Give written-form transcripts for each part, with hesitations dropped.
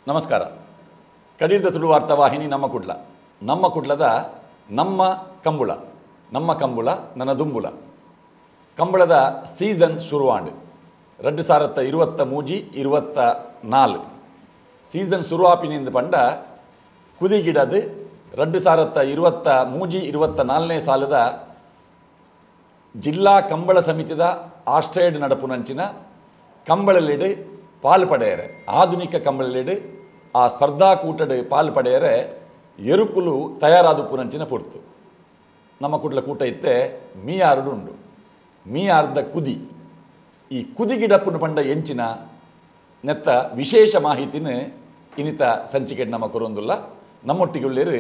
ನಮಸ್ಕಾರ. ಕಡೀರ್ದ ತುಳು ವಾರ್ತಾವಾಹಿನಿ ನಮ್ಮ ಕುಡ್ಲದ ನಮ್ಮ ಕಂಬುಳ ನನ್ನ ದುಂಬುಳ ಕಂಬಳದ ಸೀಸನ್ ಶುರುವಾಂಡು 2023-24 ಸೀಸನ್ ಶುರುವಾಪಿನಿಂದ ಪಂಡ ಕುದಿಗಿಡದು 2023-24 ಸಾಲದ ಜಿಲ್ಲಾ ಕಂಬಳ ಸಮಿತಿದ ಆಸ್ಟ್ರೇಡ್ ನಡಪುನಂಚಿನ ಕಂಬಳಲಿಡು ಪಾಲ್ಪಡೆಯರೆ ಆಧುನಿಕ ಕಂಬಳಲಿಡು ಆ ಸ್ಪರ್ಧಾಕೂಟಡು ಪಾಲ್ಪಡೆಯರೆ ಎರುಕುಲು ತಯಾರಾದ ಪುನಂಚಿನ ಪೊರ್ತು ನಮ್ಮ ಕುಡ್ಲ ಕೂಟ ಇತ್ತೆ ಮೀಯಾರ್ಡು ಉಂಡು ಮೀಯಾರ್ದ ಕುದಿ ಈ ಕುದಿಗಿಡಪ್ಪುನು ಪಂಡ ಎಂಚಿನ ನೆತ್ತ ವಿಶೇಷ ಮಾಹಿತಿನ ಇನಿತ ಸಂಚಿಕೆ ನಮ್ಮ ಕೊರೊಂದುಲ್ಲ ನಮ್ಮೊಟ್ಟಿಗುಳ್ಳೇರು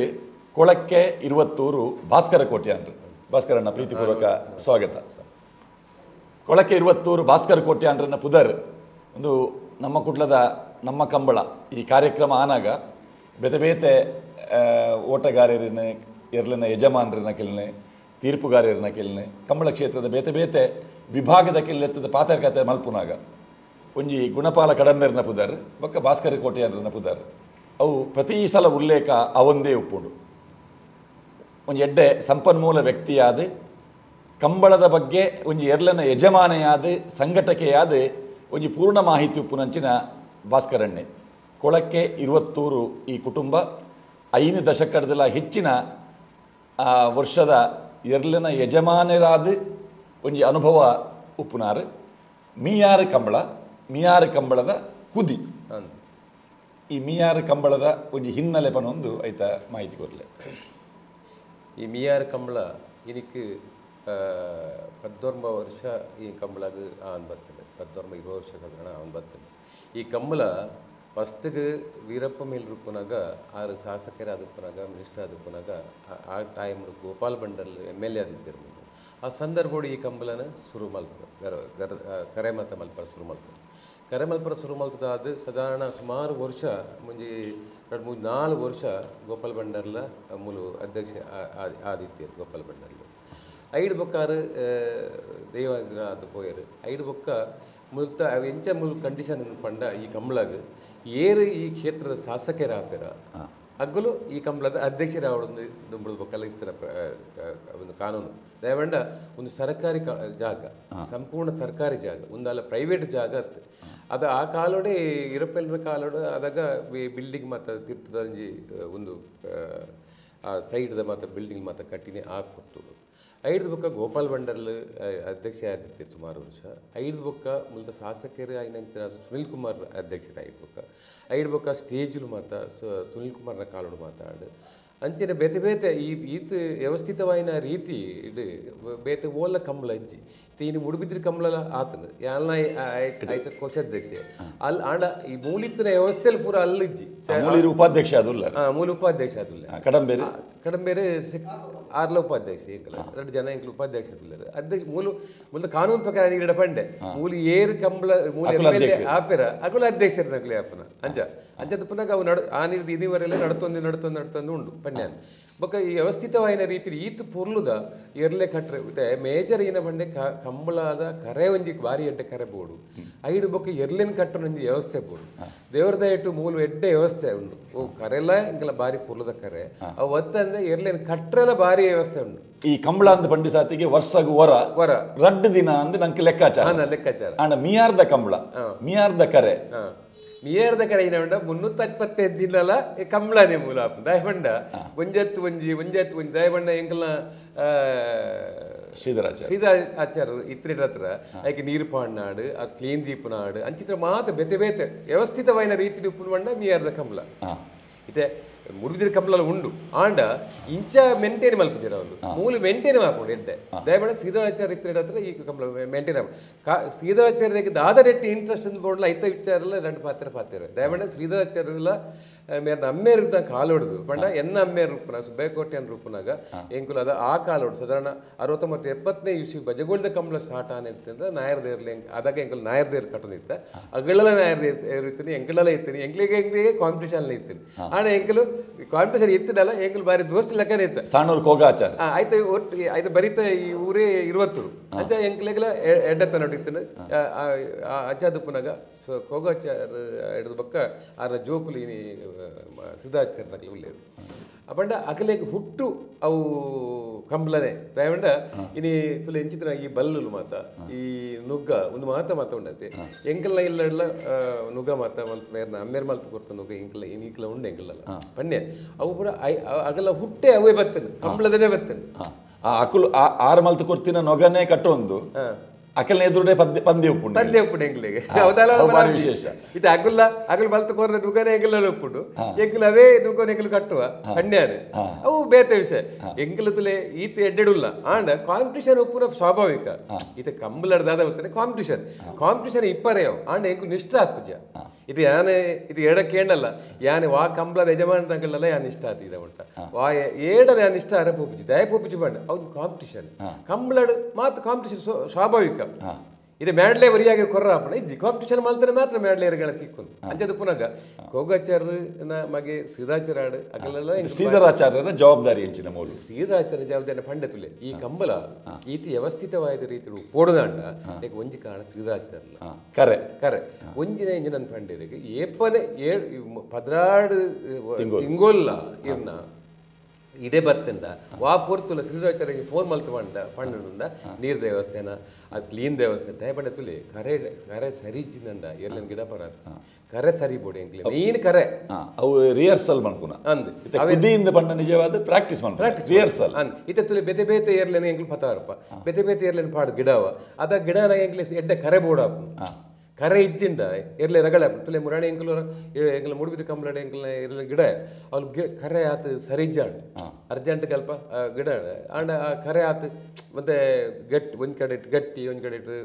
ಕೊಳಕ್ಕೆ 20 ಭಾಸ್ಕರ ಕೋಟೆ ಅಂದ್ರು. ಭಾಸ್ಕರಣ್ಣ ಪ್ರೀತಿಪೂರ್ವಕ ಸ್ವಾಗತ. ಕೊಳಕ್ಕೆ 20 ಭಾಸ್ಕರ ಕೋಟೆ ಅಂದ್ರನ್ನ ಪುದರ್ ಒಂದು ನಮ್ಮ ಕುಡ್ಲದ ನಮ್ಮ ಕಂಬಳ ಈ ಕಾರ್ಯಕ್ರಮ ಆನಾಗ ಬೇತೆ ಬೇತೆ ಓಟಗಾರರಿನ ಎರ್ಲಿನ ಯಜಮಾನರನ್ನ ಕೆಲ್ನೆ ತೀರ್ಪುಗಾರರನ್ನ ಕೆಲ್ನೆ ಕಂಬಳ ಕ್ಷೇತ್ರದ ಬೇತೆ ಬೇತೆ ವಿಭಾಗದ ಕೆಲ್ಲೆತ್ತದ ಪಾತ್ರಕತೆ ಮಲ್ಪುನಾಗ ಒಂಜಿ ಗುಣಪಾಲ ಕಡಂಬೆರ್ನ ಪುದರ್ ಬೊಕ್ಕ ಭಾಸ್ಕರ ಕೋಟೆ ಅಂದ್ರನ್ನ ಪುದರ್ ಅವು ಪ್ರತಿ ಸಲ ಉಲ್ಲೇಖ ಅವೊಂದೇ ಉಪ್ಪುಂಡು. ಒಂಜಿ ಎಡ್ಡೆ ಸಂಪನ್ಮೂಲ ವ್ಯಕ್ತಿಯಾದ ಕಂಬಳದ ಬಗ್ಗೆ ಒಂಜಿ ಎರ್ಲನ ಯಜಮಾನೆಯಾದ ಸಂಘಟಕೆಯಾದ ಒಂಜಿ ಪೂರ್ಣ ಮಾಹಿತಿ ಉಪ್ಪುನಂಚಿನ ಭಾಸ್ಕರಣ್ಣೆ ಕೊಳಕ್ಕೆ 20 ಈ ಕುಟುಂಬ 5 ದಶಕದಲ್ಲ ಹೆಚ್ಚಿನ ವರ್ಷದ ಎರ್ಲಿನ ಯಜಮಾನರಾದ ಒಂಜಿ ಅನುಭವ ಉಪ್ಪುನಾರು ಮೀಯಾರು ಕಂಬಳದ ಕುದಿ ಈ ಮೀಯಾರು ಕಂಬಳದ ಒಂಜಿ ಹಿನ್ನೆಲೆ ಪನೊಂದು ಐತ ಮಾಹಿತಿ ಕೊರಲೆ. ಈ ಮೀಯಾರು ಕಂಬಳ ಇದಕ್ಕೆ 14 ವರ್ಷ ಈ ಕಂಬಳಗೆ ಬರ್ತದೆ. 14-20 ವರ್ಷ ಸಾಧಾರಣ ಬರ್ತದೆ. ಈ ಕಂಬಳ ಫಸ್ಟ್ಗೆ ವೀರಪ್ಪ ಮೇಲ್ರುಪ್ಪನಾಗ 6 ಶಾಸಕರ ಆದಪ್ಪನಾಗ ಮಿನಿಸ್ಟರ್ ಆದಪ್ಪನಾಗ ಆ ಟೈಮ್ ಗೋಪಾಲ್ ಬಂಡಲ್ MLA ಆದಿತ್ತಿರ್ಬೋದು. ಆ ಸಂದರ್ಭಗಳು ಈ ಕಂಬಳನ ಶುರು ಮಾಡ್ತಾರೆ. ಕರೆ ಮತ್ತು ಮಲ್ಪರ ಶುರು ಮಾಡ್ತಾರೆ. ಕರೆ ಮಲ್ಪರ ಶುರು ಮಾಡ್ತದಾದ ಸಾಧಾರಣ ಸುಮಾರು ವರ್ಷ ಮುಂಜಿ 2-3-4 ವರ್ಷ ಗೋಪಾಲ್ ಬಂಡರ್ಲ ಮೂಲ ಅಧ್ಯಕ್ಷ ಆದಿತ್ಯ ಗೋಪಾಲ್ ಬಂಡರ್ಲು 5 ಬೊಕ್ಕಾರು ದೇವೇಂದ್ರ ಅದು ಪೋಯರು 5 ಬೊಕ್ಕ ಮುಲ್ತ ಎಂಚ ಮುಲ್ ಕಂಡೀಷನ್ ಪಂಡ ಈ ಕಂಬಳಗ ಏರು ಈ ಕ್ಷೇತ್ರದ ಶಾಸಕರ ಆಪೆರ ಅಗ್ಗಲು ಈ ಕಂಬಳದ ಅಧ್ಯಕ್ಷರಾವಡೊಂದು ದುಂಬುಳ ಬೊಕ್ಕಲ್ಲ ಇತ್ತರ ಒಂದು ಕಾನೂನು ದಯವಂಡ ಒಂದು ಸರ್ಕಾರಿ ಜಾಗ ಸಂಪೂರ್ಣ ಸರ್ಕಾರಿ ಜಾಗ ಒಂದಲ್ಲ ಪ್ರೈವೇಟ್ ಜಾಗ ಅದು ಆ ಕಾಲೋಡೆ ಇರಪ್ಪೆಲ್ರ ಕಾಲೋಡೆ ಅದಾಗ ಬಿಲ್ಡಿಂಗ್ ಮಾತ್ರ ತಿರ್ತದ ಒಂದು ಆ ಸೈಡ್ದ ಮಾತ್ರ ಬಿಲ್ಡಿಂಗ್ ಮಾತ್ರ ಕಟ್ಟಿನೇ ಹಾಕ್ಕೊಟ್ಟು 5 ಬೊಕ್ಕ ಗೋಪಾಲ್ ಬಂಡಲ್ ಅಧ್ಯಕ್ಷ ಆದಿತ್ಯ ಸುಮಾರು ವರ್ಷ 5 ಬೊಕ್ಕ ಮೂಲದ ಶಾಸಕರು ಆಯ್ನಂತರ ಸುನಿಲ್ ಕುಮಾರ್ ಅಧ್ಯಕ್ಷರ 5 ಬೊಕ್ಕ 5 ಬೊಕ್ಕ ಸ್ಟೇಜ್ಲು ಸುನಿಲ್ ಕುಮಾರ್ನ ಕಾಲೋಡು ಮಾತಾಡು ಅಂಚೆನೆ ಬೇತೆ ಬೇತೆ ಈತ ವ್ಯವಸ್ಥಿತವಾಯಿನ ರೀತಿ ಇದು ಬೇತೆ ಓಲ ಕಂಬಳ ಇಜ್ಜಿ ತೀನು ಮುಡುಬಿದ್ರಿ ಕಂಬಳ ಆತನು ಯಾಲ್ನ ಆಯ್ತ ಕೋಶಾಧ್ಯಕ್ಷ ಅಲ್ಲಿ ಆಂಡ ಈ ಮೂಲಿತ್ತಿನ ವ್ಯವಸ್ಥೆಯಲ್ಲಿ ಪೂರ ಅಲ್ಲಿಜ್ಜಿ ಉಪಾಧ್ಯಕ್ಷ ಅದುಲ್ಲ ಮೂಲ ಉಪಾಧ್ಯಕ್ಷ ಅದುಲ್ಲ ಕಡಂಬೇರೆ 6 ಉಪಾಧ್ಯಕ್ಷ ಎಂಕಲ 2 ಜನ ಎಂಕಲು ಉಪಾಧ್ಯಕ್ಷ ಅಧ್ಯಕ್ಷ ಮೂಲ ಕಾನೂನು ಪ್ರಕಾರ ನೀಡ ಪಂಡೆ ಮೂಲ ಏರು ಕಂಬಳ ಮೂಲ ಆಪೆರ ಅಕುಲ ಅಧ್ಯಕ್ಷರ ನಕಲಿ ಆಪನ ಅಂಚದ ಪುನಃ ಅವು ಆ ನೀರು ಇದುವರೆಲ್ಲ ನಡ್ತೊಂದು ಉಂಡು ಪಣ್ಯಾನ್ ಬೊಕ್ಕ ಈ ವ್ಯವಸ್ಥಿತವಾಯಿನ ರೀತಿ ಈತು ಪುರ್ಲುದ ಎರ್ಲೆ ಕಟ್ರೆ ಮೇಜರ್ ಏನ ಬಂಡೆ ಕಂಬಳದ ಕರೆ ಒಂಜಿ ಬಾರಿ ಎಡ್ಡೆ ಕರೆ ಬೋಡು 5 ಬೊಕ್ಕ ಎರ್ಲೆನ್ ಕಟ್ಟನ ಒಂಜಿ ವ್ಯವಸ್ಥೆ ಬೋಡು ದೇವ್ರದ ಇಟ್ಟು ಮೂಲ ಎಡ್ಡೆ ವ್ಯವಸ್ಥೆ ಉಂಡು ಓ ಕರೆಲ್ಲ ಇಂಕಲ ಬಾರಿ ಪುರ್ಲದ ಕರೆ ಅವು ಒತ್ತಂದ್ರೆ ಎರ್ಲೆನ್ ಕಟ್ರೆಲ್ಲ ಬಾರಿ ವ್ಯವಸ್ಥೆ ಉಂಡು. ಈ ಕಂಬಳ ಅಂತ ಪಂಡಿ ಸಾತಿಗೆ ವರ್ಷಗ ವರ 2 ದಿನ ಅಂದ್ ನಂಗೆ ಲೆಕ್ಕಾಚಾರ ಆಂಡ ಮೀಯಾರ್ದ ಕಂಬಳ ಮೀಯಾರ್ದ ಕರೆ ಮಿಯರ್ದ ಕರೆ ಏನ 375 ದಿನಲ ಕಂಬಳನೇ ಮೂಲ ದಯಬಂಡ ಒಂಜತ್ತು ದಯಬಂಡ ಎಂಕಲ್ನ ಶ್ರೀಧರಾಚಾರ್ಯ ಇತ್ರಿರ ಹತ್ರ ಅದಕ್ಕೆ ನೀರು ಪಾಡ್ನಾಡು ಅದು ಕ್ಲೀನ್ ದೀಪನಾಡು ಅಂಚಿತ್ರ ಮಾತ್ರ ಬೇತೆ ಬೇತೆ ವ್ಯವಸ್ಥಿತವಾಯಿನ ರೀತಿ ಉಪ್ಪು ಬಂಡ ಮಿಯರ್ದ ಕಂಬಳ ಇದೆ ಮುರಿದಿರ ಕಂಬಳ ಉಂಡು ಆಂಡ ಇಂಚ ಮೆಂಟೈನ್ ಮಲ್ಪಿದ್ದೀರ ಅವರು ಮೂಲ ಮೆಂಟೈನ್ ಮಾಡ್ಕೊಂಡು ಎಡ್ಡೆ ದಯಮಾಡಿ ಶ್ರೀಧರಾಚಾರ್ಯ ಇತ್ತರ ಹತ್ರ ಈ ಕಂಬಳ ಮೆಂಟೈನ್ ಶ್ರೀಧರಾಚಾರ್ಯಕ್ಕೆ ದಾದ ರೆಟ್ಟಿ ಇಂಟ್ರೆಸ್ಟ್ ಅಂತ ಬೋಡ್ಲ ಐತ ವಿಚಾರಲ್ಲ 2 ಪಾತ್ರ ದಯಮಾಡಿ ಶ್ರೀಧರಾಚಾರ್ಯಲ್ಲ ಮೇರೆ ಅಮ್ಮೇರು ಕಾಲು ಹೊಡೆದು ಪಂಡ ಎನ್ನ ಅಮ್ಮೇರು ರೂಪನಾಗ ಸುಬ್ಬೇಕೋಟೆ ಅನ್ನ ರೂಪನಾಗ ಎಂಕುಲು ಅದ ಆ ಕಾಲು ಹೊಡೆದು ಸಾಧಾರಣ 69-70ನೇ ಇಸ್ವಿ ಬಜಗೋಲ್ದ ಕಂಬಳ ಸ್ಟಾರ್ಟ್ ಆನಿರ್ತಂದ್ರೆ ನಾಯರ್ದೇರ್ಲಿ ಅದಾಗ ಎಂಕಲ್ ನಾಯರ್ದೇರ್ ಕಟ್ಟೋದಿತ್ತ ಅಗಳೆಲ್ಲ ನಾಯರ್ದೇರ್ ಇರ್ತೀನಿ ಎಂಕಳೆಲ್ಲ ಇರ್ತೀನಿ ಎಂಕ್ಲಿಗೆ ಕಾಂಪಿಟೇಷನ್ ಇರ್ತೀನಿ ಆಣ ಎಂಕಲು ಕಾಂಪಿಟೇಷನ್ ಇತ್ತಿನಲ್ಲ ಎಂಕಲ್ ಬಾರಿ ದೋಸ್ತಿ ಲೆಕ್ಕನೇ ಇತ್ತ ಸಾಣೂರು ಕೋಗಾಚಾರ ಆಯ್ತು ಒಟ್ಟು ಆಯ್ತು ಬರೀತ ಈ ಊರೇ 20 ಅಂಚ ಎಂಕ್ಲೆಗೆಲ್ಲ ಎಡ್ಡತ್ತ ನಡಿತೀನಿ ಅಜ್ಜಾದುಪ್ಪನಾಗ ಕೋಗಾಚಾರ ಹಿಡಿದ ಬಕ್ಕ ಆರ ಜೋಕುಲಿ ಸುಧಾಚಾರ ನಕಲಿ ಉಳ್ಳೇದು ಅಪಂಡ ಅಕಲೆಗೆ ಹುಟ್ಟು ಅವು ಕಂಬಲನೆ ದಯವಂಡ ಇನಿ ತುಲೆ ಎಂಚಿತ್ರ ಈ ಬಲ್ಲುಲು ಮಾತ ಈ ನುಗ್ಗ ಒಂದು ಮಾತ ಉಂಡತೆ ಎಂಕಲ್ನ ಇಲ್ಲ ನುಗ್ಗ ಮಾತ ಮಲ್ತ ಅಮ್ಮೇರ್ ಮಲ್ತು ಕೊಡ್ತ ನುಗ್ಗ ಇಂಕಲ ಇನಿಕಲ ಉಂಡು ಎಂಕಲ್ಲ ಪಣ್ಯ ಅವು ಕೂಡ ಅಗಲ ಹುಟ್ಟೆ ಅವೇ ಬರ್ತೇನೆ ಕಂಬಳದನೇ ಬರ್ತೇನೆ ಅಕುಲು ಆರು ಮಲ್ತು ಕೊಡ್ತಿನ ನೊಗನೆ ಕಟ್ಟೊಂದು ಅಕಲ್ನ ಎದುರುಡೆ ಪಂದ್ಯ ಉಪ್ಪುಡು ಎಂಗ್ಲಿಗೆ ವಿಶೇಷ ಇದು ಅಗಲ್ ಮಲ್ತು ಕೊರ್ರೆ ನುಗ್ಗನೆ ಎಂಗ್ಲ ಉಪ್ಪುಡು ಎಂಗ್ಲ ಅವೇ ನುಗ್ಗನ ಎಂಗ್ಲು ಕಟ್ಟುವ ಪಣ್ಯಾನೆ ಅವು ಬೇತೆ ವಿಷಯ ಎಂಗ್ಲ ತುಲೆ ಈತ ಎಡ್ಡೆಡುಲ್ಲ ಆಂಡ ಕಾಂಪಿಟೇಷನ್ ಉಪ್ಪುನ ಸ್ವಾಭಾವಿಕ ಈತ ಕಂಬಲಡ್ದಾದ ಹೋಗ್ತಾನೆ ಕಾಂಪಿಟೇಷನ್ ಇಪ್ಪರೆಯವು ಆಂಡ ಎಂಕು ನಿಷ್ಠ ಆತ್ಮಜ ಇದು ಇದು ಎಡಕ್ಕೆ ಏಣಲ್ಲ ಯಾನೆ ವಾ ಕಂಬಳದ ಯಜಮಾನಗಳೆಲ್ಲ ಯಾನ್ ಇಷ್ಟ ಆತ ಇದ ಉಂಟ ವಾ ಏಡಲ ಯಾನ್ ಇಷ್ಟ ಅರ ಪೂಪಿಜಿ ದಯ ಪೂಪಿಜಿ ಬಂಡ ಅವ್ನು ಕಾಂಪಿಟೇಷನ್ ಕಂಬಳಡ್ ಮಾತು ಕಾಂಪಿಟೇಷನ್ ಸ್ವಾಭಾವಿಕ ಇದು ಮ್ಯಾಡ್ಲೆ ವರಿಯಾಗಿ ಕೊರ್ರಾಪಣ ಇಜ್ಜಿ ಕಾಂಪಿಟೇಷನ್ ಮಾಡ್ತಾರೆ ಮಾತ್ರ ಮ್ಯಾಡ್ಲೇರ್ಗಳ ಕಿಕ್ಕೊಂಡು ಅಂಚದು ಪುನಗ ಕೋಗಾಚಾರ್ಯನ ಮಗೆ ಶ್ರೀರಾಚಾರ್ಯ ಅಗಲೆಲ್ಲ ಶ್ರೀಧರಾಚಾರ್ಯರ ಜವಾಬ್ದಾರಿ ಹೆಂಚಿನ ಮೂಲ ಶ್ರೀರಾಚಾರ್ಯ ಜವಾಬ್ದಾರಿ ಪಂಡತುಲೆ ಈ ಕಂಬಳ ಈತಿ ವ್ಯವಸ್ಥಿತವಾದ ರೀತಿ ಪೋಡದಾಂಡ ಒಂಜಿ ಕಾರಣ ಶ್ರೀರಾಚಾರ್ಯ ಕರೆ ಒಂಜಿನ ಇಂಜಿನ ಪಂಡಿರಿಗೆ ಏಪನೆ 16 ತಿಂಗೊಲ್ಲ ಇರ್ನ ಇದೇ ಬರ್ತಂದ ವಾ ಪೂರ್ತುಲ ಶ್ರೀರಾಚಾರ್ಯಗೆ ಫೋನ್ ಮಲ್ತು ಪಂಡ ನೀರ್ ದೇವಸ್ಥಾನ ಅದು ಕ್ಲೀನ್ ದೇವಸ್ಥಾನ ದಯಪಂಡ ತುಲಿ ಕರೆ ಸರಿ ಇಜ್ಜಿಂದ ಎಲ್ಲ ಗಿಡ ಪರ ಕರೆ ಸರಿ ಬೋಡಿ ಎಂಕ್ಲಿ ಮೀನ್ ಕರೆ ಅವು ರಿಹರ್ಸಲ್ ಮಾಡ್ಕೊನ ಅಂದ್ ಅವಧಿಯಿಂದ ಪಂಡ ನಿಜವಾದ ಪ್ರಾಕ್ಟೀಸ್ ರಿಹರ್ಸಲ್ ಅಂದ್ ಇತ ತುಲಿ ಬೆತೆ ಬೇತೆ ಏರ್ಲೇನೆ ಎಂಕ್ಲು ಪತಾರಪ್ಪ ಬೆತೆ ಬೇತೆ ಏರ್ಲೇನೆ ಪಾಡು ಗಿಡವ ಅದ ಗಿಡನ ಎಂಕ್ಲಿ ಎಡ್ಡೆ ಕರೆ ಬೋಡಾಪು ಕರೆ ಇಜ್ಜಿಂದ ಇರ್ಲಿ ರಗಳ ತುಲೆ ಮುರಾಣಿ ಎಂಕಲ ಮುಡುಬಿದ ಕಂಬಳಡೆ ಎಂಕಲ ಇರಲಿ ಗಿಡ ಅವ್ಲು ಕರೆ ಆತು ಸರಿಜ್ಜಾಂಡ್ ಅರ್ಜೆಂಟ್ ಕಲ್ಪ ಗಿಡ ಆಂಡ ಆ ಕರೆ ಆತು ಮತ್ತೆ ಗಟ್ಟಿ ಒಂದ್ ಕಡೆ ಇಟ್ಟು ಗಟ್ಟಿ ಒಂದ್ ಕಡೆ ಇಟ್ಟು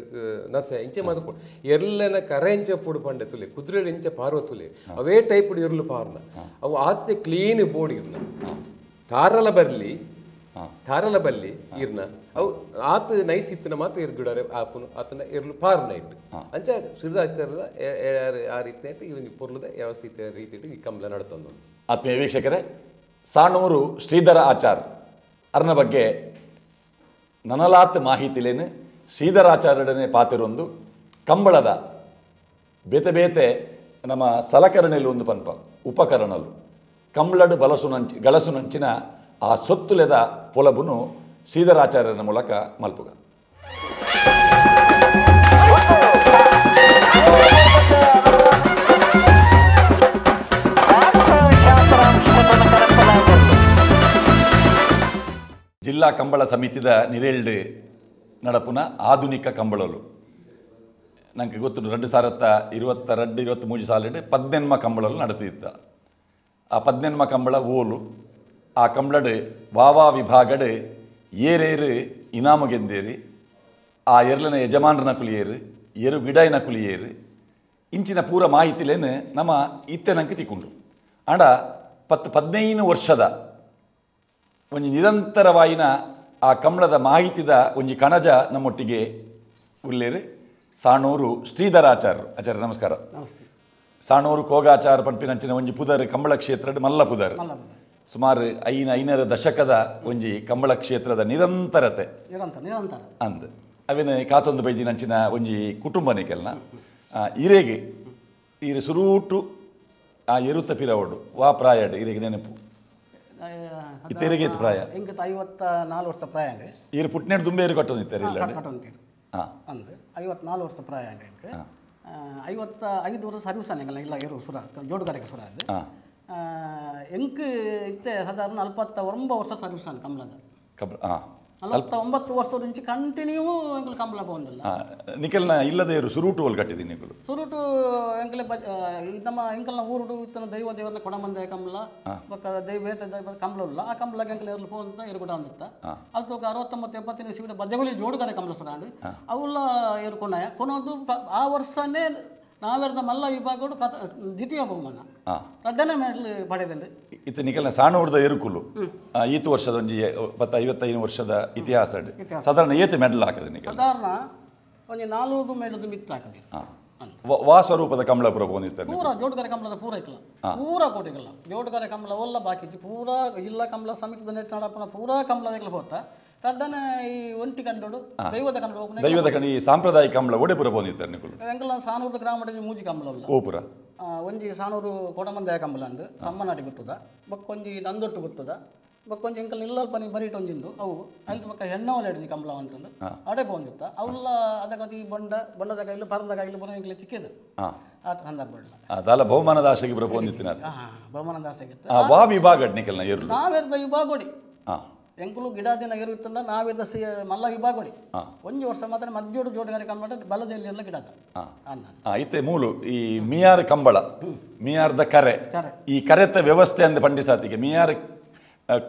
ನಸೆ ಇಂಚೆ ಮಾತು ಎರ್ಲೆನ ಕರೆ ಇಂಚೆ ಪುಡು ಪಂಡೆ ತುಲೆ ಕುದುರೆ ಇಂಚೆ ಪಾರ್ವ ತುಲೆ ಅವೇ ಟೈಪ್ ಇರ್ಲು ಪಾರ್ನ ಅವು ಆತ್ತೆ ಕ್ಲೀನ್ ಬೋರ್ಡ್ ಇರ್ನ ತಾರಲ ಬಲ್ಲಿ ಇರ್ನ ಅವು ಆತ ನೈಸ್ ಇತ್ತಿನ ಮಾತ್ರ ಇರ್ಗಿಡಾರೆ ಆಪುನು ಆತನ ಇರ್ಲು ಪಾರ್ನ ಇಟ್ಟು ಅಂಚ ಶ್ರೀರಾಚಾರ್ಯದ ಆ ರೀತಿ ಇವನ್ ಪೊರ್ಲದ ವ್ಯವಸ್ಥಿತ ರೀತಿ ಈ ಕಂಬಳ ನಡ್ತಂದು ಆತ್ಮೀಯ ವೀಕ್ಷಕರೇ ಸಾಣೂರು ಶ್ರೀಧರ ಆಚಾರ್ ಅರ್ನ ಬಗ್ಗೆ ನನಲಾತ್ ಮಾಹಿತಿಲೇನು ಶ್ರೀಧರಾಚಾರ್ಯಡನೆ ಪಾತಿರೊಂದು ಕಂಬಳದ ಬೇತೆ ಬೇತೆ ನಮ್ಮ ಸಲಕರಣೆಲು ಒಂದು ಪನ್ಪ ಉಪಕರಣಲು ಕಂಬಳಡು ಗಳಸುನಂಚಿನ ಆ ಸೊತ್ತುಲೆದ ಪೊಲಬುನು ಶ್ರೀಧರಾಚಾರ್ಯನ ಮೂಲಕ ಮಲ್ಪುಗ ಜಿಲ್ಲಾ ಕಂಬಳ ಸಮಿತಿದ ನಿರೇಳ್ಡು ನಡಪುನ ಆಧುನಿಕ ಕಂಬಳಲು ನಂಗೆ ಗೊತ್ತು 2022-23 ಸಾಲಿಡ್ 18 ಕಂಬಳಲು ನಡೆತಿದ್ದ ಆ 18 ಕಂಬಳ ಓಲು ಆ ಕಂಬಳಡು ವಾವಾ ವಿಭಾಗಡು ಏರೇರು ಇನಾಮು ಗೆಂದೇರಿ ಆ ಎರ್ಲನ ಯಜಮಾನರನ ಕುಲಿಯೇರು ಎರು ವಿಡಾಯಿನ ಕುಲಿಯೇರು ಇಂಚಿನ ಪೂರ ಮಾಹಿತಿಲೇನು ನಮ್ಮ ಇತ್ತೆನಂಗೆ ತಿಕ್ಕೊಂಡು ಆಂಡ 15 ವರ್ಷದ ಒಂಜಿ ನಿರಂತರವಾಯಿನ ಆ ಕಂಬಳದ ಮಾಹಿತಿದ ಒಂಜಿ ಕಣಜ ನಮ್ಮೊಟ್ಟಿಗೆ ಉಳ್ಳೇರು ಸಾಣೂರು ಶ್ರೀಧರಾಚಾರ್ಯ ಆಚಾರ್ಯ ನಮಸ್ಕಾರ. ನಮಸ್ತೆ. ಸಾಣೂರು ಕೋಗಾಚಾರ ಪಂಪಿನಂಚಿನ ಒಂಜಿ ಪುದರ್ ಕಂಬಳ ಕ್ಷೇತ್ರ ಮಲ್ಲ ಪುದರ್ ಸುಮಾರು 5 ದಶಕದ ಒಂಜಿ ಕಂಬಳ ಕ್ಷೇತ್ರದ ನಿರಂತರತೆ ಅಂದ್ ಅವೇನು ಕಾತೊಂದು ಬೈದಿನಂಚಿನ ಒಂಜಿ ಕುಟುಂಬನಿಕೆಲ್ನ ಇರೇಗೆ ಈರು ಸುರೂಟು ಆ ಎರುತ್ತ ಪಿರವಡು ವಾ ಪ್ರಾಯಡ್ ಇರೇಗೆ ನೆನಪು ಇತ್ತೆರಿಗೆ ಇತ್ತು ಪ್ರಾಯ 54 ವರ್ಷ ಪ್ರಾಯ ಈರು ಪುಟ್ನೆಡ್ ದುಂಬೇರು ಕಟ್ಟೊಂದಿತ್ತಾರೆ ಇಲ್ಲ ಅಂದು 54 ವರ್ಷ ಪ್ರಾಯ ಅಂಡೆ 55 ವರ್ಷ ಸರ್ವಿಸ್ ಇಲ್ಲ ಇರು ಸುರ ಜೋಡು ಕಡೆಗೆ ಸುರ ಅದು ಎಂಕ್ ಇತ್ತೆ ಸಾಧಾರಣ 49 ವರ್ಷ ಸರ್ವಿಸ್ ಅನ್ ಕಮಲದ 49 ವರ್ಷದ నుంచి ಕಂಟಿನ್ಯೂ ಎಂಕಲ್ ಕಂಬಳ ಬಂದಿಲ್ಲ ನಿಕಲ್ನ ಇಲ್ಲದೆ ಇರು ಸುರೂಟು ಒಲ್ ಕಟ್ಟಿದ್ದೀನಿ ನಿಕಲು ಸುರೂಟು ಎಂಕಲೆ ನಮ್ಮ ಎಂಕಲ್ನ ಊರುಡು ಇತ್ತನ ದೇವರನ್ನ ಕೊಡಮಂದೆ ಕಂಬಳ ಬಕ್ಕ ದೈವೇತ ಕಂಬಳ ಇಲ್ಲ ಆ ಕಂಬಳಗೆ ಎಂಕಲೆ ಇರಲು ಪೋಂತ ಇರುಗುಡ ಅಂದಿತ್ತ ಅದು 69 70 ಸಿವಿಡ ಬಜ್ಜಗುಲಿ ಜೋಡುಗಾರೆ ಕಂಬಳ ಸುರಾಂಡು ಅವುಲ್ಲ ಏರ್ಕೊಂಡಾಯ ಕೊನೊಂದು ಆ ವರ್ಷನೇ ನಾವೆರ್ದ ಮಲ್ಲ ವಿಭಾಗಡು ದ್ವಿತೀಯ ಬಹುಮಾನ ರಡ್ಡನೇ ಮೆಡಲ್ ಪಡೆದಂಡು ಇತ್ತು ನಿಖಲ್ನ ಸಾಣೂರ್ದ ಎರುಕುಲು ಈತು ವರ್ಷದ ಒಂಜಿ 50-55 ವರ್ಷದ ಇತಿಹಾಸ ಸಾಧಾರಣ ಏತು ಮೆಡಲ್ ಹಾಕದೆ ನಿಖಲ್ ಸಾಧಾರಣ ಒಂಜಿ 4 ಮೆಡಲ್ ಮಿತ್ತು ಹಾಕದೆ ವಾ ಸ್ವರೂಪದ ಕಂಬಳ ಪೂರ ಬಂದಿತ್ತು ಪೂರ ಜೋಡುಗಾರ ಕಂಬಳದ ಪೂರ ಇಕ್ಕಲ ಪೂರ ಕೋಟಿಗಲ್ಲ ಜೋಡುಗಾರ ಕಂಬಳ ಒಲ್ಲ ಬಾಕಿ ಇತ್ತು ಪೂರ ಜಿಲ್ಲಾ ಕಂಬಳ ಸಮಿತಿದ ನೆಟ್ ನಡಪನ ಪೂರ ಕಂಬಳದ ಹೋತ ರಡ್ಡನ ಈ ಒಂಟಿ ಕಂಡೋಡು ದೈವದ ಕಂಬಳ ದೈವದ ಕಂಡ ಈ ಸಾಂಪ್ರದಾಯಿಕ ಕಂಬಳ ಒಡೆ ಪೂರ ಬಂದಿತ್ತು ನಿಖಲ್ ಎಂಕಲ್ಲ ಸಾನೂರು ಗ್ರಾಮದ ಮೂಜಿ ಕಂಬಳ ಅಲ್ಲ ಓಪುರ ಒಂಜಿ ಸಾನೂರು ಕೊಡಮಂದಾಯ ಕಂಬಳ ಅಂದು ಅಮ್ಮನಾಟಿ ಗೊತ್ತದ ಬಕ್ಕೊಂಜಿ ನಂದೊಟ್ಟು ಗೊತ್ತದ ಬಕ್ಕೊಂಜಿ ಎಂಕಲ್ ನಿಲ್ಲಲ್ಪನಿ ಬರೀಟ್ ಒಂಜಿಂದು ಅವು ಅಲ್ಲಿ ಪಕ್ಕ ಹೆಣ್ಣವಲೇಡಿ ಕಂಬಳ ಅಂತಂದು ಅಡೆ ಬಂದಿತ್ತ ಅವಲ್ಲ ಅದಕ್ಕೆ ಬಣ್ಣದ ಕೈಲು ಪರದ ಕೈಲು ಬರೋ ಎಂಕ್ಲೆ ತಿಕ್ಕಿದ ಆ ಸಂದರ್ಭ ಅದಲ್ಲ ಬಹುಮಾನದ ಆಶೆಗೆ ಪೂರ ಬಂದಿತ್ತು ಬಹುಮಾನದ ಆಸೆಗೆ ವಾ ವಿಭಾಗ ನಿಖಲ್ನ ಏರು ನಾವೆರ್ದ ವಿಭಾಗೋಡಿ ಎಂಕುಲು ಗಿಡಾದಿನ ಇರುತ್ತಂದ ನಾವೆರ್ದ ಮಲ್ಲ ವಿಭಾಗೋಡಿ ಒಂಜಿ ವರ್ಷ ಮಾತ್ರ ಮಧ್ಯೋಡು ಜೋಡುಗಾರಿ ಕಂಬಳ ಬಲದಲ್ಲಿ ಎಲ್ಲ ಗಿಡದ ಐತೆ ಮೂಲು ಈ ಮಿಯಾರ್ ಕಂಬಳ ಮಿಯಾರ್ದ ಕರೆ ಈ ಕರೆತ ವ್ಯವಸ್ಥೆ ಅಂದ ಪಂಡಿಸಾತಿಗೆ ಮಿಯಾರ್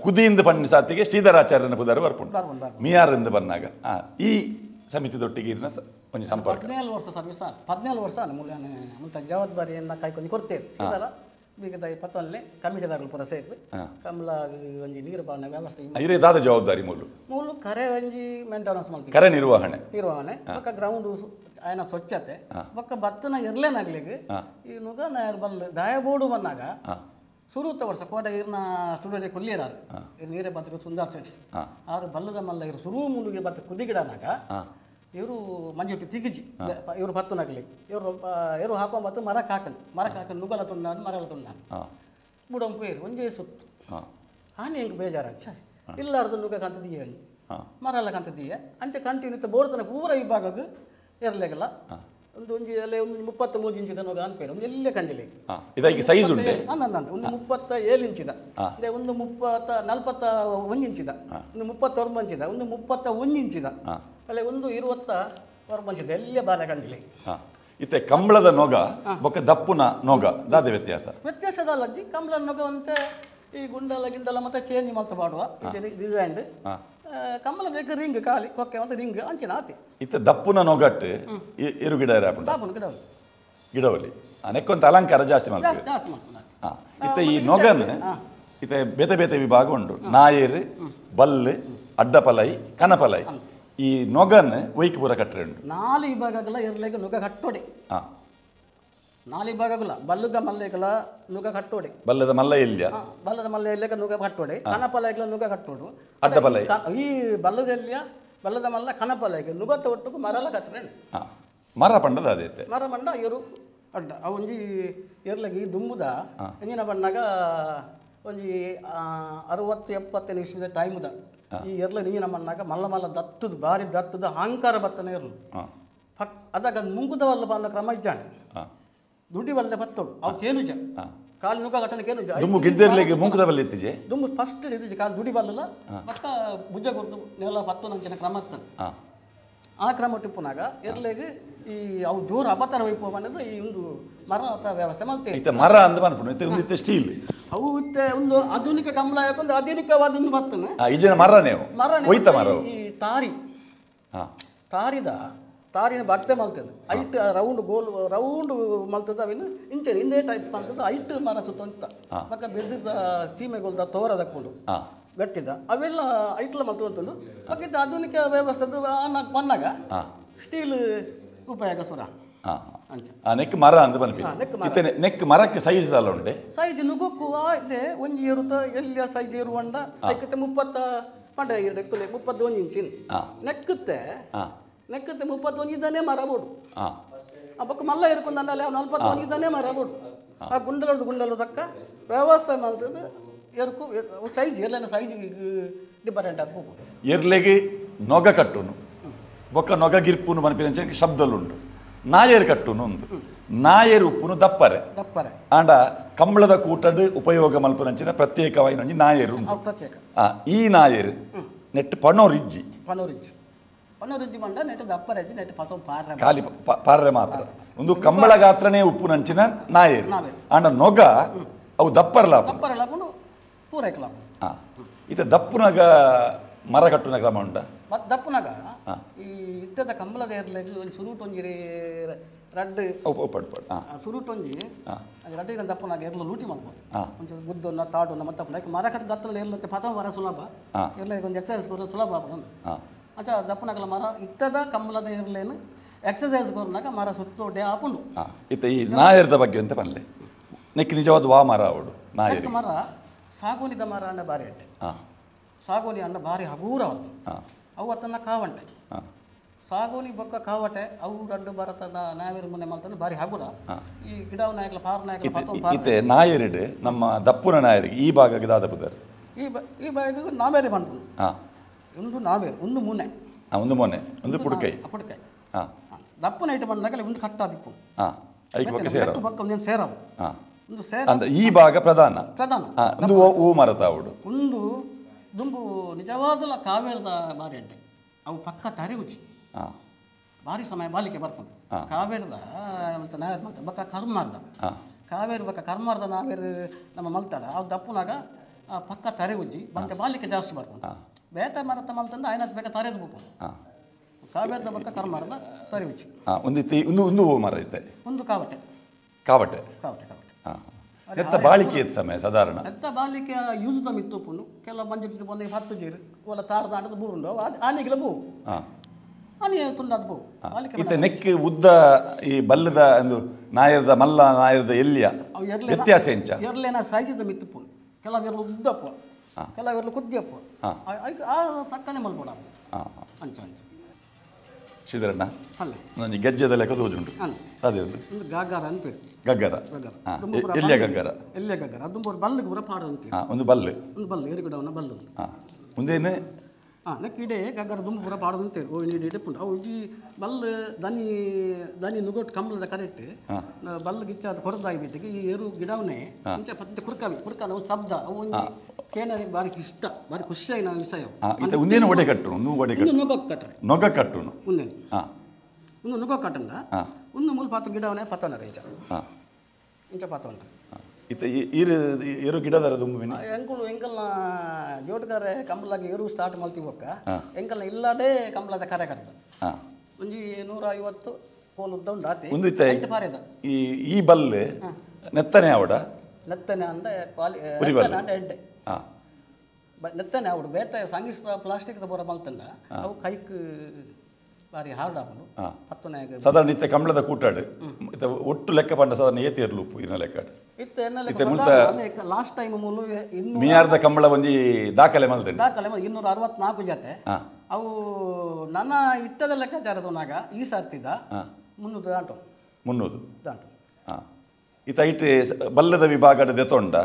ಕುದಿಯಿಂದ ಪಂಡಿಸಾತಿಗೆ ಶ್ರೀಧರಾಚಾರ್ಯನ ಪುದಾರ ಬರ್ಪುಂಡು ಮಿಯಾರಿಂದ ಬಂದಾಗ ಈ ಸಮಿತಿದೊಟ್ಟಿಗೆ ಇರಿನ ಒಂಜಿ ಸಂಪರ್ಕ 17 ವರ್ಷ ಸರ್ವಿಸ್ 17 ವರ್ಷ ಮೂಲ್ಯಾನೆ ಮುಂತ ಜವಾಬ್ದಾರಿಯನ್ನ ಕೈಕೊಂಡು ಕೊಡ್ತೇವೆ ಶ್ರೀಧರ ಬೀಗದ 20 ಕಮಿಟಿದಾರರು ಪುರ ಸೇರಿ ಕಮಲ ಒಂಜಿ ನೀರು ಪಾಲನೆ ವ್ಯವಸ್ಥೆ ಇರೇದಾದ ಜವಾಬ್ದಾರಿ ಮೂಲು ಕರೆ ಒಂಜಿ ಮೇಂಟೆನೆನ್ಸ್ ಮಾಡ್ತೀವಿ ಕರೆ ನಿರ್ವಹಣೆ ಬೊಕ್ಕ ಗ್ರೌಂಡ್ ಆಯ್ನ ಸ್ವಚ್ಛತೆ ಬೊಕ್ಕ ಭತ್ತನ ಎರ್ಲೇನಾಗ್ಲಿಕ್ಕೆ ಈ ನುಗ ಬಲ್ಲು ದಾಯಬೋಡು ಬಂದಾಗ ಸುರುತ್ತ ವರ್ಷ ಕೋಟ ಇರ್ನ ಸ್ಟುಡಿಯೋ ಕೊಲ್ಲಿಯರಾರು ನೀರೇ ಬತ್ತಿಗೆ ಸುಂದರ್ ಶೆಟ್ಟಿ ಆರು ಬಲ್ಲದ ಮಲ್ಲ ಇವರು ಸುರು ಮುಳುಗಿ ಬತ್ತ ಕುದಿಗಿಡನಾಗ ಇವರು ಮಂಜುಟ್ಟಿ ತಿಗಿಜಿ ಇವರು ಭತ್ತು ನಗಲಿ ಇವರು ಹಾಕೊಂಬತ್ತು ಮರಕ್ಕೆ ಹಾಕಂಡು ನುಗ್ಗಲ ತುಂಡ ಮರಲ ತುಂಡ ಬುಡಂಪು ಏರು ಒಂಜೇ ಸುತ್ತು ಹಾನಿ ಹೆಂಗೆ ಬೇಜಾರ ಇಲ್ಲಾರ್ದು ನುಗ್ಗ ಕಂತದೀಯ ಮರಲ್ಲ ಕಂತದೀಯ ಅಂಚೆ ಕಂಟಿನ್ಯೂ ಬೋಡ್ತಾನೆ ಪೂರ ವಿಭಾಗಕ್ಕೆ ಇರಲಿಲ್ಲ ಒಂಜಿ ಅಲ್ಲೇ ಒಂದು 33 ಇಂಚಿದ ನೋಗ ಅನ್ಪೇರು ಒಂದು ಎಲ್ಲೇ ಕಂಜಿಲಿ ಇದಕ್ಕೆ ಸೈಜ್ ಉಂಟು ಒಂದು 37 ಇಂಚಿದ ಒಂದು 41 ಇಂಚಿದ ಒಂದು 39 ಇಂಚಿದ ಒಂದು 31 ಇಂಚಿದ ಅಲ್ಲೇ ಒಂದು 20 ಇಂಚಿದ ಎಲ್ಲೇ ಬಾಲ ಕಂಜಿಲಿ ಇತ್ತೆ ಕಂಬಳದ ನೊಗ ಬೊಕ್ಕ ದಪ್ಪುನ ನೊಗ ದಾದ ವ್ಯತ್ಯಾಸದಲ್ಲ ಅಜ್ಜಿ ಕಂಬಳ ನೊಗ ಅಂತೆ ಈ ಗಿಂಡಲ ಮತ್ತೆ ಚೇಂಜ್ ಮಾಡ್ತಾ ಮಾಡುವ ಡಿಸೈನ್ ಕಮ್ಮಲ ಬೇಕು ರಿಂಗ್ ಕಾಲಿ ಕೊಕ್ಕೆ ಒಂದು ರಿಂಗ್ ಅಂಚಿನ ಆತಿ ಇತ್ತ ದಪ್ಪುನ ನೊಗಟ್ಟು ಇರು ಗಿಡ ಗಿಡವಲ್ಲಿ ನೆಕ್ಕೊಂತ ಅಲಂಕಾರ ಜಾಸ್ತಿ ಮಾಡ್ತಾರೆ ಇತ್ತ ಈ ನೊಗನ್ ಇತ್ತ ಬೇತೆ ಬೇತೆ ವಿಭಾಗ ಉಂಟು ನಾಯೇರು ಬಲ್ಲು ಅಡ್ಡಪಲೈ ಕನಪಲೈ ಈ ನೊಗನ್ ವೈಕ್ ಪೂರ ಕಟ್ಟರೆ ಉಂಟು 4 ವಿಭಾಗಗಳ ಇರ್ಲಿಕ್ಕೆ ನೊಗ ಕಟ್ಟೋಡಿ 4 ವಿಭಾಗಗಳ ಬಲ್ಲದ ಮಲ್ಲೆಗಳ ನುಗ ಕಟ್ಟೋಡಿ ಬಲ್ಲದ ಮಲ್ಲ ಇಲ್ಲ ಬಲ್ಲದ ಮಲ್ಲ ಇಲ್ಲಕ ನುಗ ಕಟ್ಟೋಡಿ ಕನಪಲೈಗಳ ನುಗ ಕಟ್ಟೋಡು ಅಡ್ಡಪಲೈ ಈ ಬಲ್ಲದೆಲ್ಲ ಬಲ್ಲದ ಮಲ್ಲ ಕನಪಲೈಗೆ ನುಗತ್ತ ಒಟ್ಟಿಗೆ ಮರಲ ಕಟ್ಟರೆ ಮರ ಪಂಡದ ಅದೈತೆ ಮರ ಮಂಡ ಇವರು ಅಡ್ಡ ಒಂಜಿ ಇರ್ಲಗಿ ದುಂಬುದ ಎಂಜಿನ ಬಣ್ಣಾಗ ಒಂಜಿ 60-70 ನಿಮಿಷದ ಟೈಮ್ದ ಈ ಎರ್ಲ ನೀರಿನ ಮಣ್ಣಾಗ ಮಲ್ಲ ದತ್ತದ ಭಾರಿ ದತ್ತದ ಅಹಂಕಾರ ಬತ್ತನೆ ಇರಲು ಅದಾಗ ಮುಂಗುದವಲ್ಲ ಬಂದ ಕ್ರಮ ಇಜ್ಜಾಣೆ ದುಡ್ಡಿ ಬಲ್ಲೆ ಬತ್ತೋಡು ಅವು ಕೇನುಜ ಕಾಲು ನುಗ್ಗ ಘಟನೆ ಕೇನುಜ ದುಮ್ಮು ಗಿದ್ದರ್ಲಿಗೆ ಮುಂಗುದ ಬಲ್ಲ ಇತ್ತಿಜೆ ದುಮ್ಮು ಫಸ್ಟ್ ಇದ್ದಿಜೆ ಕಾಲು ದುಡಿ ಬಲ್ಲಲ್ಲ ಪಕ್ಕ ಭುಜ ಕೊಟ್ಟು ನೆಲ ಪತ್ತು ನಂಚಿನ ಕ್ರಮ ಇರ್ತದೆ ಆ ಕ್ರಮ ಟಿಪ್ಪುನಾಗ ಇರ್ಲಿಗೆ ಈ ಅವು ಜೋರು ಅಪತರ ವೈಪು ಅನ್ನೋದು ಈ ಒಂದು ಮರ ವ್ಯವಸ್ಥೆ ಮಾಡ್ತೇವೆ ಮರ ಅಂದ ಬಂದ್ಬಿಟ್ಟು ಸ್ಟೀಲ್ ಅವು ಇತ್ತೆ ಒಂದು ಆಧುನಿಕ ಕಂಬಳ ಯಾಕಂದ್ರೆ ಆಧುನಿಕವಾದ ಬರ್ತನೆ ಈಜಿನ ಮರ ನೀವು ಈ ತಾರಿನ ಭಕ್ತೆ ಮಲ್ತದೆ ಐಟ್ ರೌಂಡ್ ಮಲ್ತದ ಅವಿನ ಇಂಚೆ ಹಿಂದೆ ಟೈಪ್ ಮಲ್ತದ ಐಟ್ ಮರ ಸುತ್ತ ಪಕ್ಕ ಬೆದ್ದ ಸೀಮೆಗೊಲ್ದ ತೋರದಕ್ಕೊಂಡು ಗಟ್ಟಿದ ಅವೆಲ್ಲ ಐಟ್ಲ ಮಲ್ತು ಅಂತಂದು ಪಕ್ಕಿದ್ದ ಆಧುನಿಕ ವ್ಯವಸ್ಥೆದು ಬಂದಾಗ ಸ್ಟೀಲ್ ಉಪಯೋಗ ಸುರ ನೆಕ್ ಮರ ಅಂತ ಬಂದ್ವಿ ನೆಕ್ ಮರಕ್ಕೆ ಸೈಜ್ ಅಲ್ಲ ಉಂಟೆ ಸೈಜ್ ನುಗ್ಗಕ್ಕೂ ಇದೆ ಒಂಜಿ ಇರುತ್ತ ಎಲ್ಲಿಯ ಸೈಜ್ ಇರುವಂಡ ನೆಕ್ಕತ್ತೆ 30 ಪಂಡ 31 ಇಂಚಿನ ನೆಕ್ಕತ್ತೆ 31 ಇದ್ದಾನೆ ಮರ ಬೋಡು ಆ ಪಕ್ಕ ಮಲ್ಲ ಇರ್ಕೊಂಡು ಅಂದಲ್ಲ 41 ಇದ್ದಾನೆ ಮರ ಬೋಡು ಆ ಗುಂಡಲು ತಕ್ಕ ವ್ಯವಸ್ಥೆ ಮಾಡ್ತದೆ ಎರ್ಕು ಸೈಜ್ ಎಲ್ಲನ ಸೈಜ್ ಡಿಫರೆಂಟ್ ಆಗಿ ಎರ್ಲೆಗೆ ನೊಗ ಕಟ್ಟುನು ಬೊಕ್ಕ ನೊಗ ಗಿರ್ಪುನು ಮನಪಿನ ಶಬ್ದಲ್ಲುಂಟು ನಾಯೇರು ಕಟ್ಟುನು ಒಂದು ನಾಯೇರು ಉಪ್ಪುನು ದಪ್ಪರೆ ಆಂಡ ಕಂಬಳದ ಕೂಟಡ್ ಉಪಯೋಗ ಮಲ್ಪನಂಚಿನ ಪ್ರತ್ಯೇಕವಾಗಿ ಒಂಜಿ ನಾಯೇರು ಈ ನಾಯೇರು ನೆಟ್ ಪಣೋರಿಜ್ಜಿ ಮಂಡ ನೆಟ್ ದಪ್ಪರೆಜ್ಜಿ ನೆಟ್ ಪಟೋ ಪಾರ್ರೆ ಖಾಲಿ ಪಾರ್ರೆ ಮಾತ್ರ ಒಂದು ಕಂಬಳ ಗಾತ್ರನೇ ಉಪ್ಪು ನಂಚಿನ ನಾಯೇರು ಆಂಡ ನೊಗ ಅವು ದಪ್ಪರಲಾಪುಂಡು ಪೂರೈಕಲಾಪುಂಡು ಇತ ದಪ್ಪುನಾಗ ಮರ ಕಟ್ಟುನ ಕ್ರಮ ಉಂಡ ದಪ್ಪನಾಗ ಈ ಇತ್ತದ ಕಂಬಳದ ಏರ್ಲೆಗ್ ಒಂದು ಸುರುಟ್ ಒಂಜಿ ರಡ್ಡ್ ಸುರುಟ್ ಒಂಜಿ ರಡ್ಡಿನ ದಪ್ಪನಾಗ ಏರ್ಲ ಲೂಟಿ ಮಾಡ್ಬೋದು ಒಂಚೂರು ಗುದ್ದನ್ನ ತಾಡುನ್ನ ಮತ್ತೆ ಮರ ಕಟ್ಟ ದತ್ತನ ಏರ್ಲಂತೆ ಪಥ ಮರ ಸುಲಭ ಏರ್ಲಿಗೆ ಒಂದು ಎಕ್ಸಸೈಸ್ ಕೊಡೋ ಸುಲಭ ಆಗ್ಬೋದು ಅಚ್ಚ ದಪ್ಪನಾಗಲ ಮರ ಇತ್ತದ ಕಂಬಳದ ಏರ್ಲೇನು ಎಕ್ಸಸೈಸ್ ಕೊರ್ನಾಗ ಮರ ಸುತ್ತೋಟೆ ಆಪುಂಡು ಇತ್ತ ಈ ನಾಯರ್ದ ಬಗ್ಗೆ ಅಂತ ಬನ್ಲೆ ನೆಕ್ ನಿಜವಾದ ವಾ ಮರ ಅವಡು ನಾಯರ್ ಮರ ಸಾಗೋನಿದ ಮರ ಅನ್ನ ಬಾರಿ ಅಟ್ಟೆ ಸಾಗೋನಿ ಅನ್ನ ಭಾರಿ ಹಗೂರ ಅವು ಅತ್ತನ್ನ ಕಾವಂಟೆ ಸಾಗೋನಿ ಬೊಕ್ಕ ಕಾವಟೆ ಅವು ರಡ್ಡು ಬರತನ ನಾವೇರು ಮುನ್ನೆ ಮಲ್ತನ ಭಾರಿ ಹಗುರ ಈ ಗಿಡವ ನಾಯಕಲ ಪಾರ ನಾಯಕಲ ಇತ್ತೆ ನಾಯರಿಡ್ ನಮ್ಮ ದಪ್ಪುನ ನಾಯರಿಗೆ ಈ ಭಾಗಕ್ಕೆ ದಾದ ಬುದರ್ ಈ ಭಾಗ ನಾವೇರಿ ಮಾಡ್ಬೋದು ಒಂದು ನಾವೇರು ಒಂದು ಮುನೆ ಒಂದು ಮೊನೆ ಒಂದು ಪುಡ್ಕೈ ಪುಡ್ಕೈ ದಪ್ಪನ ಐಟಮ್ ಬಂದಾಗ ಒಂದು ಕಟ್ಟ ದಿಪ್ಪು ಬೊಕ್ಕ ಒಂದು ಸೇರವು ಒಂದು ಸೇರ ಅಂದ್ರೆ ಈ ಭಾಗ ಪ್ರಧಾನ ಒಂದು ಹೂ ಮರದ ಅವಡು ಒಂದು ದುಂಬು ನಿಜವಾದಲ್ಲ ಕಾವೇರದ ಬಾರಿ ಅಡ್ಡೆ ಅವು ಪಕ್ಕ ತರಿಗುಚಿ ಭಾರಿ ಸಮಯ ಬಾಲಿಕೆ ಬರ್ಕೊಂಡು ಕಾವೇರದ ಮತ್ತು ನಾವೇರು ಮಾಡ್ತಾರೆ ಬಕ್ಕ ಕರ್ಮಾರ್ದ ಕಾವೇರಿ ಬಕ್ಕ ಕರ್ಮಾರ್ದ ನಾವೇರು ನಮ್ಮ ಮಲ್ತಾಡ ಅವು ದಪ್ಪನಾಗ ಪಕ್ಕ ತರೆ ಉಜ್ಜಿ ಮತ್ತೆ ಬಾಲಿಕೆ ಜಾಸ್ತಿ ಬರ್ಕೊಂಡು ಬೇತ ಮರತ ಮಲ್ತಂದು ಆಯ್ನತ್ ಬೇಕಾ ತರೆದು ಬೇಕು ಕಾವೇರದ ಬಕ್ಕ ಕರ್ಮಾರ್ದ ತರೆ ಉಜ್ಜಿ ಒಂದು ಹೂ ಮರ ಐತೆ ಒಂದು ಕಾವಟೆ ಕಾವಟೆ ಕಾವಟೆ ಕಾವಟೆ ಎತ್ತ ಬಾಳಿಕೆ ಎತ್ತ ಸಮಯ ಸಾಧಾರಣ ಎತ್ತ ಬಾಲಿಕೆ ಯೂಸ್ ದ ಮಿತ್ತುಪ್ಪುನು ಕೆಲ ಮಂಜು ಬಂದು 10 ಜೀರು ಒಲ ತಾರದ ಆಟದ ಬೂರುಂಡು ಆನೆಗಿಲ ಬೂ ಆನೆ ತುಂಡದ ಬೂ ಇತ್ತ ನೆಕ್ ಉದ್ದ ಈ ಬಲ್ಲದ ಒಂದು ನಾಯರದ ಮಲ್ಲ ನಾಯರದ ಎಲ್ಲಿಯ ವ್ಯತ್ಯಾಸ ಎಂಚ ಎರ್ಲೇನ ಸೈಜದ ಮಿತ್ತುಪ್ಪುನು ಕೆಲವೆರ್ಲು ಉದ್ದಪ್ಪ ಕೆಲವೆರ್ಲು ಕುದ್ದಿಯಪ್ಪ ಆ ತಕ್ಕನೆ ಮಲ್ಬೋಡ ಅಂಚ ಅಂಚ ಶಿದರಣ್ಣ ನನಗೆ ಗೆಜ್ಜೆದ ಲೆಕ್ಕ ತೋಜುಂಟು ಅದೇ ಒಂದು ಗಾಗಾರ ಅಂತ ಗಗ್ಗರ ಎಲ್ಲಿಯ ಗಗ್ಗರ ಎಲ್ಲಿಯ ಗಗ್ಗರ ಅದು ಬಲ್ಲಿಗೆ ಬರ ಪಾಡು ಅಂತ ಒಂದು ಬಲ್ಲು ಏರಿಗಿಡವನ್ನ ಬಲ್ಲು ಮುಂದೇನೆ ನೆಕ್ಕಿಡೆ ಗಗ್ಗರ ದುಂಬು ಪೂರ ಪಾಡು ಅಂತ ಇಡಪುಂಡು ಅವು ಈ ಬಲ್ಲು ದನಿ ನುಗೊಟ್ಟು ಕಂಬಳದ ಕರೆಕ್ಟ್ ಬಲ್ಲು ಗಿಚ್ಚ ಅದು ಕೊರದಾಗಿ ಬಿಟ್ಟಿಗೆ ಈ ಏರು ಗಿಡವನ್ನೇ ಮುಂಚೆ ಪತ್ತೆ ಕುರ್ಕಾನ ಅವು ಶಬ್ದ ಅವು ಒಂದು ಕೇನರಿಗೆ ಬಾರಿ ಇಷ್ಟ ಬಾರಿ ಖುಷಿಯಾಗಿ ವಿಷಯ ಒಂದೇನು ಒಡೆ ಕಟ್ಟರು ನೊಗ ಕಟ್ಟರು ಮುಂದೇನು ಒಂದು ನುಗ್ಗೋ ಕಟ್ಟಂಡ ಒಂದು ಮೂಲ ಪಾತ್ರ ಗಿಡವನ್ನೇ ಪತ್ತನ ಇಂಚ ಪಾತ್ರ ಇತ್ತ ಏರು ಗಿಡದರ ದುಂಬಿನ ಎಂಕುಲು ಎಂಕಲ್ನ ಜೋಟಗಾರೆ ಕಂಬಳಾಗಿ ಏರು ಸ್ಟಾರ್ಟ್ ಮಾಡ್ತೀವಕ್ಕ ಎಂಕಲ್ನ ಇಲ್ಲಡೆ ಕಂಬಳದ ಕರೆ ಕಟ್ಟ ಒಂಜಿ 150 ಪೋಲ್ ಉದ್ದ ಉಂಡು ಆತಿ ಒಂದು ಇತ್ತ ಪಾರೇದ ಈ ಬಲ್ಲೆ ನೆತ್ತನೆ ಅವಡ ನೆತ್ತನೆ ಅಂದೆ ಅಂಡೆ ಎಡ್ಡೆ ನೆತ್ತನೆ ಅವಡು ಬೇತೆ ಸಂಗಿಸ್ತ ಪ್ಲಾಸ್ಟಿಕ್ ಬರ ಮಲ್ತಂಡ ಅವು ಕೈಕ್ ಬಾರಿ ಹಾರ್ಡ್ ಆಪುಂಡು ಪತ್ತನಾಗ ಸಾಧಾರಣ ಇತ್ತೆ ಕಂಬಳದ ಕೂಟಾಡು ಇತ್ತ ಒಟ್ಟು ಲೆಕ್ಕ ಪಂಡ ಸಾಧಾರಣ ಏತಿ ಇರ್ಲುಪ್ಪು ಇನ್ನ ಲೆಕ್ಕ ಇತ್ತೆ ಲಾಸ್ಟ್ ಟೈಮ್ ಮೂಲು ಮೀಯಾರ್ದ ಕಂಬಳ ಒಂಜಿ ದಾಖಲೆ ಮಲ್ತಂಡು 264 ಜೊತೆ ಅವು ನನ್ನ ಇಟ್ಟದ ಲೆಕ್ಕಾಚಾರದವನಾಗ ಈ ಸರ್ತಿದ 300 ದಾಂಟು 300 ದಾಂಟು ಇತ್ತ ಇಟ್ಟು ಬಲ್ಲದ ವಿಭಾಗದ ದೆತೊಂಡ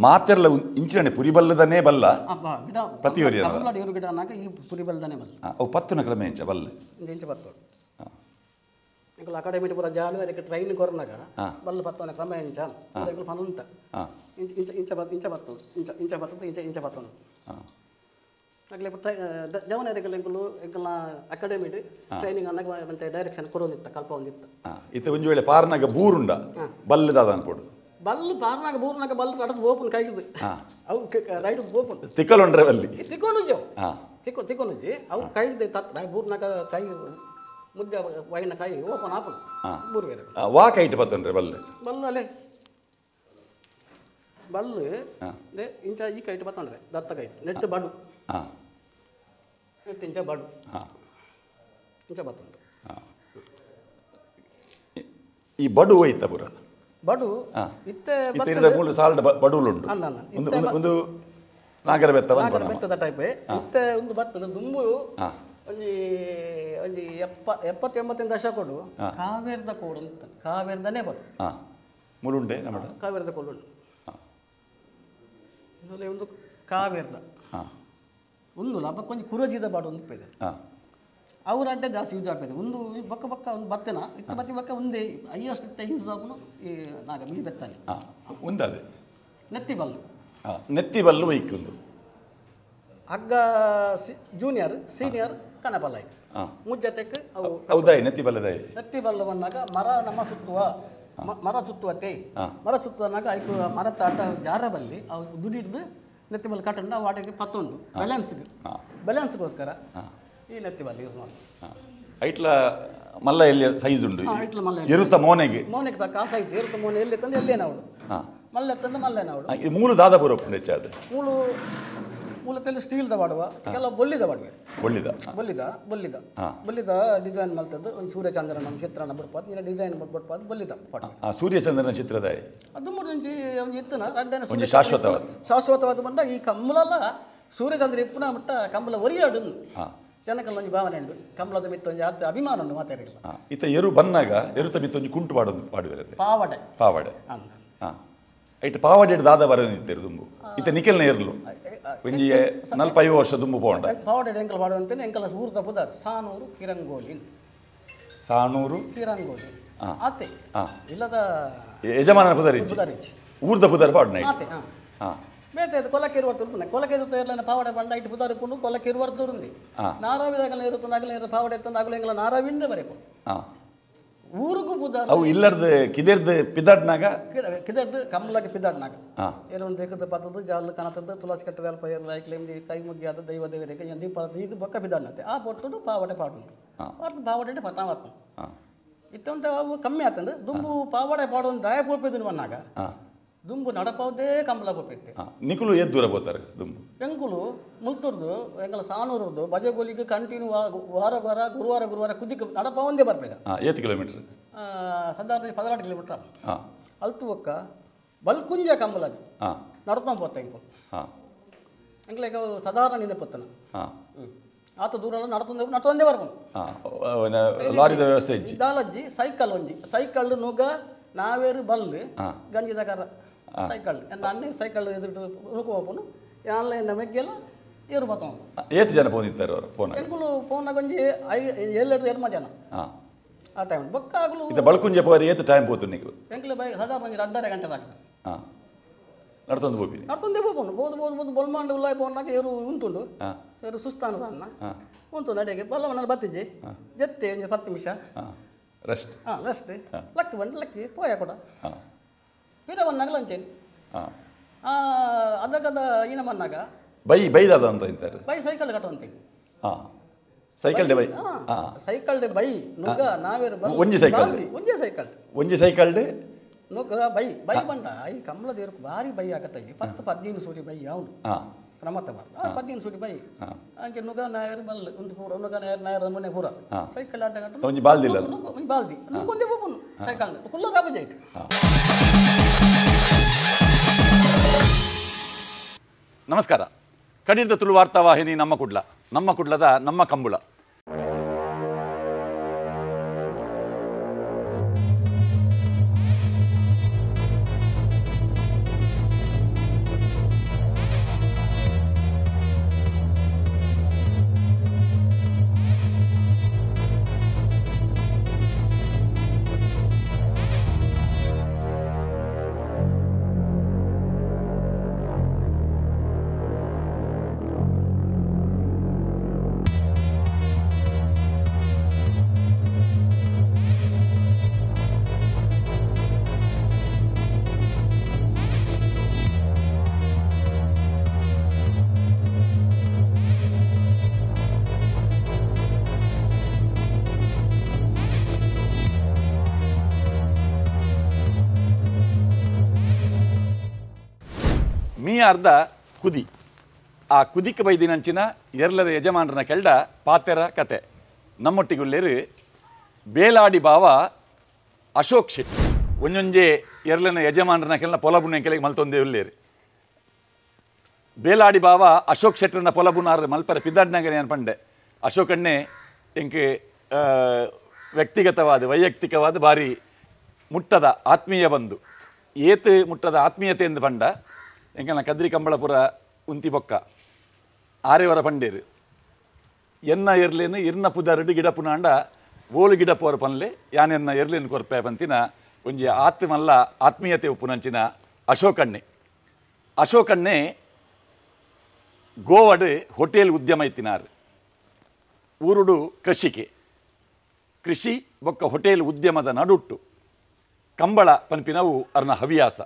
ಮಾತೆರ್ಲ ಇಂಚಿನ ಪುರಿ ಬಲ್ಲದನೇ ಬಲ್ಲ ಪ್ರತಿಯೊರಿ ಗಿಡನಾಗ ಈ ಪುರಿ ಬಲ್ಲದನೇ ಬಲ್ಲ ಅವು ಪತ್ತುನ ಕ್ರಮ ಇಂಚ ಬಲ್ಲ ಇಂಚ ಪತ್ತು ಅಕಾಡೆಮಿ ಪೂರ ಜಾನುವಾರಿ ಟ್ರೈನ್ ಕೊರನಾಗ ಬಲ್ಲ ಪತ್ತವನ ಕ್ರಮ ಇಂಚ ಪನುಂತ ಇಂಚ ಬತ್ತು ಇಂಚ ಬತ್ತನು ಅಗ್ಲೆ ಜವನರಿಗೆಲ್ಲ ಎಂಕಲ್ನ ಅಕಾಡೆಮಿ ಟ್ರೈನಿಂಗ್ ಅನ್ನಗ ಮತ್ತೆ ಡೈರೆಕ್ಷನ್ ಕೊಡೋದಿತ್ತ ಕಲ್ಪ ಒಂದಿತ್ತ ಇತ್ತ ಒಂಜಿ ವೇಳೆ ಪಾರ್ನಾಗ ಬೂರುಂಡ ಬಲ್ಲದಾದ ಅನ್ಕೊಡು ಬಲ್ಲು ಪಾರ್ನಾಗ ಬೂರ್ನಾಗ ಬಲ್ಲು ಕಡದು ಓಪನ್ ಕೈದು ಅವು ರೈಡ್ ಓಪನ್ ತಿಕ್ಕಲೊಂಡ್ರೆ ಬಲ್ಲಿ ತಿಕ್ಕೊನುಜು ತಿಕ್ಕೊನುಜಿ ಅವು ಕೈದು ತತ್ತ ಬೂರ್ನಾಗ ಕೈ ಮುದ್ದೆ ವೈನ ಕೈ ಓಪನ್ ಆಪನ್ ಬೂರ್ ಬೇರೆ ವಾ ಕೈಟ್ ಬತ್ತನ್ರೆ ಬಲ್ಲೆ ಬಲ್ಲಲೆ ಬಲ್ಲು ಇಂಚ ಈ ಕೈಟ್ ಬತ್ತಂದ್ರೆ ದತ್ತ ಕೈಟ್ ನೆಟ್ ಬಡು ಇಂಚ ಬಡು ಇಂಚ ಬತ್ತುಂಟು ಈ ಬಡು ಹೋಯ್ತ ಪುರ ಬಡು ಇತ್ತೆ ಮೂಲ ಸಾಲ್ಡ್ ಬಡುಲುಂಡು ಒಂದು ನಾಗರ ಬೆತ್ತದ ಟೈಪ್ ಇತ್ತೆ ಒಂದು ಬರ್ತದ ದುಂಬು ಒಂಜಿ 70-80 ದಶಕಡು ಕಾವೇರದ ಕೋಡು ಅಂತ ಕಾವೇರದನೇ ಬಡು ಮುಳುಂಡೆ ಕಾವೇರದ ಕೋಡು ಉಂಟು ಒಂದು ಕಾವೇರದ ಒಂದು ಕೊಂಚ ಕುರಜಿದ ಬಾಡು ಒಂದು ಇದೆ ಅವ್ರ ಅಡ್ಡೆ ಜಾಸ್ತಿ ಯೂಸ್ ಆಗ್ತದೆ ಒಂದು ಬಕ್ಕ ಒಂದು ಬತ್ತನ ಇತ್ತ ಬತ್ತಿ ಬಕ್ಕ ಒಂದೇ ಹೈಯೆಸ್ಟ್ ಇತ್ತ ಯೂಸ್ ಆಗುನು ಈ ನಾಗ ಬೀ ಬೆತ್ತಾನೆ ಒಂದದೆ ನೆತ್ತಿ ಬಲ್ಲು ವೈಕ್ಕೊಂಡು ಹಗ್ಗ ಜೂನಿಯರ್ ಸೀನಿಯರ್ ಕನಬಲ್ಲ ಮುಜ್ಜತೆಕ್ ಅವು ಹೌದಾಯಿ ನೆತ್ತಿ ಬಲ್ಲವನ್ನಾಗ ಮರ ನಮ್ಮ ಸುತ್ತುವ ಮರ ಸುತ್ತುವತ್ತೆ ಮರ ಸುತ್ತುವನ್ನಾಗ ಐಕು ಮರ ತಾಟ ಜಾರ ಬಲ್ಲಿ ಅವು ದುಡಿದು ನೆತ್ತಿ ಬಲ್ಲಿ ಕಟ್ಟಂಡು ವಾಟಿಗೆ ಪತ್ತೊಂದು ಬ್ಯಾಲೆನ್ಸ್ಗೋಸ್ಕರ ಈ ನೆತ್ತಿ ಬಾಲ್ ಯೂಸ್ ಮಾಡಿ ಐಟ್ಲ ಮಲ್ಲ ಎಲ್ಲಿ ಸೈಜ್ ಉಂಡು ಇಟ್ಲ ಮಲ್ಲ ಇರುತ್ತ ಮೋನೆಗೆ ಮೋನೆಗೆ ತಕ್ಕ ಆ ಸೈಜ್ ಇರುತ್ತೆ ಮೋನೆ ಎಲ್ಲಿ ತಂದು ಎಲ್ಲೇ ನಾಡು ಮಲ್ಲೆ ತಂದು ಮಲ್ಲೆ ನಾಡು ಇದು ಮೂಲು ದಾದಾಪುರ ಹೆಚ್ಚು ಅದು ಮೂಲು ಮೂಲದಲ್ಲಿ ಸ್ಟೀಲ್ದ ಮಾಡುವ ಕೆಲವು ಬೊಲ್ಲಿದ ಮಾಡುವೆ ಬೊಲ್ಲಿದ ಡಿಸೈನ್ ಮಲ್ತದ್ದು ಒಂದು ಸೂರ್ಯಚಂದ್ರನ ಚಿತ್ರನ ಬಿಡ್ಪಾದು ನೀನು ಡಿಸೈನ್ ಬಿಡ್ಪಾದು ಬೊಲ್ಲಿದ ಪಾಡು ಸೂರ್ಯಚಂದ್ರನ ಚಿತ್ರದ ಅದು ಮೂರು ಒಂದು ಇತ್ತನ ಅಡ್ಡನ ಒಂದು ಶಾಶ್ವತವಾದ ಬಂದ ಈ ಕಮ್ಮಲಲ್ಲ ಸೂರ್ಯಚಂದ್ರ ಇಪ್ಪುನ ಮಟ್ಟ ಕಂಬಲ ಒರಿಯಾಡು ಜನಕಲ್ಲ ಒಂದು ಭಾವನೆ ಉಂಟು ಕಂಬಳದ ಮಿತ್ತ ಒಂದು ಜಾಸ್ತಿ ಅಭಿಮಾನ ಉಂಟು ಮಾತಾಡಿಲ್ಲ ಈತ ಎರು ಬಂದಾಗ ಎರುತ ಮಿತ್ತ ಒಂದು ಕುಂಟು ಪಾಡುವಿರತ್ತೆ ಪಾವಡೆ ಐಟ್ ಪಾವಡೆ ದಾದ ಬರೋದಿತ್ತೇರು ದುಂಬು ಈತ ನಿಖಲ್ನ ಏರ್ಲು ಒಂಜಿ 45 ವರ್ಷ ದುಂಬು ಪೋಂಡ ಪಾವಡೆ ಎಂಕಲ್ ಮಾಡುವಂತೇನೆ ಎಂಕಲ ಊರ್ದ ಪುದಾರ್ ಸಾನೂರು ಕಿರಂಗೋಲಿ ಆತೆ ಇಲ್ಲದ ಯಜಮಾನನ ಪುದಾರಿಚ್ಚಿ ಊರ್ದ ಪುದಾರ್ ಪಾಡ್ನ ಆತೆ ಬೇತೆ ಕೊಲಕೆರು ವರ್ತು ಕೊಲಕೆರು ಇರ್ಲ ಪಾವಡೆ ಬಂಡ ಇಟ್ಟು ಪುದಾರ್ ಪುಂಡು ಕೊಲಕೆರು ವರ್ದುರುಂದಿ ನಾರಾವಿದಾಗಲ ಇರುತ್ತ ನಗಲ ಪಾವಡೆ ಎತ್ತಂದು ಆಗಲ ಎಂಗಲ ನಾರಾವಿಂದ ಬರೆಪು ಊರಿಗೂ ಪುದಾರ್ ಅವು ಇಲ್ಲರ್ದು ಕಿದೆರ್ದು ಪಿದಾಡ್ನಾಗ ಕಿದರ್ದು ಕಮಲಕ್ಕೆ ಪಿದಾಡ್ನಾಗ ಏನೊಂದು ದೇಕದ ಪತ್ತದ್ದು ಜಾಲ ಕನತದ್ದು ತುಳಸಿ ಕಟ್ಟದ ಅಲ್ಪ ಏರ್ಲ ಐಕ್ಲೆಂದಿ ಕೈ ಮುಗಿಯಾದ ದೈವ ದೇವರಿಗೆ ದೀಪ ಇದು ಬೊಕ್ಕ ಪಿದಾಡ್ನತ್ತೆ ಆ ಪೊಟ್ಟು ಪಾವಡೆ ಪಾಡುಂಡು ಪಾವಡೆ ಪತ ಮಾತು ಇತ್ತಂತ ಅವು ಕಮ್ಮಿ ಆತಂದು ದುಂಬು ಪಾವಡೆ ಪಾಡೋದು ದಯ ಪೋಪಿದ್ದು ಮನ್ನಾಗ ದುಂಬು ನಡಪೌದೇ ಕಂಬಳ ಪೋಪೈತೆ ನಿಕುಲು ಎದ್ದು ದೂರ ಹೋಗ್ತಾರೆ ದುಂಬು ಎಂಕುಲು ಮುಲ್ತುರ್ದು ಎಂಕಲ ಸಾನೂರದ್ದು ಬಜೆಗೋಲಿಗೆ ಕಂಟಿನ್ಯೂ ವಾರ ಗುರುವಾರ ಕುದಿಕ್ಕೆ ನಡಪ ಒಂದೇ ಬರ್ಬೇಕ 8 ಕಿಲೋಮೀಟರ್ ಸಾಧಾರಣ 16 ಕಿಲೋಮೀಟರ್ ಅಲ್ತು ಒಕ್ಕ ಬಲ್ಕುಂಜ ಕಂಬಲಾಗಿ ನಡ್ಕೊಂಡು ಪೋತ ಎಂಕು ಎಂಕ್ಲೆಗ ಸಾಧಾರಣ ನೆನಪತ್ತನ ಆತ ದೂರ ನಡ್ತೊಂದೇ ಬರ್ಬೋದು ಲಾರಿದ ವ್ಯವಸ್ಥೆ ದಾಲಜ್ಜಿ ಸೈಕಲ್ ನುಗ್ಗ ನಾವೇರು ಬಲ್ಲು ಗಂಜಿದ ಕರ ಸೈಕಲ್ ನಾನೇ ಸೈಕಲ್ ಎದುರು ನುಗ್ಗೋಪನು ಆನ್ಲೈನ್ ಮೆಗ್ಗೆಲ್ಲ ಏರು ಬರ್ತಾವ ಏತು ಜನ ಪೋನಿದ್ದಾರೆ ಅವರು ಫೋನ್ ಎಂಕುಲು ಫೋನ್ ಗಂಜಿ 7 ಜನ ಆ ಟೈಮ್ ಬೊಕ್ಕ ಆಗಲು ಇದು ಬಳ್ಕುಂಜೆ ಪೋರಿ ಏತು ಟೈಮ್ ಪೋತು ನೀವು ಎಂಕುಲು ಬೈ ಹಜಾರ್ ಮಂಜಿ 2.5 ಗಂಟೆ ದಾಕ ನಡ್ತೊಂದು ಬೋಪನು ಬೋದು ಬೊಲ್ಮಾಂಡ್ ಉಲ್ಲಾಯ್ ಪೋನಾಗ ಏರು ಉಂಟುಂಡು ಏರು ಸುಸ್ತಾನದ ಅನ್ನ ಉಂಟು ನಡೆಗೆ ಬಲ್ಲವನ್ನ ಬತ್ತಿಜಿ ಜತ್ತೆ 10 ನಿಮಿಷ ರೆಸ್ಟ್ ಲಕ್ಕಿ ಬಂದು ಲಕ್ಕಿ ಪೋಯ ಕೂಡ ಪಿರವನ್ನಾಗ ಲಂಚೇನು ಅದಕ್ಕದ ಈನ ಮನ್ನಾಗ ಬೈದಾದ ಅಂತ ಇದ್ದಾರೆ ಬೈ ಸೈಕಲ್ ಕಟ್ಟುವಂತೆ ಸೈಕಲ್ ಡೆ ಬೈ ನುಗ್ಗ ನಾವೇರು ಒಂಜಿ ಸೈಕಲ್ ಡೆ ನುಗ್ಗ ಬೈ ಬಂಡ ಈ ಕಮಲ ದೇವ್ರಿಗೆ ಭಾರಿ ಬೈ ಆಗತ್ತ 10-15 ಸೂಡಿ ಬೈ ಯಾವುದು ಕ್ರಮತ ಬರ್ದ 15 ಸೂಡಿ ಬೈ ಅಂಕೆ ನುಗ್ಗ ನಾಯರ್ ಬಲ್ ಒಂದು ಪೂರ ನುಗ್ಗ ನಾಯರ್ ಮುನೆ ಪೂರ ಸೈಕಲ್ ಆಟ ಕಟ್ಟ ಒಂಜಿ ಬಾಲ್ದಿಲ್ಲ ಒಂಜಿ ಬಾಲ್ದಿ ಕೊಂದೆ ಬೋಪುನು ಸೈಕಲ್ ಕುಲ್ಲ ರಾಬ ಜೈಟ್ ನಮಸ್ಕಾರ ಕಡಿದ ತುಳು ವಾರ್ತಾವಾಹಿನಿ ನಮ್ಮ ಕುಡ್ಲದ ನಮ್ಮ ಕಂಬಳ ಅರ್ಧ ಕುದಿ ಆ ಕುದಿಕ್ಕೆ ಬೈದಿನಂಚಿನ ಎರಲದ ಯಜಮಾನರನ್ನ ಕೆಲ್ಡ ಪಾತೆರ ಕತೆ ನಮ್ಮೊಟ್ಟಿಗುಲ್ಲೇರು ಬೇಲಾಡಿ ಬಾವ ಅಶೋಕ್ ಶೆಟ್ಟಿ ಒಂಜೊಂಜೆ ಎರಲನ ಯಜಮಾನರನ್ನ ಕೆಲ ಪೊಲಬುನ ಕೆಳಗೆ ಮಲ್ತೊಂದೇ ಉಲ್ಲೇರು ಬೇಲಾಡಿ ಬಾವ ಅಶೋಕ್ ಶೆಟ್ಟರನ್ನ ಪೊಲಬುನಾರ ಮಲ್ಪರ ಪಿದ್ದಾಡ್ನಾಗ ಏನು ಪಂಡೆ ಅಶೋಕನ್ನೇ ಎಂಕೆ ವೈಯಕ್ತಿಕವಾದ ಬಾರಿ ಮುಟ್ಟದ ಆತ್ಮೀಯ ಬಂದು ಏತು ಮುಟ್ಟದ ಆತ್ಮೀಯತೆ ಎಂದು ಪಂಡ ಎಂಕನ ಕದ್ರಿ ಕಂಬಳಪುರ ಉಂತಿ ಬೊಕ್ಕ ಆರೇವರ ಪಂಡೇರು ಎನ್ನ ಎರ್ಲೇನು ಇರ್ನ ಪುದರಡು ಗಿಡ ಪುನಾಂಡ ಓಲು ಗಿಡ ಪೋರ ಪನ್ಲೆ ಯಾನೆನ್ನ ಎರ್ಲೇನು ಕೊರ್ಪೆ ಪಂತಿನ ಒಂಜಿ ಆತ್ಮೀಯತೆ ಉಪ್ಪುನಂಚಿನ ಅಶೋಕಣ್ಣೆ ಗೋವಡು ಹೋಟೆಲ್ ಉದ್ಯಮ ಇತ್ತಿನಾರು ಊರುಡು ಕೃಷಿ ಬೊಕ್ಕ ಹೋಟೆಲ್ ಉದ್ಯಮದ ನಡುಟ್ಟು ಕಂಬಳ ಪನ್ಪಿನವು ಅರ್ನ ಹವ್ಯಾಸ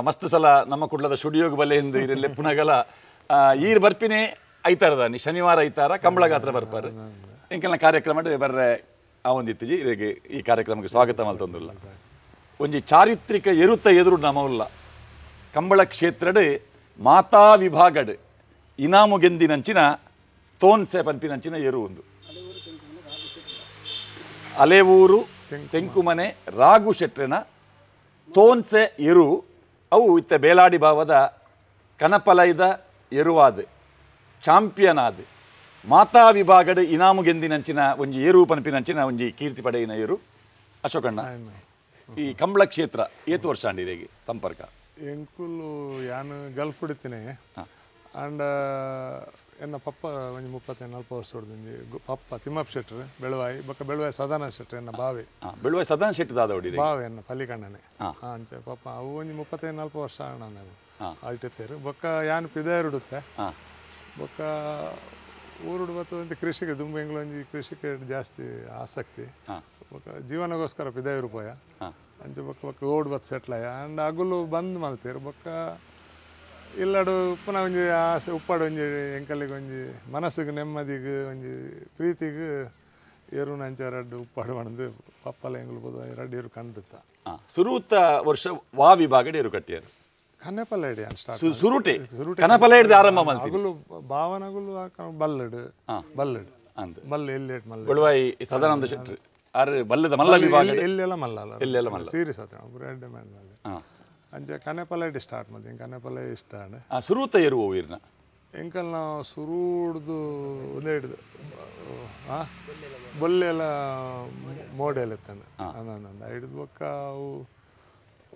ಮಸ್ತ್ ಸಲ ನಮ್ಮ ಕುಡ್ಲದ ಸ್ಟುಡಿಯೋಗೆ ಬಲ್ಲೆ ಎಂದು ಇರಲ್ಲೇ ಪುನಗಲ ಈರ್ ಬರ್ಪಿನೇ ಐತಾರದಾನಿ ಶನಿವಾರ ಐತಾರ ಕಂಬಳ ಗಾತ್ರ ಬರ್ಪಾರು ಎಂಕಲ್ನ ಕಾರ್ಯಕ್ರಮ ಬರ್ರೆ ಆವೊಂದಿತ್ತಿಜಿ ಇರೆಗೆ ಈ ಕಾರ್ಯಕ್ರಮಕ್ಕೆ ಸ್ವಾಗತ ಮಲ್ತೊಂದುಲ್ಲ ಒಂಜಿ ಚಾರಿತ್ರಿಕ ಎರುತ ಎದುರು ನಮವುಲ್ಲ ಕಂಬಳ ಕ್ಷೇತ್ರಡ್ ಮಾತಾ ವಿಭಾಗಡ್ ಇನಾಮು ಗೆಂದಿನಂಚಿನ ತೋನ್ಸೆ ಪನ್ಪಿನಂಚಿನ ಎರು ಒಂದು ಅಲೆವೂರು ತೆಂಕುಮನೆ ರಾಘು ಶೆಟ್ರನ ತೋನ್ಸೆ ಎರು ಅವು ಇತ್ತ ಬೇಲಾಡಿ ಭಾವದ ಕನಪಲೈದ ಎರುವಾದ ಚಾಂಪಿಯನ್ ಆದ ಮಾತಾ ವಿಭಾಗಡ್ ಇನಾಮು ಗೆಂದಿನಂಚಿನ ಒಂಜಿ ಏರು ಪನ್ಪಿನಂಚಿನ ಒಂಜಿ ಕೀರ್ತಿ ಪಡೆಯಿನ ಏರು ಅಶೋಕಣ್ಣ ಈ ಕಂಬಳ ಕ್ಷೇತ್ರ ಏತು ವರ್ಷ ಅಂಡಿರೆಗೆ ಸಂಪರ್ಕ ಎಂಕುಲು ಯಾನು ಗಲ್ಫ್ ಹಿಡಿತೀನಿ ಅಂಡ್ ಎನ್ನ ಪಪ್ಪ ಒಂಜಿ 30-40 ವರ್ಷ ಹೊಡೆದಿಂಜಿ ಪಪ್ಪ ತಿಮ್ಮಪ್ಪ ಶೆಟ್ರು ಬೆಳವಾಯಿ ಬೊಕ್ಕ ಬೆಳವಾಯಿ ಸದಾನಂದ ಶೆಟ್ರು ಎನ್ನ ಬಾವಿ ಬೆಳುವಾಯಿ ಸದಾನಂದ ಶೆಟ್ಟಿ ದಾದ ಹೊಡಿ ಬಾವಿ ಎನ್ನ ಪಲ್ಲಿಕಣ್ಣನೆ ಅಂಚೆ ಪಪ್ಪ ಅವು ಒಂಜಿ 30-40 ವರ್ಷ ನಾನು ಅಲ್ಟಿತ್ತೇರು ಬೊಕ್ಕ ಯಾನು ಪಿದಾಯರು ಹಿಡುತ್ತೆ ಬೊಕ್ಕ ಊರುಡು ಬತ್ತು ಅಂತ ಕೃಷಿಗೆ ದುಂಬೆಂಗ್ಳು ಒಂಜಿ ಕೃಷಿಗೆ ಜಾಸ್ತಿ ಆಸಕ್ತಿ ಬೊಕ್ಕ ಜೀವನಗೋಸ್ಕರ ಪಿದಾಯರು ಪೋಯ ಅಂಚೆ ಬೊಕ್ಕ ಬೊಕ್ಕ ಓಡ್ ಬತ್ತು ಸೆಟ್ಲಾಯ ಅಂಡ್ ಅಗುಲು ಬಂದ್ ಮಲ್ತೇರು ಬೊಕ್ಕ ಇಲ್ಲಡು ಪುನಃ ಒಂಜಿ ಆಸೆ ಉಪ್ಪಾಡು ಒಂಜಿ ಎಂಕಲ್ಲಿಗೆ ಒಂಜಿ ಮನಸ್ಸಿಗೆ ನೆಮ್ಮದಿಗೆ ಒಂಜಿ ಪ್ರೀತಿಗೆ ಏರು ನಂಚ ರಡ್ಡು ಉಪ್ಪಾಡು ಮಣದು ಪಪ್ಪಲ ಎಂಗ್ಲು ಬೋದು ರಡ್ಡು ಏರು ಕಂಡುತ್ತ ಸುರೂತ ವರ್ಷ ವಾ ವಿಭಾಗಡ್ ಏರು ಕಟ್ಟಿಯರು ಕನ್ನೆಪಲ್ಲ ಹಿಡಿ ಅನ್ ಸುರುಟೆ ಕನಪಲ ಹಿಡಿದು ಆರಂಭ ಮಾಡ್ತೀವಿ ಅಗುಲು ಭಾವನಗುಲು ಬಲ್ಲಡು ಬಲ್ಲಡು ಅಂತ ಬಲ್ಲು ಎಲ್ಲಿ ಮಲ್ಲ ಬೆಳುವಾಯಿ ಸದಾನಂದ ಶೆಟ್ರು ಆರು ಬಲ್ಲದ ಮಲ್ಲ ವಿಭಾಗ ಎಲ್ಲೆಲ್ಲ ಮಲ್ಲ ಎಲ್ಲೆಲ್ಲ ಮಲ್ಲ ಸೀರಿಯಸ್ ಆತ ರೆಡ್ ಮ್ಯಾನ್ ಅಂಚೆ ಕನ್ನೆಪಲ್ಲ ಹಿಡಿ ಸ್ಟಾರ್ಟ್ ಮಾಡ್ತೀನಿ ಕನ್ನೆಪಲ್ಲ ಇಷ್ಟ ಸುರೂತ ಏರು ಹೋಗಿರ್ನ ಎಂಕಲ್ ನಾವು ಸುರುಡ್ದು ಒಂದೇ ಹಿಡಿದು ಬೊಲ್ಲೆಲ್ಲ ಮೋಡೆಲ್ಲ ಇತ್ತಾನೆ ಅನ್ನೊಂದು ಹಿಡಿದು ಬೊಕ್ಕ ಅವು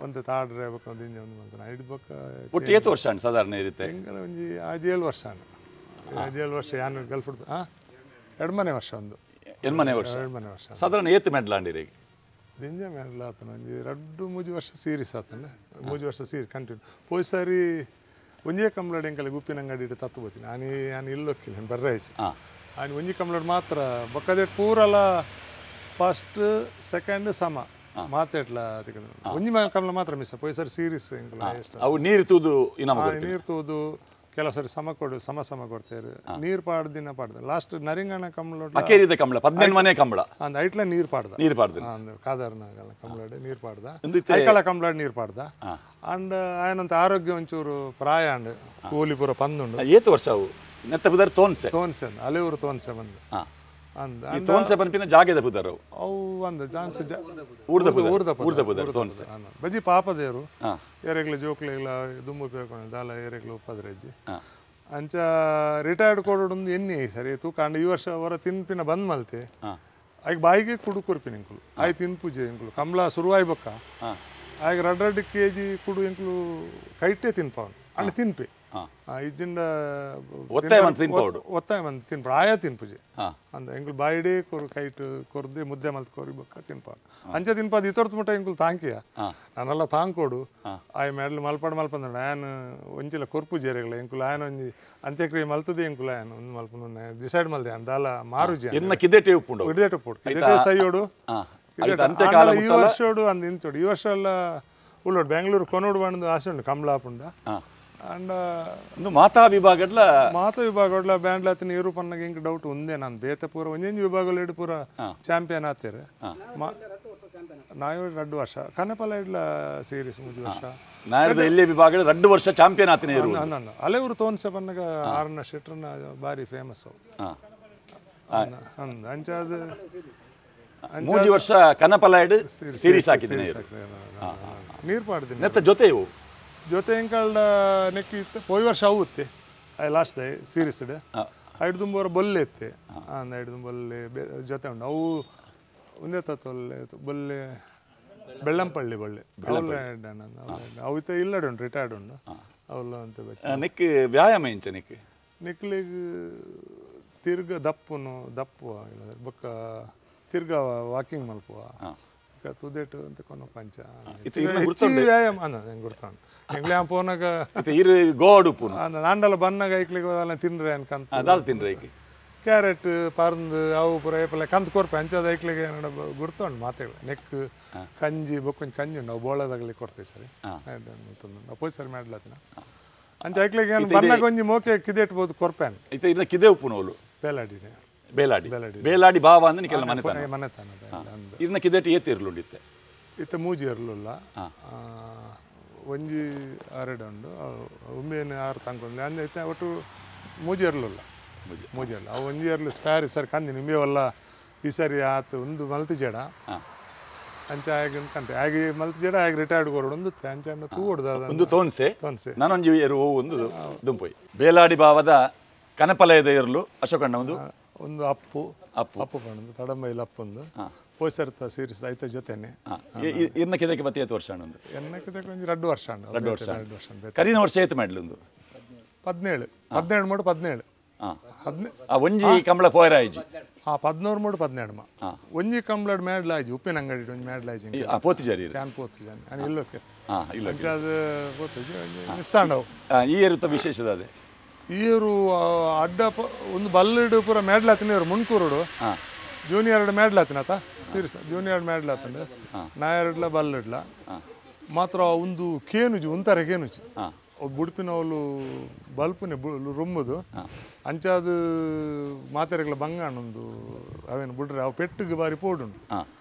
ಒಂದು ತಾಡ್ರೆ ಬೊಕ್ಕ ಒಂದು ಇಂಜ ಒಂದು ಮಂತ್ರ ಹಿಡಿದು ಬೊಕ್ಕ ಒಟ್ಟು ಏತು ವರ್ಷ ಅಣ್ಣ ಸಾಧಾರಣ ಇರುತ್ತೆ ಎಂಕಲ್ ಒಂಜಿ 7 ವರ್ಷ 7 ವರ್ಷ ಯಾನು ಗಲ್ಫ್ ಹಿಡ್ದು ಎರಡ್ಮನೆ ವರ್ಷ ಒಂದು ಎನ್ಮನೆ ವರ್ಷ ಎರಡ್ಮನೆ ವರ್ಷ ಸಾಧಾರಣ ಏತು ಮೆಡ್ಲ ಅಂಡಿರೆಗೆ ದಿಂಜ ಮೇಲ ಆತನ ಒಂಜಿ 2-3 ವರ್ಷ ಸೀರೀಸ್ ಆತಂಡೆ 3 ವರ್ಷ ಸೀರಿ ಕಂಟಿನ್ಯೂ ಪೋಯ್ ಸಾರಿ ಒಂಜೇ ಕಂಬ್ಲಾಡ್ ಎಂಕಲ್ ಗುಪ್ಪಿನ ಅಂಗಡಿ ಇಟ್ಟು ತತ್ತು ಬೋತೀನಿ ನಾನು ಇಲ್ಲೊಕ್ಕಿಲ್ಲ ನಾನು ಬರ್ರೆ ಆಯ್ತು ನಾನು ಒಂಜಿ ಕಂಬ್ಲಾಡ್ ಮಾತ್ರ ಬೊಕ್ಕದೆ ಪೂರಲ ಫಸ್ಟ್ ಸೆಕೆಂಡ್ ಸಮ ಮಾತೇಟ್ಲ ಒಂಜಿ ಕಂಬ್ಲ ಮಾತ್ರ ಮಿಸ್ ಪೋಯ್ ಸಾರಿ ಸೀರೀಸ್ ಎಂಕಲ್ ಅವು ನೀರು ತೂದು ನೀರು ತೂದು ಕೆಲವು ಸರಿ ಸಮ ಕೊಡ್ತೇವೆ ನೀರು ಪಾಡ್ದ ದಿನ ಪಾಡ್ದ ಲಾಸ್ಟ್ ನರಿಂಗಣ ಕಂಬಳ ಅಕೇರಿದ ಕಂಬಳ 18 ಮನೆ ಕಂಬಳ ಅಂದ ಐಟ್ಲ ನೀರು ಪಾಡ್ದ ಕಾದಾರ್ನ ಕಂಬಳಾಡೆ ನೀರು ಪಾಡ್ದ ಐಕಲ ಕಂಬಳಾಡ್ ನೀರು ಪಾಡ್ದ ಅಂಡ್ ಆಯನಂತ ಆರೋಗ್ಯ ಒಂಚೂರು ಪ್ರಾಯ ಅಂಡ್ ಕೂಲಿ ಪೂರ ಪಂದುಂಡು ಏತು ವರ್ಷ ಅವು ನೆತ್ತ ಬುದರ್ ತೋನ್ಸೆ ಅಲೆಯೂರು ತೋನ್ಸೆ ಬಂದು ಅಂದ ಈ ತೋನ್ಸೆ ಪನ್ಪಿನ ಜಾಗದ ಬುದರ್ ಅವು ಒಂದು ಜಾನ್ಸ್ ಊರ್ದ ಬುದರ್ ತೋನ್ಸೆ ಬಜಿ ಪಾಪದೇರು ಏರೆಗ್ಲ ಜೋಕ್ಲೆಗ್ಲ ದುಮ್ಮು ಪೇರ್ಕೊಂಡು ದಾಲ ಏರೆಗ್ಲ ಉಪ್ಪದ್ರೆಜ್ಜಿ ಅಂಚ ರಿಟೈರ್ಡ್ ಕೊಡೋಡು ಎನ್ನಿ ಸರಿ ತೂಕ ಅಂಡ್ ಈ ವರ್ಷ ಅವರ ತಿನ್ಪಿನ ಬಂದ್ ಮಲ್ತೆ ಆಯ್ಕೆ ಬಾಯಿಗೆ ಕುಡು ಕೊರ್ಪಿನ ಎಂಕುಲು ಆಯ್ ತಿನ್ಪುಜೆ ಎಂಕುಲು ಕಂಬಳ ಶುರುವಾಯ್ ಬೊಕ್ಕ ಆಯ್ಕೆ 2 kg ಕುಡು ಎಂಕುಲು ಕೈಟೆ ತಿನ್ಪವನು ಅಂಡ್ ತಿನ್ಪೆ ಇಜ್ಜಿಂಡ ಒತ್ತಾಯ ಮಂತ್ ತಿನ್ಪ ಆಯಾ ತಿನ್ಪುಜೆ ಅಂದ ಎಂಕುಲು ಬಾಯಿಡೇ ಕೈಟ್ ಕೊರ್ದೆ ಮುದ್ದೆ ಮಲ್ತ್ ಕೊರಿ ಬೊಕ್ಕ ತಿನ್ಪ ಅಂಚೆ ತಿನ್ಪದ ಇತೊರ್ತು ಮುಟ್ಟ ಎಂಕುಲು ತಾಂಕಿಯ ನಾನೆಲ್ಲ ತಾಂಕೊಡು ಆಯ್ ಮೆಡ್ಲು ಮಲ್ಪಂದ ಆಯನ್ ಒಂಚಿಲ ಕೊರ್ಪುಜೇರೆಗಳ ಎಂಕುಲು ಆಯನ ಒಂಜಿ ಅಂತ್ಯಕ್ರಿಯೆ ಮಲ್ತದೆ ಎಂಕುಲು ಆಯನ್ ಒಂದು ಮಲ್ಪನ ಡಿಸೈಡ್ ಮಲ್ದೆ ಅಂದಾಲ ಮಾರುಜಿ ಕಿದೆಟೆ ಉಪ್ಪುಂಡು ಕಿದೆಟೆ ಸೈಯೋಡು ಈ ವರ್ಷೋಡು ಅಂದ್ ಇಂತೋಡು ಈ ವರ್ಷ ಎಲ್ಲ ಉಳ್ಳೋಡು ಬೆಂಗಳೂರು ಕೊನೋಡು ಬಂದು ಆಸೆ ಉಂಡು ಕಂಬಳಾಪುಂಡ ಅಂಡ್ ಮಾತಾ ವಿಭಾಗಡ್ಲ ಬ್ಯಾಂಡ್ಲ ನೀರು ಪನ್ನಗೆ ಇಂಕ ಡೌಟ್ ಒಂದೇ ನಾನು ಬೇತೆ ಪೂರ ಒಂಜೊಂಜಿ ವಿಭಾಗಗಳು ಪೂರ ಚಾಂಪಿಯನ್ ಆತೇರು ನಾವ್ 2 ವರ್ಷ ಕನ್ನಪಲ್ಲ ಇಡ್ಲ ಸೀರೀಸ್ 3 ವರ್ಷ ನಾಯರದ ಎಲ್ಲಿ ವಿಭಾಗ 2 ವರ್ಷ ಚಾಂಪಿಯನ್ ಆತನೇ ಅಲೆವರು ತೋನ್ಸೆ ಪನ್ನಗ ಆರನ ಶೆಟ್ರನ ಬಾರಿ ಫೇಮಸ್ ಅಂಚಾದ 3 ವರ್ಷ ಕನ್ನಪಲ್ಲ ಇಡ್ ಸೀರೀಸ್ ಹಾಕಿದ್ದೀನಿ ನೀರು ಪಾಡ್ತೀನಿ ನೆತ್ತ ಜೊತೆ ಇವು ಜೊತೆ ಎಂಕಲ್ಡ ನೆಕ್ಕಿ ಇತ್ತು ಪೋಯ್ ವರ್ಷ ಆಗುತ್ತೆ ಲಾಸ್ಟ್ ದೇ ಸೀರೀಸ್ ಐದು ತುಂಬರ ಬೊಲ್ಲೆ ಇತ್ತೆ ಐದು ತುಂಬೊಲ್ಲೆ ಜೊತೆ ಉಂಡು ಅವು ಒಂದೇ ತತ್ವಲ್ಲೆ ಬೊಲ್ಲೆ ಬೆಳ್ಳಂಪಳ್ಳಿ ಬೊಳ್ಳೆ ಅವು ಇತ್ತ ಇಲ್ಲಡೆ ಉಂಟು ರಿಟೈರ್ಡ್ ಉಂಡು ಅವಲ್ಲ ಅಂತ ನೆಕ್ ವ್ಯಾಯಾಮ ಇಂಚ ನೆಕ್ಲಿಗೆ ತಿರ್ಗ ದಪ್ಪುವ ಬೊಕ್ಕ ತಿರ್ಗ ವಾಕಿಂಗ್ ಮಲ್ಪುವ ತುದೇಟು ಅಂತ ಕೊನ ಪಂಚ ವ್ಯಾಯಾಮ ಗುರ್ತಾನ ಎಂಗ್ಲೆ ಪೋನಾಗ ನಾಂಡಲ ಬನ್ನಾಗ ಐಕ್ಲಿಗೆ ಹೋದಲ್ಲ ತಿನ್ರೆ ಅನ್ಕಂತ ತಿನ್ರೆ ಕ್ಯಾರೆಟ್ ಪರ್ಂದು ಅವು ಪೂರ ಏಪಲ್ಲ ಕಂತ್ ಕೊರ್ಪೆ ಅಂಚದ ಐಕ್ಲಿಗೆ ಗುರ್ತುಂಡು ಮಾತೆಗಳು ನೆಕ್ ಕಂಜಿ ಬೊಕ್ಕೊಂಜಿ ಕಂಜಿ ಉಂಡು ಅವು ಬೋಳದಾಗಲಿ ಕೊಡ್ತೇವೆ ಸರಿ ಅಪ್ಪೋಯ್ ಸರಿ ಮಾಡ್ಲತ್ತಿನ ಅಂಚ ಐಕ್ಲಿಗೆ ಬನ್ನಗ ಒಂಜಿ ಮೋಕೆ ಕಿದೆಟ್ಬೋದು ಕೊರ್ಪೇನ್ ಇತ್ತೆ ಇನ್ನ ಕಿದೆ ಉಪ್ಪುನೋಲು ಬೇಲಾಡಿನೇ ಬೇಲಾಡಿ ಬೇಲಾಡಿ ಬಾವ ಅಂದ್ ನಿಕೆಲ್ಲ ಮನೆತನ ಇನ್ನ ಕಿದೆಟ್ ಏತಿರ್ಲುಂಡಿತ್ತೆ ಇತ್ತ ಮೂಜಿ ಇರಲಿಲ್ಲ ಒಂಜಿ ಅರೆಡು ಉಂಡು ಒಮ್ಮೆನೆ 6 ತಂಕೊಂಡು ಅಂದ್ರೆ ಇತ್ತ ಒಟ್ಟು ಮೂಜಿ ಇರಲಿಲ್ಲ ಮೂಜಿ ಇರಲ್ಲ ಅವು ಒಂಜಿ ಇರಲು ಸ್ಪ್ಯಾರಿ ಸರಿ ಕಂದಿ ನಿಂಬೆವಲ್ಲ ಈ ಸರಿ ಆತು ಒಂದು ಮಲ್ತಿ ಜಡ ಅಂಚ ಆಗಿ ಕಂತೆ ಆಗಿ ಮಲ್ತಿ ಜಡ ಆಗಿ ರಿಟೈರ್ಡ್ ಕೊರೋಡು ಒಂದು ಅಂಚ ತೂ ಒಂದು ತೋನ್ಸೆ ತೋನ್ಸೆ ನಾನೊಂಜಿ ಏರು ಒಂದು ದುಂಪೊಯ್ ಬೇಲಾಡಿ ಬಾವದ ಕನಪಲಯದ ಇರಲು ಅಶೋಕಣ್ಣ ಒಂದು ಅಪ್ಪು ಕಾಣುದು ತಡಂಬೈಲ್ ಅಪ್ಪೊಂದು ಪೋಸರ್ತ ಸೀರಿಸ್ ಐತ ಜೊತೆನೆ ಇರ್ನ ಕಿದಕ್ಕೆ ಬತ್ತಿ 8 ವರ್ಷ ಉಂಡು ಎನ್ನಕ್ಕೆ ಒಂಜಿ 2 ವರ್ಷ 2 ವರ್ಷ ಕರಿನ ವರ್ಷ ಏತು ಮಾಡ್ಲಿ ಒಂದು 17 ಮೂಡು 17 ಆ ಒಂಜಿ ಕಂಬಳ ಪೋಯರ ಆಯ್ಜಿ 16 ಮೂಡು 17 ಒಂಜಿ ಕಂಬಳಡ್ ಮೇಡ್ಲ ಆಯ್ಜಿ ಉಪ್ಪಿನ ಅಂಗಡಿ ಒಂಜಿ ಮೇಡ್ಲ ಆಯ್ಜಿ ಪೋತಿ ಜಾರಿ ಯಾನ್ ಪೋತಿ ಜಾರಿ ನಾನು ಇಲ್ಲೋಕೆ ಇಲ್ಲ ಅದು ಪೋತಿ ಮಿಸ್ ಆಂಡವು ಈ ಏರುತ್ತ ವಿಶೇಷದ ಅದೇ ಈರು ಅಡ್ಡ ಒಂದು ಬಲ್ಲಡು ಪೂರ ಮೇಡ್ಲಾತಿನ ಇವರು ಮುಣ್ಕೂರುಡು ಜೂನಿಯರ್ ಮೇಡ್ಲಾತಿನತ ಸೀರಿಯಸ್ ಜೂನಿಯರ್ ಮೇಡ್ಲಾತಂಡು ನಾ ಎರಡ್ಲ ಬಲ್ಲಡ್ಲ ಮಾತ್ರ ಒಂದು ಕೇನುಜಿ ಒಂಥರ ಕೇನುಜಿ ಬುಡುಪಿನವಳು ಬಲ್ಪುನೆ ರೊಮ್ಮದು ಅಂಚಾದು ಮಾತೆರೆಗಳ ಬಂಗಾಣೊಂದು ಅವೇನು ಬಿಡ್ರೆ ಅವು ಪೆಟ್ಟಿಗೆ ಬಾರಿ ಪೋಡುಂಡು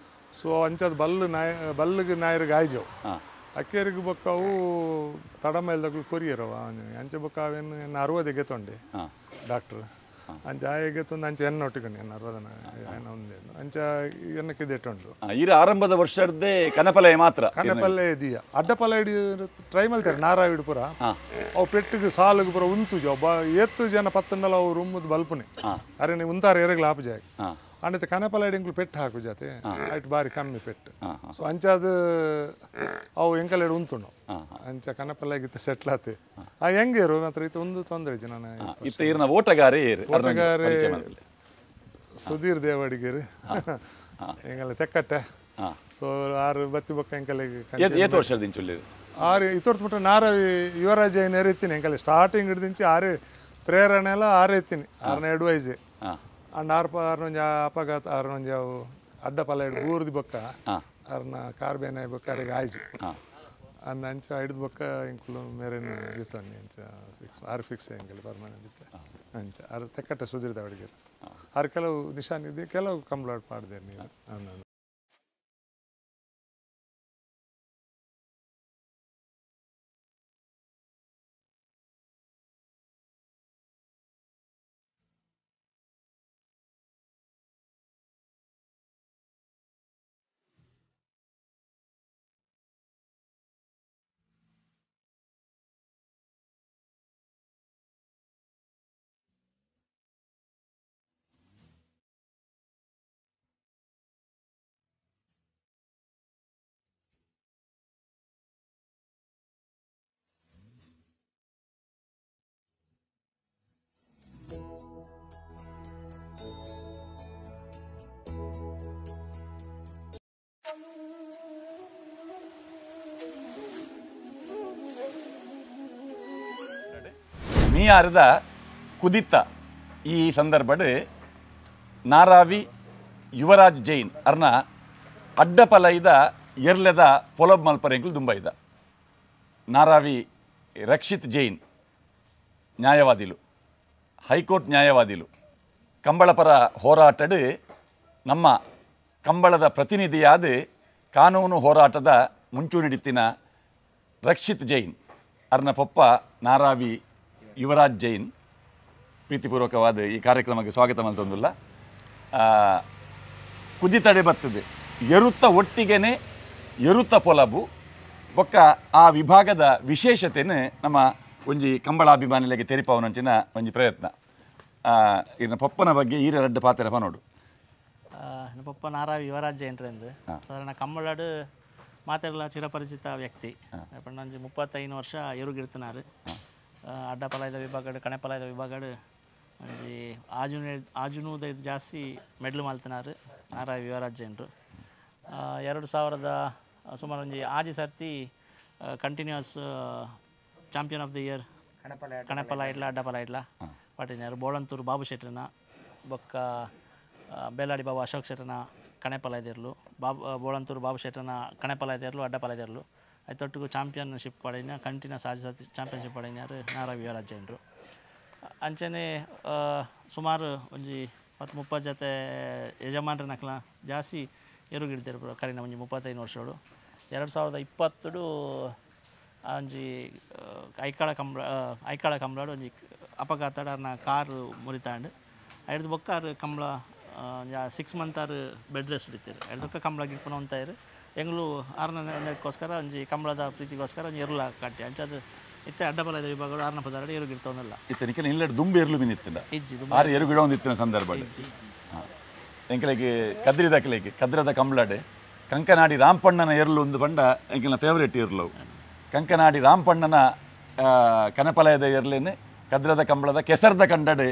ಸೊ ಅಂಚಾದ ಬಲ್ಲಿಗೆ ನಾಯರಿಗೆ ಆಯ್ಜವು ಅಕ್ಕೇರಿಗೆ ಬೊಕ್ಕವು ತಡಮೈಲ್ದಾಗ್ಲು ಕೊರಿಯರವ ಅಂಚೆ ಬೊಕ್ಕ ಅವೇನು 60 ಗೆತ್ತೊಂಡೆ ಡಾಕ್ಟ್ರ್ ಅಂಚ ಆಯ ಗೆತ್ತೊಂದು ಅಂಚೆ ಎಣ್ಣೆ ಒಟ್ಟಿಕೊಂಡು 60 ಒಂದೇನು ಅಂಚ ಎಣ್ಣಕ್ಕೆ ದೆಟ್ಟುಂಡು ಈರ ಆರಂಭದ ವರ್ಷದ್ದೇ ಕನಪಲಯ ಮಾತ್ರ ಕನಪಲ್ಯ ಇದೀಯ ಅಡ್ಡಪಲ ಹಿಡಿ ಟ್ರೈ ಮಾಡ್ತಾರೆ ನಾರಾವಿಡು ಪುರ ಅವು ಪೆಟ್ಟಿಗೆ ಸಾಲಿಗೆ ಪುರ ಉಂತುಜು ಒಬ್ಬ ಎತ್ತು ಜನ ಪತ್ತಂಡಲ ಅವು ರುಮ್ಮದು ಬಲ್ಪುನೆ ಅರೆ ನೀವು ಉಂತಾರ ಎರೆಗ್ಲ ಆಪು ಜಾಗ ಅಂಡತೆ ಕನಪಲ ಹಿಡಿಂಗ್ಲು ಪೆಟ್ಟು ಹಾಕು ಜಾತೆ ಆಯ್ತು ಬಾರಿ ಕಮ್ಮಿ ಪೆಟ್ಟು ಸೊ ಅಂಚಾದ ಅವು ಎಂಕಲೆಡು ಉಂತುಂಡು ಅಂಚ ಕನಪಲ್ಲಾಗಿತ್ತು ಸೆಟ್ಲ್ ಆತೆ ಆ ಹೆಂಗೇರು ಮಾತ್ರ ಇತ್ತು ಒಂದು ತೊಂದರೆ ನಾನು ಓಟಗಾರೆ ಸುಧೀರ್ ದೇವಾಡಿಗೇರು ಎಂಗಲ್ಲ ತೆಕ್ಕಟ್ಟೆ ಸೊ 6 ಬತ್ತಿ ಬೊಕ್ಕ ಎಂಕಲೆಗೆ ವರ್ಷದಿಂದ 6 ಇತ್ತೊರ್ತು ಬಿಟ್ಟು ನಾರವಿ ಯುವರಾಜ ಏನು ಎರಿತೀನಿ ಎಂಕಲೆ ಸ್ಟಾರ್ಟಿಂಗ್ ಹಿಡಿದಿಂಚಿ 6 ಪ್ರೇರಣೆ ಎಲ್ಲ 6 ಎತ್ತೀನಿ 6ನೇ ಅಡ್ವೈಸೆ ಅಂಡ್ 6 ಅಪಘಾತ 6 ಅವು ಅಡ್ಡಪಲ ಹಿಡಿದು ಊರ್ದು ಬೊಕ್ಕ ಅವ್ರನ್ನ ಕಾರ್ಬೇನ ಬೊಕ್ಕ ಅವ್ರಿಗೆ ಆಯ್ಜು ಅಂದ ಅಂಚ ಹಿಡಿದು ಬೊಕ್ಕ ಇಂಕ್ಲು ಮೇರೇನು ಇರ್ತಾನೆ ಅಂಚ ಫಿಕ್ಸ್ ಹೆಂಗಲ್ಲಿ ಪರ್ಮನೆಂಟ್ ಇತ್ತೆ ಅಂಚ ಅದು ತೆಕ್ಕಟ್ಟೆ ಸುಧೀರ್ ದೇವಾಡಿಗೆ ಅವ್ರು ಕೆಲವು ನಿಶಾನ್ ಇದೆ ಕೆಲವು ಕಂಪ್ಲೇಂಟ್ ಮಾಡಿದೆ ನೀವು ನಾನು ಮೀಯಾರದ ಕುದಿತ ಈ ಸಂದರ್ಭಡ್ ನಾರಾವಿ ಯುವರಾಜ್ ಜೈನ್ ಅರ್ನ ಅಡ್ಡಪಲೈದ ಎರ್ಲೆದ ಪೊಲಬ್ ಮಲ್ಪರೆಂಕ್ಲು ದುಂಬೈದ ನಾರಾವಿ ರಕ್ಷಿತ್ ಜೈನ್ ನ್ಯಾಯವಾದಿಲು ಹೈಕೋರ್ಟ್ ನ್ಯಾಯವಾದಿಲು ಕಂಬಳ ಪರ ಹೋರಾಟಡ್ ನಮ್ಮ ಕಂಬಳದ ಪ್ರತಿನಿಧಿಯಾದ ಕಾನೂನು ಹೋರಾಟದ ಮುಂಚೂಣಿಡಿತ್ತಿನ ರಕ್ಷಿತ್ ಜೈನ್ ಅರ್ನ ಪೊಪ್ಪ ನಾರಾವಿ ಯುವರಾಜ್ ಜೈನ್ ಪ್ರೀತಿಪೂರ್ವಕವಾದ ಈ ಕಾರ್ಯಕ್ರಮಕ್ಕೆ ಸ್ವಾಗತ ಮಲ್ತೊಂದುಲ್ಲ ಕುದಿತಡೆ ಬರ್ತದೆ ಎರುತ್ತ ಒಟ್ಟಿಗೆನೆ ಎರುತ್ತ ಪೊಲಬು ಬೊಕ್ಕ ಆ ವಿಭಾಗದ ವಿಶೇಷತೆಯನ್ನು ನಮ್ಮ ಒಂಜಿ ಕಂಬಳಾಭಿಮಾನಿಗಳಿಗೆ ತೆರಿಪವನಂಚಿನ ಒಂಜಿ ಪ್ರಯತ್ನ ಇನ್ನ ಪಪ್ಪನ ಬಗ್ಗೆ ಈರ ರಡ್ಡು ಪಾತ್ರ ಪನೋಡು ಪಪ್ಪ ನಾರಾವಿ ಯುವರಾಜ್ ಜೈನ್ರೆಂದು ಸಾಧಾರಣ ಕಂಬಳಾಡು ಮಾತೆಲ್ಲ ಚಿರಪರಿಚಿತ ವ್ಯಕ್ತಿ ನಂಜಿ 35 ವರ್ಷ ಎರುಗಿಡ್ತಿನಾರು ಅಡ್ಡಪಲಾಯದ ವಿಭಾಗ ಕಣೆಪಲಾಯದ ವಿಭಾಗ ಒಂಜಿ ಆಜುನೂದ ಜಾಸ್ತಿ ಮೆಡ್ಲು ಮಲ್ತಿನಾರು ನಾರಾವಿ ಯುವರಾಜ್ ಜೈನ್ರು 2000 ಸುಮಾರು ಒಂಜಿ ಆಜಿ ಸರ್ತಿ continuous champion of the year ಕಣೆಪಲಾಯಿಡ್ಲ ಅಡ್ಡಪಲಾಯಿಡ್ಲ ಪಾಟಿನಾರು ಬೋಳಂತೂರು ಬಾಬು ಶೆಟ್ರನ ಬೊಕ್ಕ ಬೇಲಾಡಿ ಬಾಬು ಅಶೋಕ್ ಶೆಟ್ರನ ಕಣೆಪಲಾಯ್ದಿರ್ಲು ಬೋಳಂತೂರು ಬಾಬು ಶೆಟ್ರನ ಕಣೆಪಲಾಯ್ದಿರ್ಲು ಅಡ್ಡಪಲಾಯ್ದಿರ್ಲು ಐತೊಟ್ಟಿಗೂ ಚಾಂಪಿಯನ್ಶಿಪ್ ಪಡೆಯಿನ ಕಂಟಿನ್ಯೂಸ್ ಆಜಿ ಸತಿ ಚಾಂಪಿಯನ್ಶಿಪ್ ಪಡೆಯಿನಾರು ನಾರಾವಿ ಯುವರಾಜೇಂದ್ರು ಅಂಚನೆ ಸುಮಾರು ಒಂಜಿ 30 ಜೊತೆ ಯಜಮಾನ್ರ ನಕ್ಲ ಜಾಸ್ತಿ ಎರುಗಿಡ್ದಿರು ಕರಿನ ಒಂಜಿ 35 ವರ್ಷಗಳು 2020 ಒಂಜಿ ಐಕಾಳ ಕಂಬಳಾಡು ಒಂಜಿ ಅಪಘಾತ ಕಾರು ಮುರಿತಾಂಡು ಐದು ಬೊಕ್ಕಾರು ಕಂಬಳ 6 ಮಂತ್ ಆರು ಬೆಡ್ ರೆಸ್ಟ್ ಇಡ್ತೀರಿ ಐದಕ್ಕೆ ಕಂಬಳ ಗಿಡ್ಪನ ಅಂತಾಯಿರು ಎಂಗ್ಳು 6ನೇಕೋಸ್ಕರ ಒಂಜಿ ಕಂಬಳದ ಪ್ರೀತಿಗೋಸ್ಕರ ಒಂಜಿ ಎರುಳ ಕಟ್ಟಿ ಅಂಚದು ಇತ್ತೆ ಅಡ್ಡಬಲದ ವಿಭಾಗಗಳು 6ನ ಪದಾರ್ಥ ಎರು ಗಿಡ್ತವನ್ನಲ್ಲ ಇತ್ತೆ ಇಲ್ಲಡ್ ದುಂಬು ಎರ್ಲು ಮಿನಿತ್ತಿಂದ ಇಜ್ಜಿ 6 ಎರು ಗಿಡ ಒಂದಿತ್ತಿನ ಸಂದರ್ಭ ಎಂಕಲೆಗೆ ಕದ್ರದ ಕಂಬಳಾಡೆ ಕಂಕನಾಡಿ ರಾಮಪಣ್ಣನ ಎರ್ಲು ಒಂದು ಬಂಡ ಎಂಕಲ್ನ ಫೇವ್ರೇಟ್ ಇರ್ಲು ಕಂಕನಾಡಿ ರಾಮಪಣ್ಣನ ಕನಪಲಯದ ಎರ್ಲೇನೆ ಕದ್ರದ ಕಂಬಳದ ಕೆಸರದ ಕಂಡಡೆ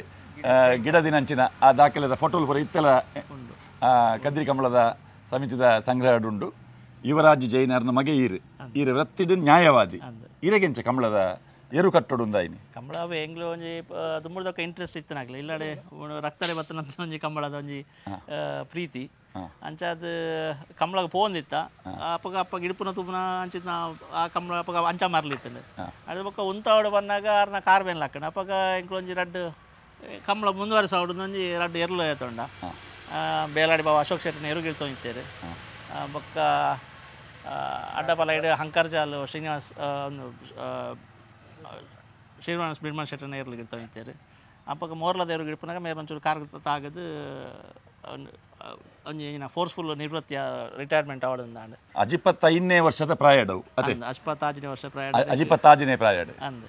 ಗಿಡದಿನಂಚಿನ ಆ ದಾಖಲೆದ ಫೋಟೋಲ್ ಬರ ಇತ್ತೆಲ್ಲ ಕದ್ರಿ ಕಂಬಳದ ಸಮಿತಿದ ಸಂಗ್ರಹಡುಂಡು ಯುವರಾಜ್ ಜೈನರ್ನ ಮಗೆ ಈರು ವೃತ್ತಿಡು ನ್ಯಾಯವಾದಿ ಈರೆಗೆಂಚ ಕಂಬಳದ ಎರು ಕಟ್ಟೋಡು ಉಂದಾಯಿನಿ ಕಂಬಳ ಅವು ಎಂಗ್ಲು ಒಂಜಿ ದುಂಬುಳದಕ್ಕ ಇಂಟ್ರೆಸ್ಟ್ ಇತ್ತನಾಗ್ಲಿ ಇಲ್ಲಡೆ ರಕ್ತಡೆ ಬತ್ತನಂತ ಒಂಜಿ ಕಂಬಳದ ಒಂಜಿ ಪ್ರೀತಿ ಅಂಚಾದ ಕಂಬಳಗ ಪೋಂದಿತ್ತ ಅಪ್ಪಗ ಇಡುಪುನ ತುಪ್ಪುನ ಅಂಚಿನ ಆ ಕಂಬಳ ಅಪ್ಪಗ ಅಂಚ ಮಾರ್ಲಿತ್ತಂಡೆ ಅದ್ರ ಪಕ್ಕ ಉಂತಾವಡು ಬಂದಾಗ ಆರ್ನ ಕಾರ್ ಬೇನ್ ಹಾಕಂಡು ಅಪ್ಪಗ ಎಂಕ್ಲು ಒಂಜಿ ರಡ್ಡು ಕಂಬಳ ಮುಂದುವರಿಸಾವಡು ಒಂಜಿ ರಡ್ಡು ಎರ್ಲು ಏತೊಂಡ ಬೇಲಾಡಿ ಬಾಬಾ ಅಶೋಕ್ ಶೆಟ್ಟಿನ ಎರುಗಿಳ್ತೊ ಇತ್ತೇರು ಬೊಕ್ಕ ಅಡ್ಡಪಲ ಇಡು ಹಂಕರ್ಜಾಲು ಶ್ರೀನಿವಾಸ ಬಿಡ್ಮನ್ ಶೆಟ್ಟನ ಏರ್ಲಿಗಿರ್ತ ಇತ್ತೇರು ಅಪ್ಪಗ ಮೋರ್ಲದ ಎರು ಗಿಡ್ಪನಾಗ ಮೇರೆ ಒಂಚೂರು ಕಾರ್ ತಾಗದು ಒಂಜಿ ಫೋರ್ಸ್ಫುಲ್ ನಿವೃತ್ತಿಯ ರಿಟೈರ್ಮೆಂಟ್ ಆವಡಂದಾಂಡು 25ನೇ ವರ್ಷದ ಪ್ರಾಯಡವು ಅದೇ 25ನೇ ವರ್ಷ ಪ್ರಾಯ 25ನೇ ಪ್ರಾಯಡು ಅಂದು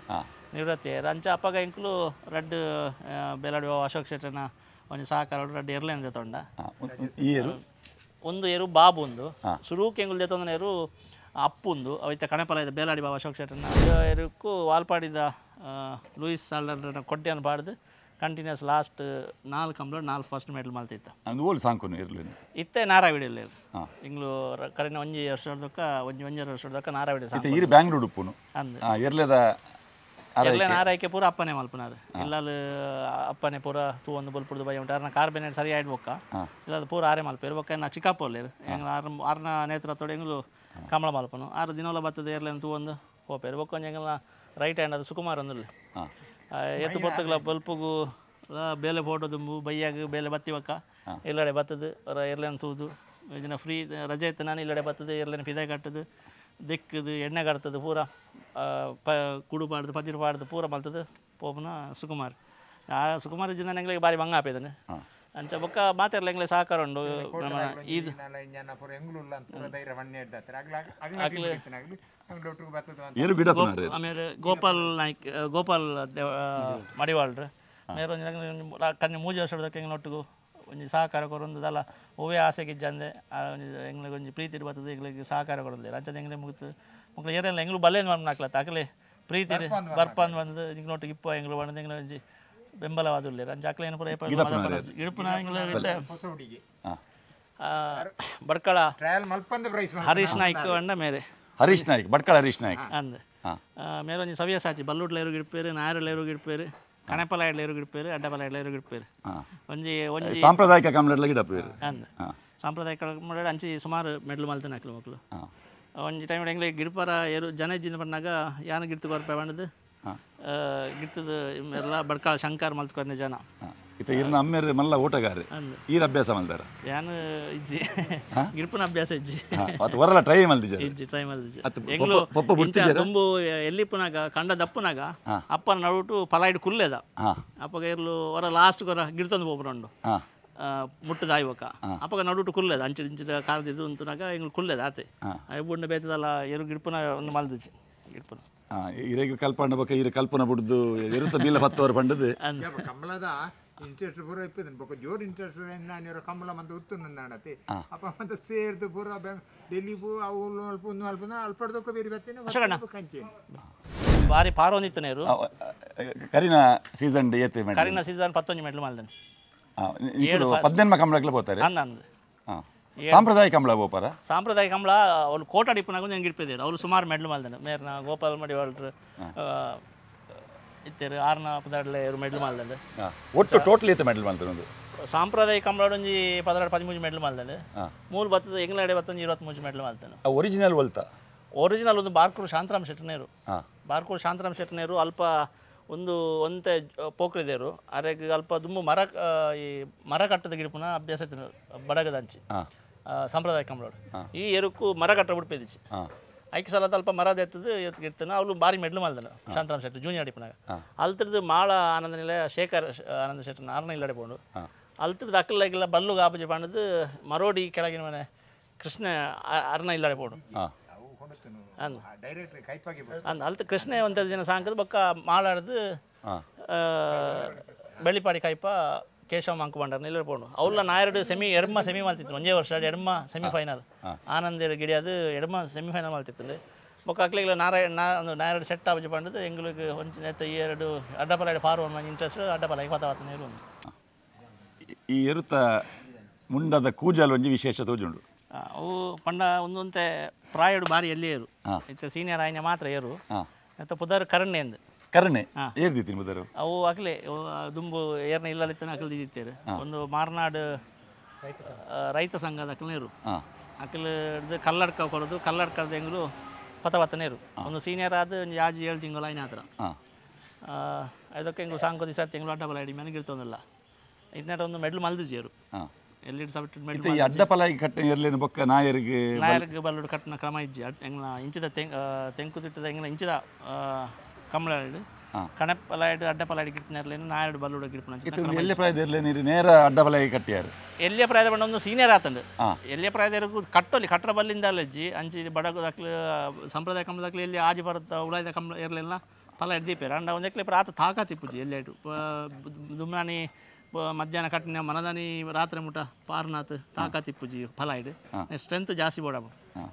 ನಿವೃತ್ತಿ ಅಂಚ ಅಪ್ಪಗ ಇಂಕ್ಲು ರಡ್ಡು ಬೇಲಾಡಿ ಬಾಬಾ ಅಶೋಕ್ ಶೆಟ್ಟನ ಒಂಜಿ ಸಹಕಾರ ರಡ್ಡು ಎರ್ಲೇನ್ ಜೊತೊಂಡ ಒಂದು ಎರು ಬಾಬು ಒಂದು ಸುರೂಕ್ ಎಂಗುಲ್ ಜೊತೊಂದನ ಎರು ಅಪ್ಪುಂದು ಅವೈತೆ ಕಣಪಲಯದ ಬೇಲಾಡಿ ಬಾಬಾ ಅಶೋಕ್ ಶೆಟ್ಟನ ಎರುಕ್ಕು ವಾಲ್ಪಾಡಿದ ಲೂಯಿಸ್ ಸಾಲ್ಡರ್ನ ಕೊಡ್ಡಿಯನ್ನು ಪಾಡ್ದು continuous last 4 Kambala 4 first medal ಮಲ್ತಿತ್ತ ಅಂದು ಓಲ್ ಸಾಂಕೊನು ಇರ್ಲೇನು ಇತ್ತೆ ನಾರಾವಿಡಿಲ್ಲ ಇಂಗ್ಲು ಕರೆನ ಒಂಜಿ ವರ್ಷದಕ್ಕ ಒಂಜಿ ವರ್ಷದಕ್ಕ ನಾರಾವಿಡಿ ಇತ್ತೆ ಈರು ಬ್ಯಾಂಗ್ಳೂರ್ ಉಪ್ಪುನು ಅಂದು ಎರ್ಲೆದ ಎರ್ಲೇನ ಆರೈಕೆ ಪೂರ ಅಪ್ಪನೇ ಮಲ್ಪನಾರು ಇಲ್ಲಲ್ಲಿ ಅಪ್ಪನೇ ಪೂರ ತೂ ಒಂದು ಬಲ್ಪುಡ್ದು ಬೈ ಉಂಟು ಆರ್ನ ಕಾರ್ ಬೆನೆ ಸರಿ ಆಯ್ಡು ಬೊಕ್ಕ ಇಲ್ಲದ ಪೂರ ಆರೇ ಮಲ್ಪೇರು ಬೊಕ್ಕ ನಾ ಚಿಕ್ಕಪ್ಪಲ್ಲೇರು ಹೆಂಗ್ ಆರ್ನ ನೇತೃತ್ವದ ಎಂಗ್ಲು ಕಂಬಳ ಮಲ್ಪನು 6 ದಿನೋಲ ಬತ್ತದ ಏರ್ಲೇನು ತೂ ಒಂದು ಹೋಪೇರು ಬೊಕ್ಕ ಒಂಜಿ ಎಂಗಲ್ಲ ರೈಟ್ ಹ್ಯಾಂಡ್ ಅದು ಸುಕುಮಾರ್ ಒಂದಿಲ್ಲ ಎತ್ತು ಬತ್ತಗಲ ಬಲ್ಪುಗು ಬೇಲೆ ಫೋಟೋ ದುಂಬು ಬೈಯಾಗ ಬೇಲೆ ಬತ್ತಿ ಬಕ್ಕ ಇಲ್ಲಡೆ ಬತ್ತದು ಏರ್ಲೇನು ತೂದು ಇದನ್ನ ಫ್ರೀ ರಜೆ ಇತ್ತು ನಾನು ಇಲ್ಲಡೆ ಬತ್ತದು ಏರ್ಲೇನು ಫಿದೆ ಕಟ್ಟದು ದಿಕ್ಕದು ಎಣ್ಣೆ ಕಟ್ತದು ಪೂರ ಕುಡು ಪಾಡ್ದು ಪಜಿರು ಪಾಡ್ದು ಪೂರ ಮಲ್ತದು ಪೋಪನ ಸುಕುಮಾರ್ ಆ ಸುಕುಮಾರ್ ಜಿಂದ ಎಂಗ್ಲಿಗೆ ಬಾರಿ ಮಂಗ ಆಪೇದನೆ ಅಂಚ ಬೊಕ್ಕ ಮಾತೆರ್ಲ ಎಂಗ್ಲೆ ಸಹಕಾರ ಉಂಡು ಇದು ಆಮೇಲೆ ಗೋಪಾಲ್ ನಾಯ್ಕ್ ಗೋಪಾಲ್ ಮಡಿವಾಳ್ರು ಮೇರೆ ಕನ್ನೆ 3 ವರ್ಷದಕ್ಕೆ ಎಂಗ್ಲೊಟ್ಟಿಗೂ ಒಂಜಿ ಸಹಕಾರ ಕೊರೊಂದುದಲ್ಲ ಓವೇ ಆಸೆಗಿಜ್ಜಂದೆ ಎಂಗ್ಲಿಗೆ ಒಂಜಿ ಪ್ರೀತಿ ಬರ್ತದೆ ಎಂಗ್ಲಿಗೆ ಸಹಕಾರ ಕೊರೊಂದಿಲ್ಲ ಅಂಚದ ಎಂಗ್ಲೆ ಮುಗಿತು ಮಕ್ಕಳು ಏರೆಲ್ಲ ಎಂಗ್ಲು ಬಲ್ಲೇನು ಮಾಡ್ನಾಕ್ಲತ್ತ ಆಗಲೇ ಪ್ರೀತಿ ಬರ್ಪಂದು ಬಂದು ಎಂಗ್ಲೊಟ್ಟಿಗೆ ಇಪ್ಪ ಎಂಗ್ಲು ಬಂದು ಎಂಗ್ಲ ಒಂಜಿ ಬೆಂಬಲವಾದುಲ್ಲೇರು ಅಂಚ ಅಕ್ಲ ಏನು ಪೂರ ಇಡುಪುನ ಎಂಗ್ಲ ಬಡ್ಕಳ ಹರೀಶ್ ನಾಯ್ಕ್ ಅಂಡ ಮೇರೆ ಹರೀಶ್ ನಾಯ್ಕ್ ಬಡ್ಕಳ ಹರೀಶ್ ನಾಯ್ಕ್ ಅಂದೆ ಮೇರೆ ಒಂಜಿ ಸವ್ಯಸಾಚಿ ಬಲ್ಲುಡ್ಲ ಎರು ಗಿಡ್ಪೇರು ನಾಯರ್ಲ ಎರು ಗಿಡ್ಪೇರು ಕಣಪಲ ಎಡ್ಲ ಎರು ಗಿಡ್ಪೇರು ಅಡ್ಡಪಲ ಎಡ್ಲ ಎರು ಗಿಡ್ಪೇರು ಒಂಜಿ ಒಂಜಿ ಸಾಂಪ್ರದಾಯಿಕ ಕಂಬಳ ಗಿಡಪೇರು ಅಂದೆ ಸಾಂಪ್ರದಾಯಿಕ ಕಂಬಳ ಅಂಚಿ ಸುಮಾರು ಮೆಡ್ಲು ಮಲ್ತಾನೆ ಹಾಕ್ಲು ಮಕ್ಕಳು ಒಂಜಿ ಟೈಮ್ ಎಂಗ್ಲೆ ಗಿಡ್ಪರ ಎರು ಜನ ಇಜ್ಜಿನ ಬಂದಾಗ ಯಾನ ಗಿಡ್ತು ಕೊರಪೆ ಬಂದದು ಗಿಡ್ತದ ಎಲ್ಲ ಬಡ್ಕಾಳ ಶಂಕರ್ ಮಲ್ತ್ಕೊಂಡೆ ಜನ ಇತ್ತ ಇರ್ನ ಅಮ್ಮೇರು ಮಲ್ಲ ಓಟಗಾರ ಈರ ಅಭ್ಯಾಸ ಮಲ್ದಾರ ಯಾನು ಇಜ್ಜಿ ಗಿಡ್ಪನ ಅಭ್ಯಾಸ ಇಜ್ಜಿ ಅದು ಹೊರಲ್ಲ ಟ್ರೈ ಮಲ್ದಿಜ ಇಜ್ಜಿ ಟ್ರೈ ಮಲ್ದಿಜ ಎಂಗ್ಲು ತುಂಬು ಎಲ್ಲಿಪ್ಪನಾಗ ಕಂಡ ದಪ್ಪನಾಗ ಅಪ್ಪನ ನಡುಟು ಪಲ ಇಡು ಕುಲ್ಲೆದ ಅಪ್ಪಗ ಇರ್ಲು ಹೊರ ಲಾಸ್ಟ್ ಕೊರ ಗಿಡ್ತಂದು ಹೋಗ್ರಂಡು ಮುಟ್ಟದ ಆಯ್ವಕ ಅಪ್ಪಗ ನಡುಟು ಕುಲ್ಲೆದ ಅಂಚು ಇಂಚಿದ ಕಾಲದಿದ್ದು ಅಂತನಾಗ ಎಂಗ್ಲು ಕುಲ್ಲೆದ ಆತೆ ಬುಂಡ ಬೇತದಲ್ಲ ಎರು ಗಿಡ್ಪನ ಒಂದು ಮಲ್ದಿಜಿ ಗಿಡ್ಪನ ಇರೆಗೆ ಕಲ್ಪಂಡ ಬೊಕ ಇರೆ ಕಲ್ಪನ ಬುಡ್ದು ಎರುತ್ತ ಬೀಲ 10 ವರ್ಷ ಪಂಡದು ಕಮಲದ ಇಂಟ್ರೆಸ್ಟ್ ಪೂರ ಇಪ್ಪದನ್ ಬೊಕ ಜೋರ್ ಇಂಟ್ರೆಸ್ಟ್ ನಾನು ಕಮಲ ಮಂತ ಉತ್ತುನ ನಡತೆ ಅಪ್ಪ ಮಂತ ಸೇರ್ದು ಪೂರ ಡೆಲ್ಲಿ ಪೂ ಅವು ಅಲ್ಪ ಒಂದು ಅಲ್ಪನ ಅಲ್ಪಡ್ದೊಕ್ಕ ಬೇರೆ ಬತ್ತೇನೆ ಕಂಚೇನು ಬಾರಿ ಪಾರೋನಿತ್ತನೇರು ಕರಿನ ಸೀಸನ್ ಏತೆ ಮೇಡಂ ಕರಿನ ಸೀಸನ್ 11 ಮೆಡ್ಲು ಮಾಲ್ದನೆ 18 ಕಂಬಳಕ್ಕೆ ಹೋಗ್ತಾರೆ ಅಂದಂದು ಸಾಂಪ್ರದಾಯಿಕ ಕಂಬಳ ಬೋಪಾರ ಸಾಂಪ್ರದಾಯಿಕ ಕಂಬಳ ಅವ್ರು ಕೋಟ ಡಿಪ್ಪನಾಗ ಒಂದು ಹೆಂಗೆ ಇಡ್ಪಿದ್ದೀರು ಅವರು ಸುಮಾರು ಮೆಡ್ಲು ಮಾಲ್ದಾನೆ ಮೇರ್ನ ಗೋಪಾಲ್ ಮಡಿವಾಳ್ರು ಇತ್ತೇರು 6ನ ಪದಾಡ್ಲೆ ಇವರು ಮೆಡ್ಲು ಮಾಲ್ದಾನೆ ಒಟ್ಟು ಟೋಟಲ್ ಏತೆ ಮೆಡ್ಲು ಮಾಲ್ತಾರೆ ಒಂದು ಸಾಂಪ್ರದಾಯಿಕ ಕಂಬಳ ಒಂಜಿ 13 ಮೆಡ್ಲು ಮಾಲ್ದಾನೆ ಮೂಲ ಬತ್ತದ ಎಂಗ್ಲಡೆ ಬತ್ತೊಂದು 23 ಮೆಡ್ಲು ಮಾಲ್ತಾನೆ ಒರಿಜಿನಲ್ ಒಲ್ತ ಒರಿಜಿನಲ್ ಒಂದು ಬಾರ್ಕೂರು ಶಾಂತರಾಮ್ ಶೆಟ್ಟನೇರು ಬಾರ್ಕೂರು ಶಾಂತರಾಮ್ ಶೆಟ್ಟನೇರು ಅಲ್ಪ ಒಂದು ಒಂತೆ ಪೋಕ್ರಿದೇರು ಅರೆಗೆ ಅಲ್ಪ ದುಂಬು ಮರ ಈ ಮರ ಕಟ್ಟದ ಗಿಡಪುನ ಅಭ್ಯಾಸ ಬಡಗದಂಚಿ ಸಂಪ್ರದಾಯ ಕಂಬಳೋಡು ಈ ಎರುಕು ಮರ ಕಟ್ಟ ಬಿಡ್ಪೇದಿಚ್ಚಿ ಐಕೆ ಸಲ ಅಲ್ಪ ಮರದ ಎತ್ತದು ಇರ್ತಾನೆ ಅವಳು ಬಾರಿ ಮೆಡ್ಲು ಮಲ್ದನು ಶಾಂತರಾಮ್ ಶೆಟ್ಟಿ ಜೂನಿಯರ್ ಅಡಿಪನಾಗ ಅಲ್ತಿರ್ದು ಮಾಳ ಆನಂದ ನಿಲಯ ಶೇಖರ್ ಆನಂದ ಶೆಟ್ಟಿ ಆರನೇ ಇಲ್ಲಡೆ ಪೋಂಡು ಅಲ್ತಿರ್ದು ಅಕ್ಕಲ್ಲಾಗಿಲ್ಲ ಬಲ್ಲು ಗಾಬಜಿ ಪಾಂಡದು ಮರೋಡಿ ಕೆಳಗಿನ ಮನೆ ಕೃಷ್ಣ ಅರ್ನ ಇಲ್ಲಡೆ ಪೋಡು ಅಂದ್ ಅಲ್ತ ಕೃಷ್ಣ ಒಂಥರ ದಿನ ಸಾಂಕದ ಬೊಕ್ಕ ಮಾಲಾಡ್ದು ಬೆಳ್ಳಿಪಾಡಿ ಕೈಪ ಕೇಶವ ಮಂಕು ಬಂಡರ್ ನಿಲ್ಲಡೆ ಪೋಂಡು ಅವಳ ನಾಯರಡು ಎಡಮ ಸೆಮಿ ಮಲ್ತಿತ್ತು ಒಂದೇ ವರ್ಷ ಎಡಮ ಸೆಮಿಫೈನಲ್ ಆನಂದ ಗಿಡಿಯದು ಎಡಮ ಸೆಮಿಫೈನಲ್ ಮಲ್ತಿತ್ತು ಬೊಕ್ಕ ಅಕ್ಲಿಗೆ ಒಂದು ನಾಯರಡು ಸೆಟ್ ಆಬಜಿ ಪಂಡದು ಎಂಗ್ಳಿಗೆ ಒಂಚ ನೆತ್ತ ಈ ಎರಡು ಅಡ್ಡಪಲಾಡಿ ಪಾರು ಒಂದು ಇಂಟ್ರೆಸ್ಟ್ ಅಡ್ಡಪಲಾಗಿ ಪತಾವತ್ತ ನೀರು ಈ ಇರುತ್ತ ಮುಂಡದ ಕೂಜಲು ಒಂಜಿ ವಿಶೇಷ ತೋಜುಂಡು ಅವು ಪಂಡ ಒಂದೊಂತೆ ಪ್ರಾಯಡು ಬಾರಿ ಎಲ್ಲಿ ಏರು ಇತ್ತ ಸೀನಿಯರ್ ಆಯ್ನ ಮಾತ್ರ ಏರು ಮತ್ತು ಪುದರ್ ಕರಣೆ ಎಂದು ಕರಣೆ ಏರ್ದಿತ್ತೀನಿ ಮುದರು ಅವು ಅಕ್ಲೆ ದುಂಬು ಏರ್ನ ಇಲ್ಲಲಿತ್ತನ ಅಕಲ್ ದಿತ್ತೇರು ಒಂದು ಮಾರ್ನಾಡು ರೈತ ಸಂಘದ ಅಕಲ್ನೇರು ಅಕಲ್ ಕಲ್ಲಡ್ಕ ಕೊಡೋದು ಕಲ್ಲಡ್ಕದ ಹೆಂಗರು ಪತವತ್ತನೇರು ಒಂದು ಸೀನಿಯರ್ ಆದ ಒಂದು ಯಾಜಿ 7 ತಿಂಗಳು ಆಯ್ನ ಹತ್ರ ಅದಕ್ಕೆ ಹೆಂಗು ಸಾಂಕೋ ದಿವಸ ತಿಂಗಳು ಅಡ್ಡಬಲ ಹಿಡಿ ಮನೆಗಿರ್ತೊಂದಿಲ್ಲ ಇದನ್ನ ಒಂದು ಮೆಡ್ಲು ಮಲ್ದಿಜೇರು ಎಲ್ಲಿಡ್ ಸಬ್ಟೆಡ್ ಮೆಡ್ಲು ಈ ಅಡ್ಡಪಲಾಗಿ ಕಟ್ಟೆ ಇರ್ಲೇನು ಬೊಕ್ಕ ನಾಯರಿಗೆ ಬಲ್ಲುಡು ಕಟ್ಟನ ಕ್ರಮ ಇಜ್ಜಿ ಎಂಗ್ಲ ಇಂಚಿದ ತೆಂಕು ತಿಟ್ಟದ ಎಂಗ್ಲ ಇಂಚಿದ ಕಮಲಾಡು ಕಣಪಲಾಯ್ಡು ಅಡ್ಡಪಲಾಯ್ಡು ಗಿಡ್ತಿನೇರ್ಲೇನು ನಾಯಡು ಬಲ್ಲುಡು ಗಿಡ್ಪುನ ಎಲ್ಲಿ ಪ್ರಾಯದ ಇರ್ಲೇನು ನೇರ ಅಡ್ಡಪಲಾಗಿ ಕಟ್ಟಿಯಾರು ಎಲ್ಲಿಯ ಪ್ರಾಯದ ಬಂಡ ಒಂದು ಸೀನಿಯರ್ ಆತಂಡು ಎಲ್ಲಿಯ ಪ್ರಾಯದವರೆಗೂ ಕಟ್ಟೋಲಿ ಕಟ್ಟರ ಬಲ್ಲಿಂದ ಅಲ್ಲಜ್ಜಿ ಅಂಚಿ ಬಡಗು ದಕ್ಲು ಸಂಪ್ರದಾಯ ಕಂಬದಕ್ಲಿ ಎಲ್ಲಿ ಆಜಿ ಬರುತ್ತೆ ಉಳಾಯ್ದ ಕಂಬ ಇರಲಿಲ್ಲ ಫಲ ಹಿಡ್ದೀಪೇರು ಅಂಡ ಒಂದು ಎಕ್ಲೆ ಆತ ತಾಕತ್ತಿಪ್ಪುಜಿ ಎಲ್ಲೇಟು ದುಮ್ನಾನಿ ಮಧ್ಯಾಹ್ನ ಕಟ್ಟಿನ ಮನದಾನಿ ರಾತ್ರಿ ಮುಟ ಪಾರ್ನಾಥ್ ತಾಕತ್ತಿಪ್ಪುಜಿ ಫಲ ಹಿಡು ಸ್ಟ್ರೆಂತ್ ಜಾಸ್ತಿ ಬೋಡ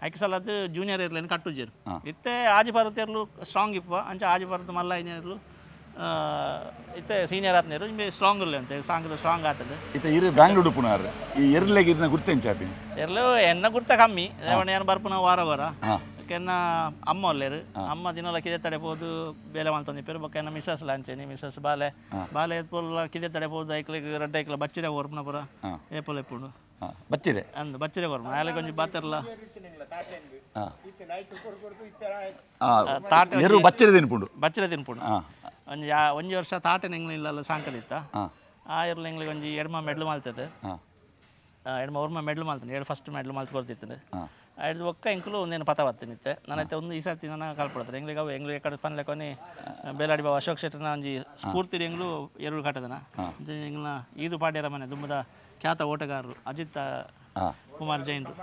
ಐಕೆ ಸಲ ಅದು ಜೂನಿಯರ್ ಇರ್ಲೇನು ಕಟ್ಟುಜೇರು ಇತ್ತೆ ಆಜಿ ಬರುತ್ತೆ ಇರ್ಲು ಸ್ಟ್ರಾಂಗ್ ಇಪ್ಪ ಅಂಚೆ ಆಜಿ ಬರುತ್ತೆ ಮಲ್ಲ ಐನೇರ್ಲು ಇತ್ತೆ ಸೀನಿಯರ್ ಆತನೇರು ನಿಮಗೆ ಸ್ಟ್ರಾಂಗ್ ಇರಲಿ ಅಂತ ಸಾಂಗದ ಸ್ಟ್ರಾಂಗ್ ಆತದೆ ಇತ್ತೆ ಇರು ಬ್ಯಾಂಗ್ಳೂರು ಪುನಾರ್ ಈ ಎರ್ಲೆಗೆ ಇದನ್ನ ಗುರ್ತೇಂಚಾಪಿ ಎರ್ಲು ಎನ್ನ ಗುರ್ತ ಕಮ್ಮಿ ಏನು ಬರ್ಪುನ ವಾರ ಕೆನ್ನ ಅಮ್ಮ ಒಲ್ಲೇರು ಅಮ್ಮ ದಿನಲ್ಲ ಕಿದೆ ತಡೆಬೋದು ಬೇಲೆ ಮಾಡ್ತಂದಿಪ್ಪೇರು ಬೊಕ್ಕ ಎನ್ನ ಮಿಸಸ್ ಲಾಂಚೇನಿ ಮಿಸಸ್ ಬಾಲೆ ಎತ್ಪೊಲ್ಲ ಕಿದೆ ತಡೆಬೋದು ಐಕ್ಲಿಗೆ ರೆಡ್ ಐಕ್ಲ ಬಚ್ಚಿದೆ ಓರ್ಪುನ ಪುರ ಏಪಲ್ ಎಪ್ಪುಂಡು ಬಚ್ಚಿರೆ ಅಂದು ಬಚ್ಚಿದೆ ಓರ್ಪುನ ಆಯಲೆ ಕೊಂಚ ಬಾತಿರಲ್ಲ ಎರು ಬಚ್ಚಿರೆ ತಿನ್ಪುಂಡು ಬಚ್ಚಿರೆ ತಿನ್ಪುಂಡು ಒಂಜಿ ವರ್ಷ ತಾಟನ ಎಂಗ್ಲಿಲ್ಲ ಸಾಂಕದಿತ್ತ ಆ ಇರ್ಲ ಎಂಗ್ಲಿಗೆ ಒಂಜಿ ಎಡ್ಮ ಮೆಡ್ಲು ಮಾಲ್ತದೆ ಎಡ್ಮ ಓರ್ಮ ಮೆಡ್ಲು ಮಾಲ್ತಾನೆ ಎರಡು ಫಸ್ಟ್ ಮೆಡ್ಲು ಮಾಲ್ತು ಕೊಡ್ತಿತ್ತು ಐದು ಒಕ್ಕ ಎಂಕ್ಲು ಒಂದೇನು ಪತ ಬತ್ತಿನಿತ್ತೆ ನಾನೈತೆ ಒಂದು ಈ ಸರ್ತಿ ನಾನು ಕಲ್ಪಡ್ತಾರೆ ಎಂಗ್ಲಿಗೆ ಅವು ಎಂಗ್ಲಿಗೆ ಕಡೆ ಪನ್ಲೆ ಕೊನೆ ಬೇಲಾಡಿ ಬಾಬು ಅಶೋಕ್ ಶೆಟ್ಟರ್ನ ಒಂಜಿ ಸ್ಫೂರ್ತಿ ಎಂಗ್ಲು ಎರಡು ಕಟ್ಟದನ ಎಂಗ್ಲ ಈದು ಪಾಡ್ಯರ ಮನೆ ದುಂಬದ ಖ್ಯಾತ ಓಟಗಾರರು ಅಜಿತ್ ಕುಮಾರ್ ಜೈನ್ರು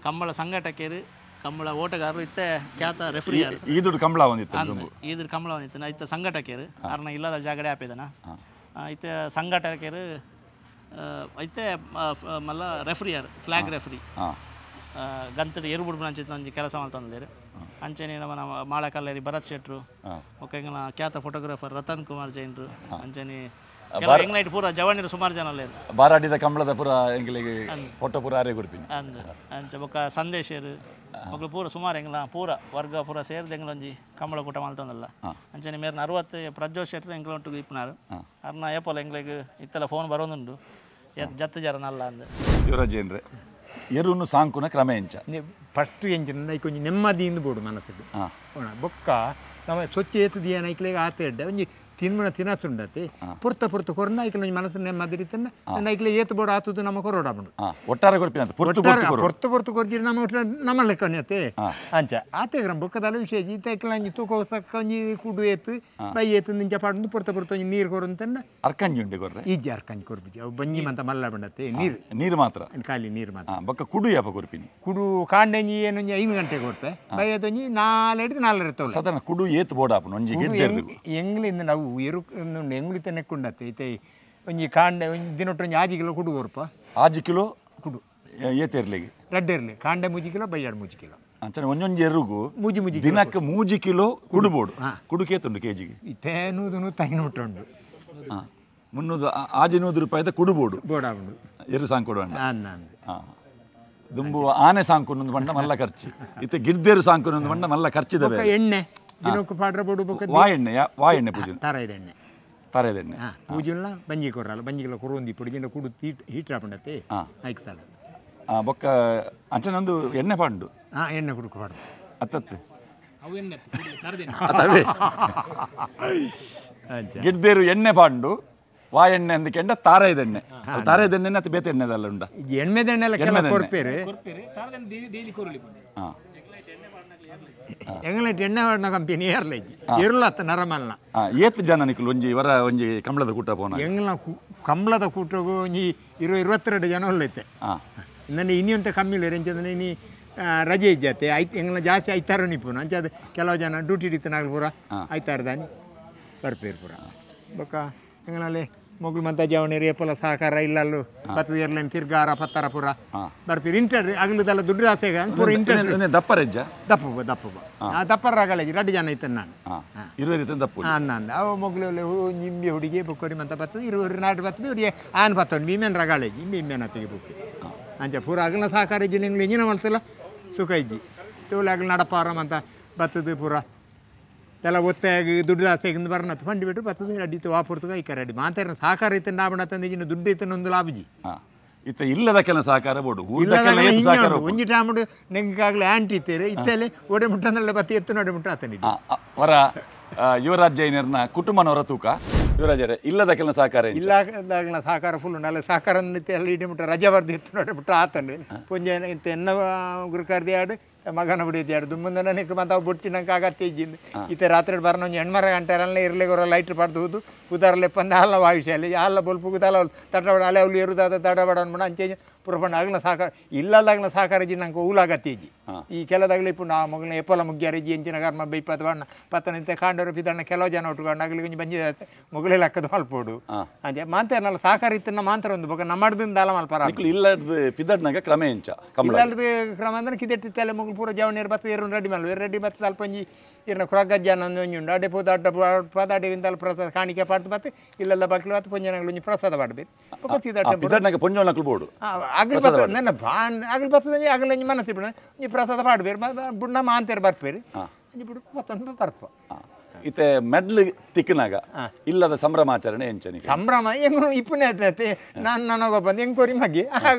ಕಂಬಳ ಸಂಘಟಕೇರು ಕಂಬಳ ಓಟಗಾರರು ಇತ್ತೆ ಖ್ಯಾತ ರೆಫ್ರಿ ಈದುಡು ಕಂಬಳ ಒಂದಿತ್ತು ಈದ್ರ ಕಂಬಳ ಒಂದಿತ್ತು ಇತ್ತ ಸಂಘಟಕೇರು ಅರ್ನ ಇಲ್ಲದ ಜಾಗಡೆ ಆಪಿದನ ಇತ್ತೆ ಸಂಘಟಕೇರು ಐತೆ ಮಲ್ಲ ರೆಫ್ರಿಯರ್ ಫ್ಲಾಗ್ ರೆಫ್ರಿ ಗಂತಡಿ ಎರು ಬಿಡ್ಬಿಡ ಅಂಚಿತ್ತು ಒಂಜಿ ಕೆಲಸ ಮಾಡ್ತಂದೇರು ಅಂಚೆನೆ ನಮ್ಮ ಮಾಳಕಲ್ಲೇರಿ ಭರತ್ ಶೆಟ್ರು ಒಕ್ಕ ಖ್ಯಾತ ಫೋಟೋಗ್ರಾಫರ್ ರತನ್ ಕುಮಾರ್ ಜೈನ್ರು ಅಂಚೆನೆ ಎಂಗ್ಲೈಟ್ ಪೂರ ಜವಾನಿರು ಸುಮಾರು ಜನ ಅಲ್ಲೇರು ಬಾರಾಡಿದ ಕಂಬಳದ ಪೂರ ಎಂಗ್ಲಿಗೆ ಫೋಟೋ ಪೂರ ಆರೇ ಗುರ್ಪಿನಿ ಅಂಚೆ ಬೊಕ್ಕ ಸಂದೇಶರು ಮಕ್ಕಳು ಪೂರ ಸುಮಾರು ಎಂಗ್ಲ ಪೂರ ವರ್ಗ ಪೂರ ಸೇರಿದ ಎಂಗ್ಲ ಒಂಜಿ ಕಂಬಳ ಕೂಟ ಮಾಡ್ತಂದಲ್ಲ ಅಂಚೆನೆ ಮೇರ್ನ 60 ಪ್ರಜ್ವಲ್ ಶೆಟ್ರು ಎಂಗ್ಲ ಒಟ್ಟಿಗೆ ಇಪ್ಪನಾರು ಅರ್ನ ಏಪಲ್ ಎಂಗ್ಲಿಗೆ ಇತ್ತೆಲ್ಲ ಫೋನ್ ಬರೋದುಂಡು ಜತ್ತು ಜರನಲ್ಲ ಅಂದು ಯುವರಾಜ್ ಏನ್ರೆ ಎರುನು ಸಾಂಕುನ ಕ್ರಮ ಎಂಚ ಫಸ್ಟ್ ಎಂಚಿನ ಕೊಂಚ ನೆಮ್ಮದಿಯಿಂದ ಬೋಡು ಮನಸ್ಸಿಗೆ ಬೊಕ್ಕ ನಮ್ಮ ಸ್ವಚ್ಛ ಏತದ ಏನು ಐಕ್ಲೆಗೆ ಆತ ಇಡ್ಡೆ ಒಂಜಿ ತಿನ್ಮನ ತಿನಸುಂಡತೆ ಪುರ್ತ ಕೊರ್ನ ಐಕ್ಲ ಮನಸ್ಸು ನೆಮ್ಮದಿರಿತನ್ನ ಐಕ್ಲೆ ಏತು ಬೋಡು ಆತುದು ನಮ್ಮ ಕೊರೋಡಾಬಂಡು ಒಟ್ಟಾರೆ ಕೊರ್ಪಿನ ಪುರ್ತು ಕೊರ್ಜಿರಿ ನಮ್ಮ ಲೆಕ್ಕನತೆ ಅಂಚ ಆತೇಗ್ರ ಬೊಕ್ಕದಲ್ಲ ವಿಶೇಷ ಈತ ಐಕ್ಲ ಅಂಜಿ ತೂಕ ಒಂಜಿ ಕುಡು ಏತು ಬೈ ಏತು ನಿಂಚ ಪಾಡು ಪುರ್ತ ಒಂಜಿ ನೀರು ಕೊರಂತನ್ನ ಅರ್ಕಂಜಿ ಉಂಡೆ ಕೊರ್ರೆ ಈಜಿ ಅರ್ಕಂಜಿ ಕೊರ್ಬಿಜಿ ಅವು ಬಂಜಿ ಮಂತ ಮಲ್ಲ ಬಂಡತೆ ನೀರು ಮಾತ್ರ ಖಾಲಿ ನೀರು ಮಾತ್ರ ಬೊಕ್ಕ ಕುಡು ಯಾಪ ಕೊರ್ಪಿನಿ ಕುಡು ಕಾಂಡಂಜಿ ಏನೊಂಜಿ 5 ಗಂಟೆಗೆ ಕೊಡ್ತೆ ಬೈ ಅದೊಂಜಿ 4 ಸಾಧಾರಣ ಕುಡು ಏತು ಬೋಡಾಪನ ಒಂಜಿ ಎಂಗ್ಲಿಂದ ನಾವು ಎರು ಎಂಗ್ಲಿತ ನೆಕ್ಕೊಂಡತ್ತೆ ಐತೆ ಒಂಜಿ ಕಾಂಡೆ ಒಂಜಿ ದಿನೊಟ್ಟು 6 ಕಿಲೋ ಕುಡು ಕೊರ್ಪ 6 ಕಿಲೋ ಕುಡು ಏತಿರ್ಲಿಗೆ ರೆಡ್ ಇರ್ಲಿ ಕಾಂಡೆ 3 ಕಿಲೋ ಬೈಯಾಡು 3 ಕಿಲೋ ಅಂಚನೆ ಒಂಜೊಂಜಿ ಎರುಗು ಮೂಜಿ ದಿನಕ್ಕೆ 3 ಕಿಲೋ ಕುಡು ಬೋಡು ಕುಡು ಕೇತುಂಡು ಕೆಜಿಗೆ ಇತ್ತೇನೂದು ತೈನುಂಟು 300 ರೂಪಾಯಿದ ಕುಡು ಬೋಡು ಬೋಡಾಬುಂಡು ಎರು ಸಾಂಕೊಡು ಅಂದ ದುಂಬು ಆನೆ ಸಾಂಕೊನೊಂದು ಬಂಡ ಮಲ್ಲ ಖರ್ಚು ಇತ್ತೆ ಗಿಡ್ದೇರು ಸಾಂಕೊನೊಂದು ಬಂಡ ಮಲ್ಲ ಖರ್ಚಿದವೆ ಎಣ್ಣೆ ದಿನಕ್ಕೆ ಪಾಡ್ರ ಬೋಡು ಬೊಕ್ಕ ವಾಯೆಣ್ಣೆ ಪೂಜೆ ತರೈದೆಣ್ಣೆ ಪೂಜೆಲ್ಲ ಬಂಜಿ ಕೊರಲ್ಲ ಬಂಜಿಗೆಲ್ಲ ಕೊರೊಂದಿ ಪುಡಿಗಿಂದ ಕುಡು ಹೀಟರ್ ಹಾಕೊಂಡತ್ತೆ ಐಕ್ ಸಾಲ ಬೊಕ್ಕ ಅಂಚನೊಂದು ಎಣ್ಣೆ ಪಾಂಡು ಎಣ್ಣೆ ಕುಡುಕು ಪಾಡು ಅತ್ತತ್ತು ಅವು ಎಣ್ಣೆ ಕರೆದೇನೆ ಅತವೇ ಗಿಡ್ದೇರು ಎಣ್ಣೆ ಪಾಂಡು ವಾ ಎಣ್ಣೆ ಅಂದಕೆಂಡ ತಾರಾಯದೆಣ್ಣೆ ತಾರಾಯದೆಣ್ಣೆ ಅತ್ತ ಬೇತೆ ಎಣ್ಣೆದಲ್ಲ ಉಂಡ ಎಣ್ಣೆದೆಣ್ಣೆಲ್ಲ ಕೆಲ ಕೊರ್ಪೇರು ಕೊರ್ಪೇರೆ ತಾರದೇನೆ ಡೈಲಿ ಕೊರಲಿ ಹಾಂ ಎಂಗ್ಲೆಟ್ ಎಣ್ಣೆ ವಾಡಿನ ಕಂಪನಿ ಏರ್ಲೈಜಿ ಇರ್ಲತ್ತ ನರಮಲ್ನ ಏತ್ ಜನ ನಿಕ್ಕಲು ಒಂಜಿ ಇವರ ಒಂಜಿ ಕಂಬಳದ ಕೂಟ ಪೋನ ಎಂಗ್ಲ ಕಂಬಳದ ಕೂಟಗೂ ಒಂಜಿ 22 ಜನ ಒಲ್ಲೈತೆ ನನ್ನ ಇನ್ನೊಂತ ಕಮ್ಮಿಲ್ಲ ಎಂಚಂದ್ರೆ ಇನಿ ರಜೆ ಇಜ್ಜತೆ ಆಯ್ತು ಎಂಗ್ಲ ಜಾಸ್ತಿ ಆಯ್ತಾರೋ ನಿಪುನ ಅಂಚದ ಕೆಲವು ಜನ ಡ್ಯೂಟಿ ಹಿಡಿತನಾಗ ಪೂರ ಆಯ್ತಾರದಾನಿ ಬರ್ಪೇರು ಪೂರ ಬೊಕ್ಕ ಎಂಗ್ಲಲ್ಲಿ ಮೊಗ್ಲು ಮಂತ ಜವಣೇರಿ ಎಪ್ಪಲ ಸಹಕಾರ ಇಲ್ಲಲ್ಲೂ ಬತ್ತದ ಏರ್ಲೈನ್ ತಿರ್ಗಾರ ಪತ್ತಾರ ಪೂರ ಬರ್ಪೀರಿ ಇಂಟರ್ ಅಗಲದೆಲ್ಲ ದುಡ್ಡು ಜಾಸ್ತಿ ಪೂರ ಇಂಟರ್ ದಪ್ಪರೆಜ್ಜ ದಪ್ಪರ ರಗಳೆಜಿ 2 ಜನ ಇತ್ತು ನಾನು ಇರುವರಿತ ದಪ್ಪು ಅಂದ ಅವ ಮೊಗ್ಲು ನಿಂಬೆ ಹುಡುಗಿ ಬುಕ್ಕೋರಿ ಮಂತ ಬತ್ತದ 20 ಬತ್ತದ ಇವ್ರಿಗೆ ಆನ್ ಬತ್ತೊಂಡು ಭೀಮೇನ್ ರಗಾಳೆಜಿ ಭೀಮೇನ ತೆಗಿ ಬುಕ್ಕಿ ಅಂಚ ಪೂರ ಅಗಲ ಸಹಕಾರ ಇಜ್ಜಿ ನಿಂಗ್ಳು ಇಂಜಿನ ಮಾಡ್ತಿಲ್ಲ ಸುಖ ಇಜ್ಜಿ ತೋಲೆ ಅಗಲ ನಡಪಾರ ಅಂತ ಬತ್ತದ ಪೂರ ಎಲ್ಲ ಒತ್ತಾಗಿ ದುಡ್ಡು ಜಾಸ್ತಿ ಆಗಿಂದ ಬರ್ನತ್ತು ಫಂಡಿ ಬಿಟ್ಟು ಬರ್ತದೆ ಅಡ್ಡಿತ್ತು ವಾಪುರ್ತಗ ಈ ಕರೆ ಅಡ್ಡಿ ಮಾತಾಡ ಸಹಕಾರ ಇತ್ತು ನಾಬಣ ತಂದಿನ ದುಡ್ಡು ಇತ್ತು ಒಂದು ಲಾಭಜಿ ಇತ್ತ ಇಲ್ಲದ ಕೆಲ ಸಹಕಾರ ಬೋಡು ಒಂಜಿ ಟಾಮುಡು ನೆಂಗಾಗ್ಲೇ ಆಂಟಿ ಇತ್ತೇರಿ ಇತ್ತಲ್ಲಿ ಒಡೆ ಮುಟ್ಟನಲ್ಲ ಬತ್ತಿ ಎತ್ತು ನೋಡೆ ಮುಟ್ಟ ಆತನಿ ಅವರ ಯುವರಾಜ್ ಜೈನರ್ನ ಕುಟುಂಬನವರ ತೂಕ ಯುವರಾಜರೇ ಇಲ್ಲದ ಕೆಲ ಸಹಕಾರ ಇಲ್ಲದಾಗಲ ಸಹಕಾರ ಫುಲ್ ಉಂಡು ಅಲ್ಲ ಸಹಕಾರ ಎಲ್ಲ ಇಡಿ ಮುಟ್ಟ ರಜೆ ಬರ್ದು ಎತ್ತು ನೋಡೆ ಮುಟ್ಟ ಆತಂಡು ಪುಂಜ ಇಂತ ಎನ್ನ ಗುರುಕಾರ್ದಿ ಆಡು ಮಗನ ಬಿಡಿದ್ದೆ ಆಡು ದುಮ್ಮಂದ ನನಗೆ ಮತ್ತು ಅವು ಬುಡ್ತಿನಂಗೆ ಆಗತ್ತೆ ಇಜ್ಜಿಂದು ಈತ ರಾತ್ರಿ ಬರ್ನ ಒಂದು ಹೆಣ್ಮರ ಗಂಟೆರಲ್ಲ ಇರ್ಲಿಕ್ಕೆ ಲೈಟ್ ಪಡ್ದು ಪುದಾರಲೆ ಪಂದ ಹಾಲ ವಾಯುಷ್ಯಲ್ಲಿ ಹಾಲ ಬಲ್ಪುಗುದಲ್ಲ ತಡಬಡ ಅಲೆ ಅವ್ಲು ಇರುದಾದ ತಡಬಡ ಅನ್ಬಿಡ ಅಂಚೆ ಪುರಪಂಡ ಆಗಲ ಸಹಕಾರ ಇಲ್ಲದಾಗಲ ಸಹಕಾರ ಇಜ್ಜಿ ನಂಗೆ ಊಲಾಗತ್ತೆ ಇಜ್ಜಿ ಈ ಕೆಲದಾಗಲಿ ಇಪ್ಪು ಆ ಮಗನ ಎಪ್ಪಲ ಮುಗ್ಗ್ಯಾರ ಇಜ್ಜಿ ಎಂಚಿನ ಕರ್ಮ ಬೈಪತ್ತು ಬಣ್ಣ ಪತ್ತನಿಂತ ಕಾಂಡವರು ಪಿದಣ್ಣ ಕೆಲವು ಜನ ಉಟ್ಕೊಂಡು ಆಗಲಿ கொஞ்சம் ಬಂಜಿ ಮುಗಲೇ ಲೆಕ್ಕದ ಮಲ್ಪೋಡು ಅಂಚೆ ಮಾಂತೇನಲ್ಲ ಸಹಕಾರ ಇತ್ತನ್ನ ಮಾಂತರ ಒಂದು ಬೊಕ್ಕ ನಮ್ಮಡ್ದಿಂದ ಅಲ ಮಲ್ಪಾರ ಇಲ್ಲದ ಪಿದಡ್ನಾಗ ಕ್ರಮ ಎಂಚ ಇಲ್ಲದ ಕ್ರಮ ಅಂದ್ರೆ ಕಿದೆಟ್ಟಿತ್ತಲೆ ಮುಗ್ಲು ಪೂರ ಜವನೇರು ಬತ್ತ ಏರು ರೆಡಿ ಮಲ್ವ ರೆಡಿ ಬತ್ತ ಅಲ್ಪ ಒಂಜಿ ಇರ್ನ ಕುರಗಜ್ಜಾನ ಒಂಜುಂಡು ಅಡ್ಡೆ ಪೋದ ಅಡ್ಡ ಪದಾಡಿವಿಂದ ಅಲ್ಲ ಪ್ರಸಾದ ಕಾಣಿಕೆ ಪಾಡ್ದು ಬತ್ತು ಇಲ್ಲೆಲ್ಲ ಬಕ್ಲು ಬತ್ತು ಪೊಂಜನಗಳು ಒಂಜಿ ಪ್ರಸಾದ ಪಾಡ್ಬೇಕು ಪಿದಡ್ನಾಗ ಪೊಂಜೋನಕ್ಲು ಬೋಡು ಅಗಲ್ ಬತ್ತ ನನ್ನ ಬಾಂಡ್ ಅಗಲ್ ಬರ್ತದೆ ಅಗಲ್ ಒಂಜಿ ಮನ ತಿಬಿಡ ಒಂಜಿ ಪ್ರಸಾದ ಪಾಡ್ಬೇರು ಬುಡ್ನ ಮಾಂತೇರು ಬರ್ಪೇರು ಒಂಜಿ ಬುಡು ಮತ್ತೊಂದು ಬರ್ಪ ಇತ್ತೆ ಮೆಡ್ಲ್ ತಿಕ್ಕನಾಗ ಇಲ್ಲದ ಸಂಭ್ರಮಾಚರಣೆ ಎಂಚನಿಗೆ ಸಂಭ್ರಮ ಹೆಂಗ ಇಪ್ಪನೇ ಆಯ್ತೈತೆ ನಾನು ನನಗ ಬಂದು ಹೆಂಗೆ ಕೊರಿ ಮಗ್ಗಿ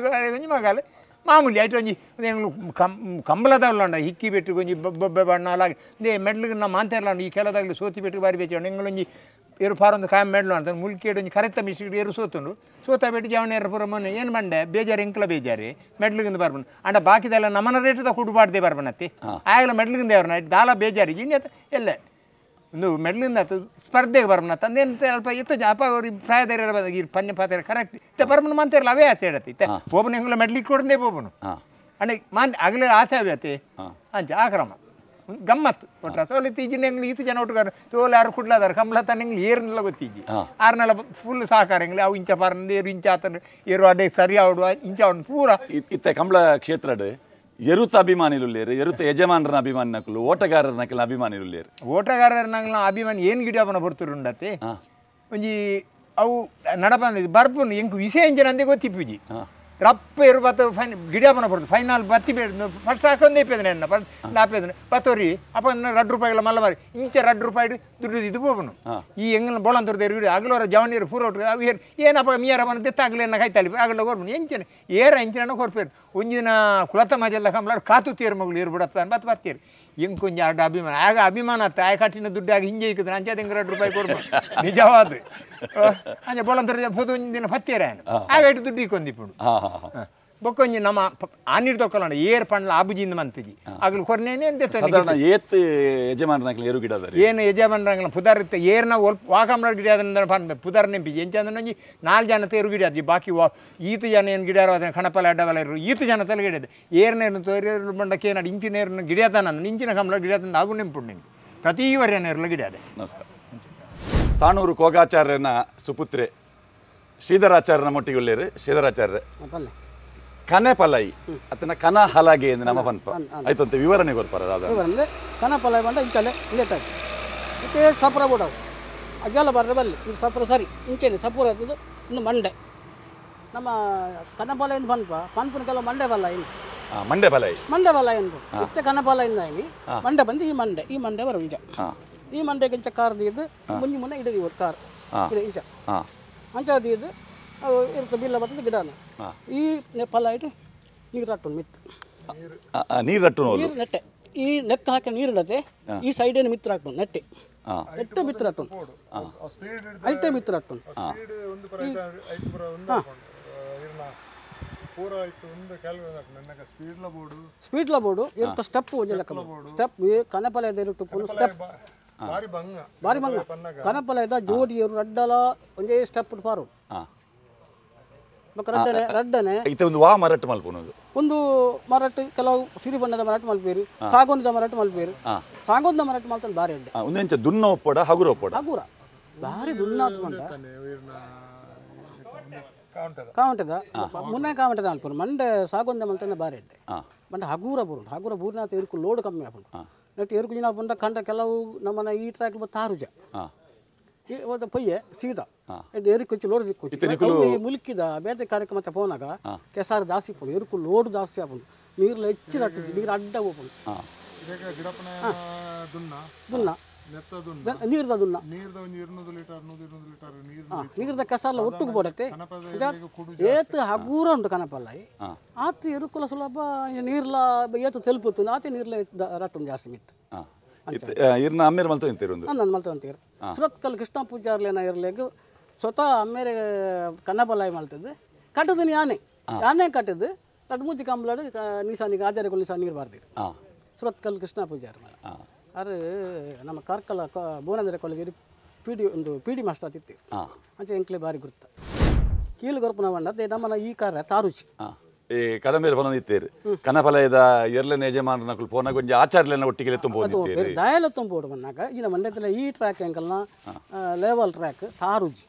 ಒಂಜಿ ಮಗಾಲ ಮಾಮೂಲಿ ಆಯ್ತು ಒಂಜಿ ಹೆಂಗ್ಲು ಕಂಬಳದಲ್ಲ ಹಿಕ್ಕಿ ಬೆಟ್ಟು ಒಂಜಿ ಬೊಬ್ಬೆ ಬಣ್ಣ ಅಲ್ಲ ಮೆಡ್ಲಿಗೆ ನಮ್ಮ ಮಾಂತೇರ್ಲ ಈ ಕೆಲದಾಗಲಿ ಸೋತಿ ಬೆಟ್ಟು ಬಾರಿ ಬೇಚ ಹೆಂಗಳೊಂಜಿ ಏರು ಫಾರೊಂದು ಕಾಯ ಮೆಡ್ಲು ಅಂತ ಮುಲ್ಕೇಡು ಒಂಜಿ ಕರೆತ್ತ ಮಿಸ್ಕಿಡು ಏರು ಸೋತುಂಡು ಸೋತ ಬೆಟ್ಟು ಜವನೇರ ಪುರ ಮೊನ್ನೆ ಏನು ಮಂಡೆ ಬೇಜಾರು ಎಂಕ್ಲ ಬೇಜಾರಿ ಮೆಡ್ಲಿಗಿಂದ ಬರ್ಬಂದು ಅಂಡ ಬಾಕಿದೆಲ್ಲ ನಮ್ಮನ ರೇಟದ ಕುಡುಬಾಡ್ದೆ ಬರ್ಬನತ್ತಿ ಆಗಲ ಮೆಡ್ಲಿಗಿಂದ ಅವ್ರನ್ನ ದಾಲ ಬೇಜಾರಿ ಇನ್ನೆತ್ತ ಎಲ್ಲ ಒಂದು ಮೆಡ್ಲಿಂದ ಸ್ಪರ್ಧೆಗೆ ಬರ್ಬನ ತಂದೇನು ಸ್ವಲ್ಪ ಎತ್ತು ಜಾಪ ಅವ್ರಿಗೆ ಪ್ರಾಯದಾರ ಈ ಪಂಜ ಪಾತ್ರ ಕರೆಕ್ಟ್ ಇತ್ತೆ ಬರ್ಬನ ಮಾಂತೇರಲ್ಲ ಅವೇ ಆಸೆ ಹೇಳತ್ತೆ ಇತ್ತೆ ಪೋಪನ ಹೆಂಗ್ಲ ಮೆಡ್ಲಿಗೆ ಕೊಡಂದೇ ಪೋಪನು ಅಂಡೆ ಆಗಲೇ ಆಸೆ ಅವತ್ತೆ ಅಂಚ ಆಕ್ರಮ ಗಮ್ಮತ್ತು ಒಟ್ರ ತೋಲೆ ತೀಜಿನ ಹೆಂಗ್ಲಿ ಈತು ಜನ ಒಟ್ಟುಗಾರ ತೋಲೆ ಯಾರು ಕುಡ್ಲಾದಾರ ಕಂಬಳ ತನ್ನ ಹೆಂಗ್ಲಿ ಏರ್ನೆಲ್ಲ ಗೊತ್ತಿಜ್ಜಿ ಆರ್ನೆಲ್ಲ ಫುಲ್ ಸಹಕಾರ ಹೆಂಗ್ಲಿ ಅವು ಇಂಚ ಪಾರನ್ ಏರು ಇಂಚ ಆತನ ಏರು ಅಡ್ಡೆ ಸರಿ ಆಡುವ ಇಂಚ ಅವನು ಪೂರ ಇತ್ತೆ ಕಂಬಳ ಕ್ಷೇತ್ರಡ್ ಎರುತ ಅಭಿಮಾನಿರುಲ್ಲೇರು ಎರುತ ಯಜಮಾನರನ್ನ ಅಭಿಮಾನಿನಕಲು ಓಟಗಾರರನಕಲ ಅಭಿಮಾನಿರುಲ್ಲೇರು ಓಟಗಾರರನಕಲ ಅಭಿಮಾನಿ ಏನು ಗಿಡಪನ ಬರ್ತುರುಂಡತ್ತೆ ಒಂಜಿ ಅವು ನಡಪನ ಬರ್ಪುನು ಎಂಕು ವಿಷಯ ಎಂಜನ ಅಂದೇ ಗೊತ್ತಿಪ್ಪುಜಿ ರಪ್ಪ ಇರು ಬತ್ತ ಫೈನ್ ಗಿಡಪನ ಬರ್ತದೆ ಫೈನಲ್ ಬತ್ತಿ ಬೇಡ ಫಸ್ಟ್ ಹಾಕೊಂಡೇ ಇಪ್ಪೇದನೆ ಅನ್ನ ನಾಪೇದನೆ ಬತ್ತೋರಿ ಅಪ್ಪ ₹2 ಮಲ್ಲ ಮಾರಿ ಇಂಚೆ ₹2 ದುಡ್ಡು ಇದು ಹೋಗನು ಈ ಹೆಂಗನ ಬೋಳಂತರದ ಎರು ಅಗಲವರ ಜವನೀರು ಪೂರ ಒಟ್ಟು ಅವು ಏನಪ್ಪ ಮೀಯರ ಬಂದು ತೆತ್ತಾಗಲೇನ ಕಾಯ್ತಾಲಿ ಆಗಲ್ಲ ಹೋರ್ಬನು ಎಂಚನೆ ಏರ ಎಂಚಿನ ಕೊರ್ಪೇರು ಒಂಜಿನ ಕುಲತ ಮಜೆಲ್ಲ ಕಂಬಳ ಕಾತು ತೀರು ಮಗಳು ಇರು ಬಿಡತ್ತ ಬತ್ತು ಬತ್ತೀರಿ ಹೆಂಗೆ ಕೊಂಚ ಅಡ್ಡ ಅಭಿಮಾನ ಆಗ ಅಭಿಮಾನ ಅತ್ತ ಆಯ ಕಟ್ಟಿನ ದುಡ್ಡು ಆಗಿ ಹಿಂಗೆ ಇಕ್ಕದ್ರೆ ಅಂಚೆ ಹೆಂಗೆ ₹2 ಕೊಡ್ಬೋದು ನಿಜವಾದ ಅಂಚೆ ಬೋಳಂತರ ಪೋದು ಒಂದಿನ ಪತ್ತೀರ ಆಗ ಇಟ್ಟು ದುಡ್ಡು ಇಕ್ಕೊಂದಿಪ್ಪುಡು ಬೊಕ್ಕೊಂಜಿ ನಮ್ಮ ಆನಿರ್ ತೊಕ್ಕಲ್ಲ ಏರ್ ಪಂಡ್ಲ ಆಬುಜಿಂದ ಮಂತಿಜಿ ಆಗ್ಲು ಕೊರ್ನೇನೆ ಏತ್ ಯಜಮಾನರನಕಲ ಎರು ಗಿಡದ ಏನು ಯಜಮಾನರಂಗಲ ಪುದಾರ್ ಇತ್ತ ಏರ್ನ ವಾಕಂಬಳ ಗಿಡ ಅದನ್ನ ಪಂಡ ಪುದಾರ್ ನೆಂಪಿಜಿ ಎಂಚಂದ್ರೆ ಒಂಜಿ 4 ಜನ ತೇರು ಗಿಡ ಅಜ್ಜಿ ಬಾಕಿ ಈತು ಜನ ಏನು ಗಿಡ ಅದನ್ನ ಕಣಪಲ ಅಡ್ಡವಲ್ಲ ಇರು ಈತು ಜನ ತಲೆ ಗಿಡದ ಏರ್ನೇರು ತೋರಿರು ಬಂಡಕ್ಕೆ ಏನಾಡು ಇಂಚಿನೇರ್ನ ಗಿಡ ನನ್ನ ಇಂಚಿನ ಕಂಬಳ ಗಿಡ ತಂದು ಆಗು ನೆಂಪುಂಡು ನಿಂಗೆ ಪ್ರತಿ ವರ್ಷ ಗಿಡ ಅದೇ ನಮಸ್ಕಾರ ಸಾಣೂರು ಕೋಗಾಚಾರ್ಯನ ಸುಪುತ್ರೆ ಶ್ರೀಧರಾಚಾರ್ಯನ ಮೊಟ್ಟಿಗೊಳ್ಳೇರು ಶ್ರೀಧರಾಚಾರ್ಯ ಕನೆ ಪಲೈ ಅತನ ಕನ ಹಲಗೆ ಎಂದು ನಮ್ಮ ಪನ್ಪ ಆಯ್ತು ಅಂತ ವಿವರಣೆ ಕೊರ್ಪಾರ ವಿವರಣೆ ಕನ ಪಲೈ ಬಂದ ಇಂಚಲೆ ಲೇಟ್ ಆಗಿ ಮತ್ತೆ ಸಪುರ ಬಿಡವು ಅಜ್ಜಲ ಬರ್ರೆ ಬಲ್ಲಿ ಇದು ಸಪುರ ಸರಿ ಇಂಚೆನೆ ಸಪುರ ಇರ್ತದೆ ಇನ್ನು ಮಂಡೆ ನಮ್ಮ ಕನ ಪಲೈಂದು ಪನ್ಪನ ಕೆಲವು ಮಂಡೆ ಬಲ್ಲ ಇನ್ನು ಮಂಡೆ ಪಲೈ ಏನು ಮತ್ತೆ ಕನ ಪಲೈಂದ ಇನಿ ಮಂಡೆ ಬಂದು ಈ ಮಂಡೆ ಬರೋ ಇಂಚ ಈ ಮಂಡೆಗೆ ಇಂಚ ಕಾರ್ದು ಇದು ಮುಂಜಿ ಮುನ್ನ ಇಡದಿ ಕಾರ್ ಇಂಚ ಅಂಚದು ಇದು ಇರ್ತದೆ ಬಿಲ್ಲ ಬರ್ತದೆ ಗಿಡನ ಈ ಫಲ ಇಟ್ಟು ನೀರು ರಟ್ಟು ಮಿತ್ತು ನೀರು ರಟ್ಟು ನೀರು ನೆಟ್ಟೆ ಈ ನೆಕ್ ಹಾಕಿ ನೀರಿಡತ್ತೆ ಈ ಸೈಡೇನು ಮಿತ್ರ ಹಾಕ್ಕೊಂಡು ನೆಟ್ಟೆ ನೆಟ್ಟೆ ಮಿತ್ರ ಹಾಕ್ಕೊಂಡು ಐಟೇ ಮಿತ್ರ ಹಾಕ್ಕೊಂಡು ಸ್ಪೀಡ್ಲ ಬೋರ್ಡು ಇರ್ತ ಸ್ಟೆಪ್ ಸ್ಟೆಪ್ ಕನಪಲಯದ ಸ್ಟೆಪ್ ಬಾರಿ ಬಂಗ ಕನಪಲಯದ ಜೋಡಿಯರು ರಡ್ಡಲ ಒಂದೇ ಸ್ಟೆಪ್ ಪಾರು ರಡ್ಡನೆ ರಡ್ಡನೆ ಒಂದು ವಾ ಮರಟ್ಟು ಮಲ್ಪುನದು ಒಂದು ಮರಟ್ಟು ಕೆಲವು ಸಿರಿ ಬಣ್ಣದ ಮರಟ್ಟು ಮಲ್ಪೇರು ಸಾಗೋನದ ಮರಟ್ಟು ಮಲ್ಪೇರು ಸಾಗೋನದ ಮರಟ್ಟು ಮಲ್ತಾನೆ ಬಾರಿ ಅಡ್ಡೆ ಒಂದೆಂಚ ದುನ್ನ ಒಪ್ಪಡ ಹಗುರ ಒಪ್ಪಡ ಹಗುರ ಬಾರಿ ದುನ್ನಾತ್ ಬಂದ ಕಾವಂಟದ ಮುನ್ನೆ ಕಾವಂಟದ ಅನ್ಪುನು ಮಂಡೆ ಸಾಗೊಂದ ಮಲ್ತಾನೆ ಬಾರಿ ಅಡ್ಡೆ ಮಂಡೆ ಹಗುರ ಬೂರಿನಾಥ ಎರುಕು ಲೋಡ್ ಕಮ್ಮಿ ಆಪುಂಡು ನೆಟ್ಟು ಎರುಕು ದಿನ ಬಂದ ಕಂಡ ಕೆಲವು ನಮ್ಮನ ಈ ಟ್ರ್ಯಾಕ್ ತಾರುಜ ಪೊಯ್ಯೆ ಸೀದಾ ಎರುಕು ಕುಚ್ಚಿ ಲೋಡ್ ದಿಕ್ಕು ಮುಲ್ಕಿದ ಬೇರೆ ಕಾರ್ಯಕ್ರಮ ಪೋನಾಗ ಕೆಸಾರು ಜಾಸ್ತಿ ಪೋಡು ಎರುಕು ಲೋಡ್ ಜಾಸ್ತಿ ಆಪುಂಡು ನೀರ್ಲ ಹೆಚ್ಚಿನ ನೀರು ಅಡ್ಡ ಹೋಗ್ಬೋದು ದುನ್ನ ನೀರ್ದ ದುನ್ನ ನೀರ್ದ ಕೆಸಾರ್ಲ ಒಟ್ಟಿಗೆ ಬೋಡತ್ತೆ ಏತ್ ಹಗೂರ ಉಂಟು ಕನಪಲ್ಲ ಆತ ಎರುಕುಲ ಸುಲಭ ನೀರ್ಲ ಏತು ತೆಲುಪುತ್ತು ಆತ ನೀರ್ಲ ರಟ್ಟು ಜಾಸ್ತಿ ಮಿತ್ತು ಇರ್ನ ಅಮ್ಮೇರು ಮಲ್ತು ಅಂತೀರು ನಾನು ಮಲ್ತು ಅಂತೀರು ಸುರತ್ಕಲ್ ಕೃಷ್ಣ ಪೂಜಾರ್ಲೇನ ಇರ್ಲೆಗ್ ಸ್ವತಃ ಅಮ್ಮೇರೆ ಕನ್ನಪಲ್ಲಾಯಿ ಮಲ್ತದ್ದು ಕಟ್ಟದು ಯಾನೆ ಕಟ್ಟದು ರಟ್ಟು ಮೂತಿ ಕಂಬಲಾಡು ನಿಸಾನಿಗೆ ಆಚಾರ್ಯಗಳು ನಿಸಾ ನೀರು ಬಾರ್ದಿರು ಸುರತ್ಕಲ್ ಕೃಷ್ಣ ಪೂಜಾರ್ ಅರೆ ನಮ್ಮ Karkala Bhuvanendra college P D master ಆತಿತ್ತು ಅಂಚೆ ಎಂಕ್ಲೆ ಬಾರಿ ಗುರುತ ಕೀಲು ಗೊರಪನ ಬಂಡ ಅದೇ ನಮ್ಮನ ಈ ಕಾರ್ಯ ತಾರುಚಿ ಈ ಕಡಮೇಲೆ ಬಂದಿತ್ತೇರು ಕನಪಲಯದ ಎರ್ಲೆನ ಯಜಮಾನನಕುಲು ಪೋನಾಗ ಒಂಜಿ ಆಚಾರ್ಯನ ಒಟ್ಟಿಗೆ ತುಂಬೋದಿತ್ತೇರು ದಯಲ ತುಂಬೋಡು ಬಂದಾಗ ಇನ್ನ ಮಂಡ್ಯದಲ್ಲಿ ಈ ಟ್ರ್ಯಾಕ್ ಎಂಕಲ್ನ ಲೆವೆಲ್ ಟ್ರ್ಯಾಕ್ ತಾರುಜಿ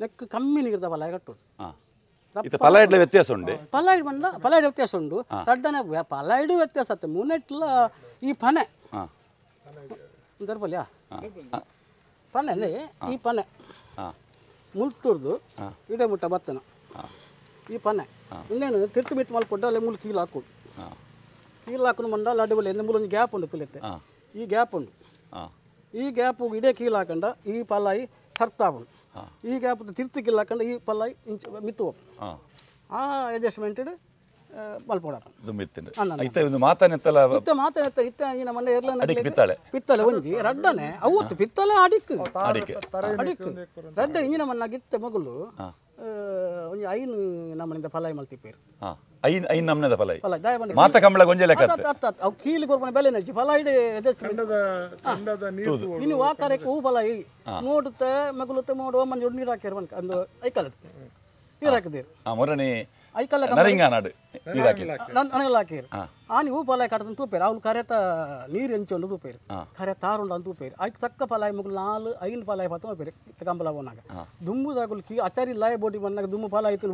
ನೆಕ್ ಕಮ್ಮಿ ನೀಗಿರ್ದ ಪಲಾಯ ಕಟ್ಟೋದು ಪಲಾಯ್ಡ್ಲ ವ್ಯತ್ಯಾಸ ಉಂಡೆ ಪಲಾಯ್ಡ್ ಬಂದ ಪಲಾಯ್ಡ್ ವ್ಯತ್ಯಾಸ ಉಂಡು ರಡ್ಡನೆ ಪಲಾಯ್ಡ್ ವ್ಯತ್ಯಾಸ ಆತ ಮುನೆಟ್ಲ ಈ ಪನೆ ದರ್ಪಲ್ಯಾ ಪನೆ ಈ ಪನೆ ಮುಲ್ತುರ್ದು ಇಡೆ ಮುಟ್ಟ ಬತ್ತನ ಈ ಪನೆ ಇನ್ನೇನು ತಿರ್ತು ಬಿತ್ತು ಮಲ್ಕೊಟ್ಟು ಅಲ್ಲೇ ಮುಲ್ ಕೀಲು ಹಾಕೊಂಡು ಕೀಲು ಹಾಕೊಂಡು ಬಂದ ಅಲ್ಲ ಅಡ್ಡಿಬಲ್ಲಿ ಎಂದ ಮೂಲೊಂದು ಗ್ಯಾಪ್ ಉಂಡು ತುಲಿತೆ ಈ ಗ್ಯಾಪ್ ಉಂಡು ಈ ಗ್ಯಾಪ್ ಇಡೇ ಕೀಲು ಹಾಕೊಂಡ ಈ ಪಲಾಯಿ ಹರ್ತಾಕೊಂಡು ಈ ಗ್ಯಾಪ್ ತಿರ್ತು ಕೀಲು ಹಾಕೊಂಡು ಈ ಪಲಾಯಿ ಇಂಚ ಮಿತ್ತು ಹೋಗ್ತು ಆ ಅಡ್ಜಸ್ಟ್ಮೆಂಟೆಡ್ ಪಿತ್ತಲೆ ಒಂಜಿ ರಡ್ಡನೆ ಅವತ್ತು ಪಿತ್ತಲೆ ಅಡಿಕ್ ರಡ್ಡ ಇಂಜಿನ ಮನ್ನಾಗಿತ್ತ ಮಗಳು ಒಂಜಿ ಐನು ನಮ್ಮನಿಂದ ಪಲಾಯಿ ಮಲ್ತಿಪ್ಪೇರು ಅವು ಕೀಲಿ ಕೊರ್ಪನ ಬೆಲೆ ನಚ್ಚಿ ಪಲಾಯಿಡೆ ಇನ್ನು ಆ ಕಾರ್ಯಕ್ಕೆ ಹೂ ಪಲಾಯಿ ನೋಡುತ್ತೆ ಮಗುಳುತ್ತೆ ನೋಡುವ ಮಂಜು ನೀರು ಹಾಕ್ಯಾರ ಬಂಕ ಅಂದು ಐಕಲ್ ನೀರು ಹಾಕಿದ್ದೀರಿ ನನಗೆಲ್ಲ ಹಾಕಿರು ಆನಿ ಹೂ ಪಲಾಯಿ ಕಟ್ಟದ ತೂಪೇರು ಅವ್ಳು ಕರೆತ ನೀರು ಹೆಂಚೊಂಡು ತೂಪೇರು ಕರೆ ತಾರುಂಡು ಅಂತ ತೂಪೇರು ಆಯ್ತು ತಕ್ಕ ಪಲಾಯಿ ಮಗಳು 4-5 ಪಲಾಯಿ ಪತ್ತ ಹೋಗ್ಬೇರು ಕಂಬಲ ಹೋನಾಗ ದುಂಬುದಾಗಲು ಕಿ ಅಚಾರಿ ಲಾಯ ಬೋಟಿ ಬಂದಾಗ ದುಂಬು ಪಲಾಯಿ ಇತ್ತು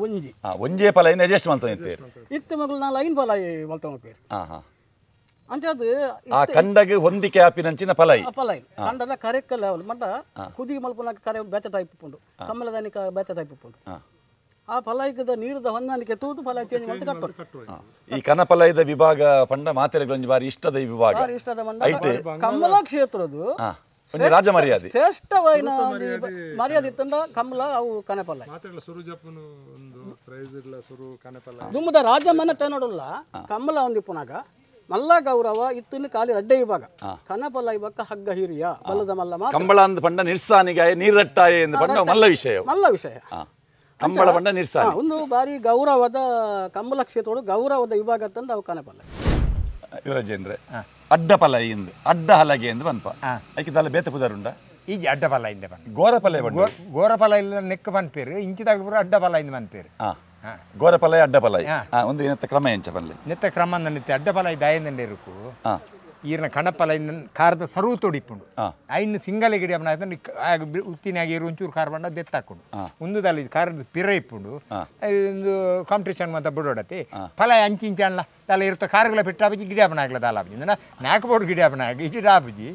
ಒಂಜೇ ಪಲಾಯಿ ಅಡ್ಜಸ್ಟ್ ಮಾಡ್ತಾರೆ ಇತ್ತು ಮಗಳು 4-5 ಪಲಾಯಿ ಮಲ್ತ ಹೋಗ್ಬೇರು ಅಂಚದು ಕಂಡಗೆ ಹೊಂದಿಕೆ ಆಪಿನಂಚಿನ ಪಲಾಯಿ ಕಂಡದ ಕರೆಕ್ಕ ಲೆವೆಲ್ ಮಂಟ ಕುದಿ ಮಲ್ಪನಾಗ ಕರೆ ಬೇತೆ ಟೈಪ್ ಉಪ್ಪುಂಡು ಕಮ್ಮಲದಾನಿಕ ಬೇತೆ ಟೈಪ್ ಉಪ್ಪುಂಡು ಆ ಫಲಾಯಿಕದ ನೀರದ ಹೊಂದಾಣಿಕೆ ತೂತು ಫಲಾಯಿ ಚೇಂಜ್ ಮಾಡ್ತಾ ಕಟ್ಟೋದು ಈ ಕನಪಲಯದ ವಿಭಾಗ ಪಂಡ ಮಾತೆರೆಗಳೊಂಜಿ ಬಾರಿ ಇಷ್ಟದ ವಿಭಾಗ ಇಷ್ಟದ ಕಮಲ ಕ್ಷೇತ್ರದ್ದು ರಾಜ ಮರ್ಯಾದೆ ಶ್ರೇಷ್ಠವಾದ ಮರ್ಯಾದೆ ಇತ್ತಂದ ಕಮಲ ಅವು ಕನಪಲ ದುಮ್ಮದ ರಾಜ ಮನೆ ನೋಡಲ್ಲ ಕಮಲ ಒಂದಿಪ್ಪನಾಗ ಮಲ್ಲ ಗೌರವ ಇತ್ತಿನ ಕಾಲಿ ಅಡ್ಡೆ ವಿಭಾಗ ಕನಪಲ ವಿಭಾಗ ಹಗ್ಗ ಹಿರಿಯ ಬಲ್ಲದ ಮಲ್ಲ ಕಂಬಳ ಅಂದ ಪಂಡ ನಿರ್ಸಾನಿಗಾಯ ನೀರಟ್ಟಾಯ ಎಂದು ಪಂಡ ಮಲ್ಲ ವಿಷಯ ಕಂಬಳ ಬಂಡ ನಿರ್ಸಾನ ಒಂದು ಬಾರಿ ಗೌರವದ ಕಂಬಳ ಕ್ಷೇತ್ರ ಗೌರವದ ವಿಭಾಗ ತಂದು ಅವು ಕನಪಲ ಯುವರಾಜೇಂದ್ರ ಅಡ್ಡ ಪಲಾಯಿ ಎಂದು ಅಡ್ಡ ಹಲಗೆ ಎಂದು ಬಂಪ ಐಕಿದಲ್ಲ ಬೇತೆ ಪುದರುಂಡ ಈಜಿ ಅಡ್ಡ ಪಲ ಇಂದ ಗೋರಪಲೆ ಗೋರಪಲ ಇಲ್ಲ ನೆಕ್ಕ ಬಂದ್ಪೇರು ಇಂಚಿದಾಗ ಪೂರ ಅಡ್ಡ ಪಲ ಇಂದ ಬಂದ್ಪೇರು ಗೋರಪಲಾಯ ಅಡ್ಡ ಪಲಾಯಿ ಒಂದು ಏನತ್ತ ಕ್ರಮ ಎಂಚ ಬಲ್ಲೆ ನೆತ್ತ ಕ್ರಮ ನಿತ್ಯ ಅಡ್ಡ ಪಲಾಯಿ ದಾಯಂದಂಡೆ ಇರುಕು ಈರ್ನ ಕಣಪಲ ಕಾರದ ಸರು ತೊಡಿಪುಂಡು ಐನ್ ಸಿಂಗಲ್ ಗಿಡಿ ಉತ್ತಿನಾಗಿ ಒಂಚೂರು ಕಾರ್ ಬಂಡ ದೆತ್ತಾಕೊಂಡು ಒಂದುದಲ್ಲಿ ಕಾರದ ಪಿರ ಇಪ್ಪುಂಡು ಒಂದು ಕಾಂಪಿಟೇಷನ್ ಮಾತ ಬಿಡೋಡತಿ ಫಲ ಅಂಚಿಂಚಲ್ಲ ತಲ ಇರುತ್ತ ಕಾರುಗಳ ಪೆಟ್ಟಾಬಜಿ ಗಿಡಿಯಾಪನ ಆಗ್ಲ ದಾಲಾಬಜಿ ನಾಲ್ಕು ಬೋರ್ಡ್ ಗಿಡಿಯಾಪನ ಆಗಿ ಇಜಿ ಡಾಬಜಿ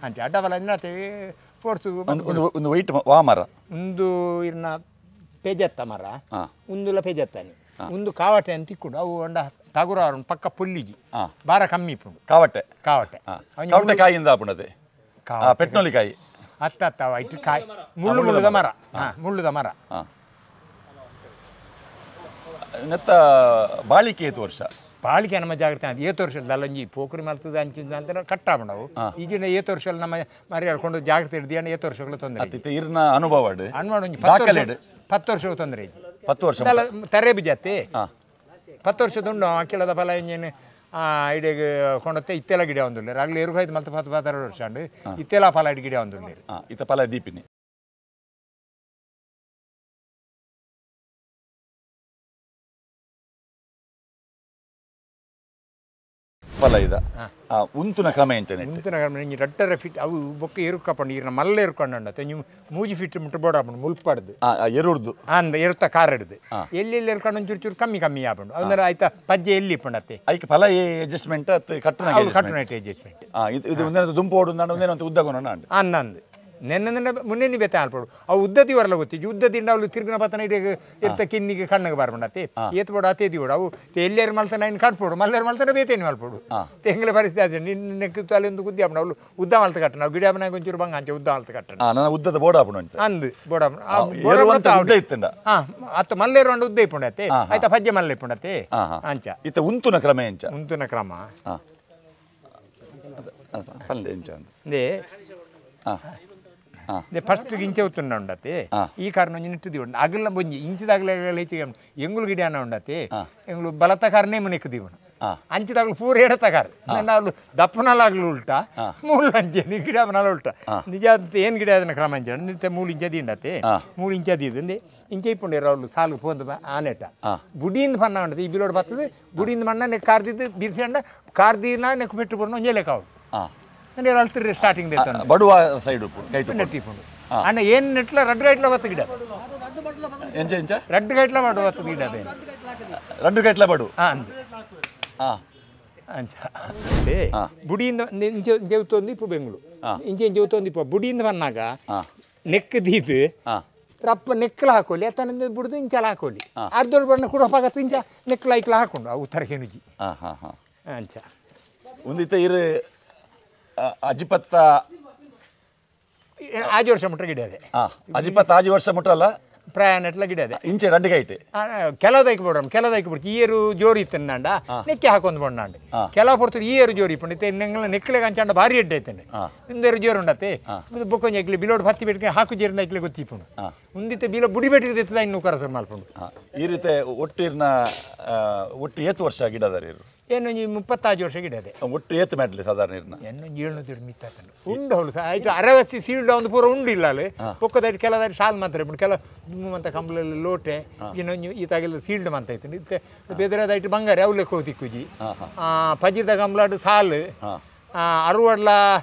ಅಂಚೆ ಅಡ್ಡ ಪಲ ಇನ್ನತೆ ಫೋರ್ಸು ಒಂದು ವೈಟ್ ವಾಮರ ಒಂದು ಇರ್ನ ಪೆಜತ್ತ ಮರ ಒಂದುಲ ಪೆಜತ್ತಾನೆ ಒಂದು ಕಾವಟೆ ಅಂತ ಇಕ್ಕುಂಡು ಅವು ಒಂಡ ತಗುರ ಪಕ್ಕ ಪೊಲ್ಲಿಜಿ ಬಾರ ಕಮ್ಮಿ ಇಪ್ಪುಂಡು ಕಾವಟೆ ಕಾಯಿಯಿಂದ ಆಪುಣದೆ ಪೆಟ್ನೋಲಿ ಕಾಯಿ ಅತ್ತ ಇಟ್ಟು ಕಾಯಿ ಮುಳ್ಳುದ ಮರ ಮುಳ್ಳುದ ಮರ ನೆತ್ತ ಬಾಳಿಕೆ 8 ವರ್ಷ ಪಾಳಿಕೆ ನಮ್ಮ ಜಾಗ್ರತೆ ಅಂತ 7 ವರ್ಷದ ಅಲ್ಲಂಜಿ ಪೋಖರಿ ಮಲ್ತದ ಅಂಚಿಂದ ಅಂತ ಕಟ್ಟಾಬ ನಾವು ಈಗಿನ 7 ವರ್ಷ ನಮ್ಮ ಮರಿ ಹೇಳ್ಕೊಂಡು ಜಾಗ್ರತೆ ಹಿಡಿದು 7 ವರ್ಷಗಳು ತೊಂದರೆ ಇರ್ನ ಅನುಭವ ಅನ್ಮಾಡು 10 ವರ್ಷ ತೊಂದರೆ 10 ವರ್ಷ ತರೆ ಬಿಜಾತಿ 10 ವರ್ಷದುಂಡು ಅಕ್ಕಿಲದ ಫಲ ಇಂಜೇನು ಇಡೆಗೆ ಕೊಂಡತ್ತೆ ಇತ್ತೆಲ್ಲ ಗಿಡ ಒಂದುಲ್ಲೇರು ಆಗ್ಲಿ ಎರುಗಾಯ್ತು ಮತ್ತೆ 10-12 ವರ್ಷ ಅಂಡು ಇತ್ತೆಲ್ಲ ಫಲ ಗಿಡ ಒಂದುಲ್ಲೇರು ಇತ್ತ ಫಲ ದೀಪಿನಿ ಫಲ ಇದ ಉಂತುನ ಕ್ರಮ ಎಂಚನೆ ಉಂತುನ ಕ್ರಮ ರಟ್ಟರ ಫಿಟ್ ಅವು ಬೊಕ್ಕ ಎರುಕಪ್ಪಂಡು ಈರ್ನ ಮಲ್ಲ ಎರುಕೊಂಡ ನೀವು ಮೂಜಿ ಫಿಟ್ ಮುಟ್ಟಬೋಡಪ್ಪಂಡು ಮುಲ್ಪಾಡ್ದು ಎರುಡ್ದು ಅಂದ ಎರುತ್ತ ಕಾರಡ್ದು ಎಲ್ಲೆಲ್ಲಿ ಎರ್ಕೊಂಡು ಒಂಚೂರು ಚೂರು ಕಮ್ಮಿ ಆಪಂಡು ಅಂದ್ರೆ ಆಯ್ತಾ ಪಜ್ಜೆ ಎಲ್ಲಿ ಪಂಡತ್ತೆ ಐಕ್ ಫಲ ಅಡ್ಜಸ್ಟ್ಮೆಂಟ್ ಕಟ್ಟಣ ಅಡ್ಜಸ್ಟ್ಮೆಂಟ್ ಇದು ಒಂದೇನಂತ ದುಂಪು ಓಡು ಒಂದೇನಂತ ಉದ್ದಗೋಣ ಅಂದಂದು ನೆನ್ನೆ ಮುನ್ನೆ ಬೆತ್ತ ಆಲ್ಪಡು ಅವು ಉದ್ದದಿ ವರಲ ಗೊತ್ತಿದ್ದು ಉದ್ದದಿಂದ ಅವಳು ತಿರುಗಿನ ಬತ್ತನ ಇಡೀ ಇರ್ತ ಕಿನ್ನಿಗೆ ಕಣ್ಣಿಗೆ ಬಾರ್ಬಂಡತ್ತೆ ಏತ್ ಬೋಡು ಅತೇದಿ ಬೋಡು ಅವು ಎಲ್ಲೇರು ಮಲ್ತಾನ ಇನ್ನು ಕಟ್ಬೋಡು ಮಲ್ಲೇರು ಮಲ್ತಾನೆ ಬೇತೇನು ಮಲ್ಪೋಡು ತೆಂಗಲ ಪರಿಸ್ಥಿತಿ ಅದೇ ನಿನ್ನ ಅಲ್ಲಿ ಒಂದು ಗುದ್ದಿ ಆಪಣ ಅವಳು ಉದ್ದ ಮಲ್ತ ಕಟ್ಟಣ ನಾವು ಗಿಡ ಒಂಚೂರು ಬಂಗ ಅಂಚೆ ಉದ್ದ ಮಲ್ತ ಕಟ್ಟಣ ನಾನು ಉದ್ದದ ಬೋಡ ಆಪಣ ಅಂದು ಬೋಡ ಅತ್ತ ಮಲ್ಲೇರು ಅಂಡು ಉದ್ದ ಇಪ್ಪುಂಡತ್ತೆ ಆಯ್ತಾ ಪಜ್ಜೆ ಮಲ್ಲ ಇಪ್ಪುಂಡತ್ತೆ ಅಂಚ ಇತ್ತ ಉಂತುನ ಕ್ರಮ ಎಂಚ ಉಂತುನ ಕ್ರಮ ಅಂದೇ ಫಸ್ಟ್ ಇಂಚೆ ಉತ್ತುಂಡ ಉಂಡತ್ತೆ ಈ ಕಾರಣ ನಿಟ್ಟದಿ ಉಂಡು ಅಗಲ ಬೊಂಜಿ ಇಂಚಿದಾಗಲೇ ಹೆಚ್ಚಿಗೆ ಎಂಗುಲು ಗಿಡನ ಉಂಡತ್ತೆ ಎಂಗುಲು ಬಲತ ಕಾರನೇ ಮನೆಕ್ಕು ಇವನು ಅಂಚಿದಾಗಲು ಪೂರ ಎಡತ ಕಾರ್ ನಾನು ದಪ್ಪನಲಾಗ್ಲು ಉಲ್ಟಾ ಮೂಲ ಅಂಚೆ ನೀ ಗಿಡ ನಲ ಉಲ್ಟಾ ನಿಜ ಏನು ಗಿಡ ಅದನ್ನ ಕ್ರಮ ಅಂಚ ನಿತ್ಯ 3 ಇಂಚದಿ ಉಂಡತ್ತೆ 3 ಇಂಚದಿ ಇದೆ ಇಂಚೆ ಇಪ್ಪುಂಡಿರ ಅವಳು ಸಾಲು ಪೋದ ಆನೆಟ ಬುಡಿಯಿಂದ ಬಣ್ಣ ಉಂಡತ್ತೆ ಈ ಬಿಲೋಡು ಬರ್ತದೆ ಬುಡಿಯಿಂದ ಮಣ್ಣ ಕಾರ್ದಿದ್ದು ಬಿರ್ಸಂಡ ಕಾರ್ದಿನ ನೆಕ್ಕು ಬಿಟ್ಟು ಬರೋಣ ಒಂಜೆ ಲೆಕ್ಕ ಅವಳು ಅಳ್ತಿರಿ ಸ್ಟಾರ್ಟಿಂಗ್ ಬಡುವ ಸೈಡ್ ನೆಟ್ಟಿಕೊಂಡು ಅಣ್ಣ ಏನು ನೆಟ್ಲ ರಡ್ಡು ಗೈಟ್ಲ ಬತ್ತ ಗಿಡ ಎಂಚ ಎಂಚ ರಡ್ಡು ಗೈಟ್ಲ ಮಾಡು ಬತ್ತ ಗಿಡ ಅದೇ ರಡ್ಡು ಗೈಟ್ಲ ಬಡು ಅಂದು ಅಂಚ ಬುಡಿಯಿಂದ ಜೇವ್ತೊಂದು ಇಪ್ಪು ಬೆಂಗಳೂರು ಇಂಚೆ ಜೇವ್ತೊಂದು ಇಪ್ಪ ಬುಡಿಯಿಂದ ಬಂದಾಗ ನೆಕ್ ದೀದು ರಪ್ಪ ನೆಕ್ಕಲ ಹಾಕೊಳ್ಳಿ ಅತನಿಂದ ಬಿಡುದು ಇಂಚಲ ಹಾಕೊಳ್ಳಿ ಅರ್ಧೋಳು ಬಣ್ಣ ಕೂಡ ಪಾಗತ್ತ ಇಂಚ ನೆಕ್ಕಲ ಐಕ್ಲ ಹಾಕೊಂಡು ಅವು ತರಕೇನುಜಿ ಅಂಚ ಒಂದಿತ್ತ ಇರು ಅಜಿಪತ್ತ 5 ವರ್ಷ ಮುಟ್ಟ ಗಿಡ ಅದೇ ಅಜಿಪತ್ತ 5 ವರ್ಷ ಮುಟ್ಟಲ್ಲ ಪ್ರಯಾಣ ಎಟ್ಲ ಗಿಡ ಅದೇ ಇಂಚೆ ರಡ್ಡು ಗೈಟ್ ಕೆಲವದೈಕ್ ಬಿಡೋಣ ಕೆಲವದೈಕ್ ಬಿಡ್ತು ಈ ಏರು ಜೋರಿ ಇತ್ತಂಡ ನೆಕ್ಕೆ ಹಾಕೊಂಡ್ ಬಣ್ಣಾಂಡು ಕೆಲವು ಪೊರ್ತು ಈ ಏರು ಜೋರಿ ಪಂಡಿತ್ತೆ ನೆಕ್ಕಲೆಗೆ ಅಂಚಾಂಡ ಭಾರಿ ಎಡ್ಡೆ ಐತಂಡೆ ಇಂದೇರು ಜೋರು ಉಂಡತ್ತೆ ಬೊಕ್ಕೊಂಜ ಎಕ್ಲಿ ಬಿಲೋಡು ಹತ್ತಿ ಬಿಟ್ಕೆ ಹಾಕು ಜೇರಿಂದ ಐಕ್ಲೆ ಗೊತ್ತಿಪ್ಪುಂಡು ಮುಂದಿತ್ತೆ ಬಿಲೋ ಬುಡಿ ಬೆಟ್ಟಿರ್ತದ ಇನ್ನು ಕರಸರ್ ಮಲ್ಪುಂಡು ಈ ರೀತಿ ಒಟ್ಟು ಏತು ವರ್ಷ ಗಿಡದ ಏನು 35 ವರ್ಷ ಗಿಡ ಅದೇ ಒಟ್ಟು ಏತು ಮಾಡ್ಲಿ ಸಾಧಾರಣ ಏನು 700 ಮಿತ್ತಾತನು ಉಂಡು ಅವಳು ಆಯ್ತು ಅರವತ್ತಿ ಸೀಲ್ಡ್ ಒಂದು ಪೂರ ಉಂಡಿಲ್ಲ ಅಲ್ಲಿ ಪೊಕ್ಕದಾಯ್ತು ಕೆಲದಾರಿ ಸಾಲು ಮಾತ್ರ ಇಬ್ಬರು ಕೆಲ ಮಂತ ಕಂಬಳಲ್ಲಿ ಲೋಟೆ ಇನ್ನೊಂದು ಈತಾಗೆಲ್ಲ ಸೀಲ್ಡ್ ಮಂತ ಐತೆ ಇತ್ತೆ ಬೆದರದಾಯ್ತು ಬಂಗಾರ ಅವಲೆ ಕೋತಿಕ್ಕುಜಿ ಪಜಿದ ಕಂಬಳಾಡು ಸಾಲು ಅರುವಡ್ಲ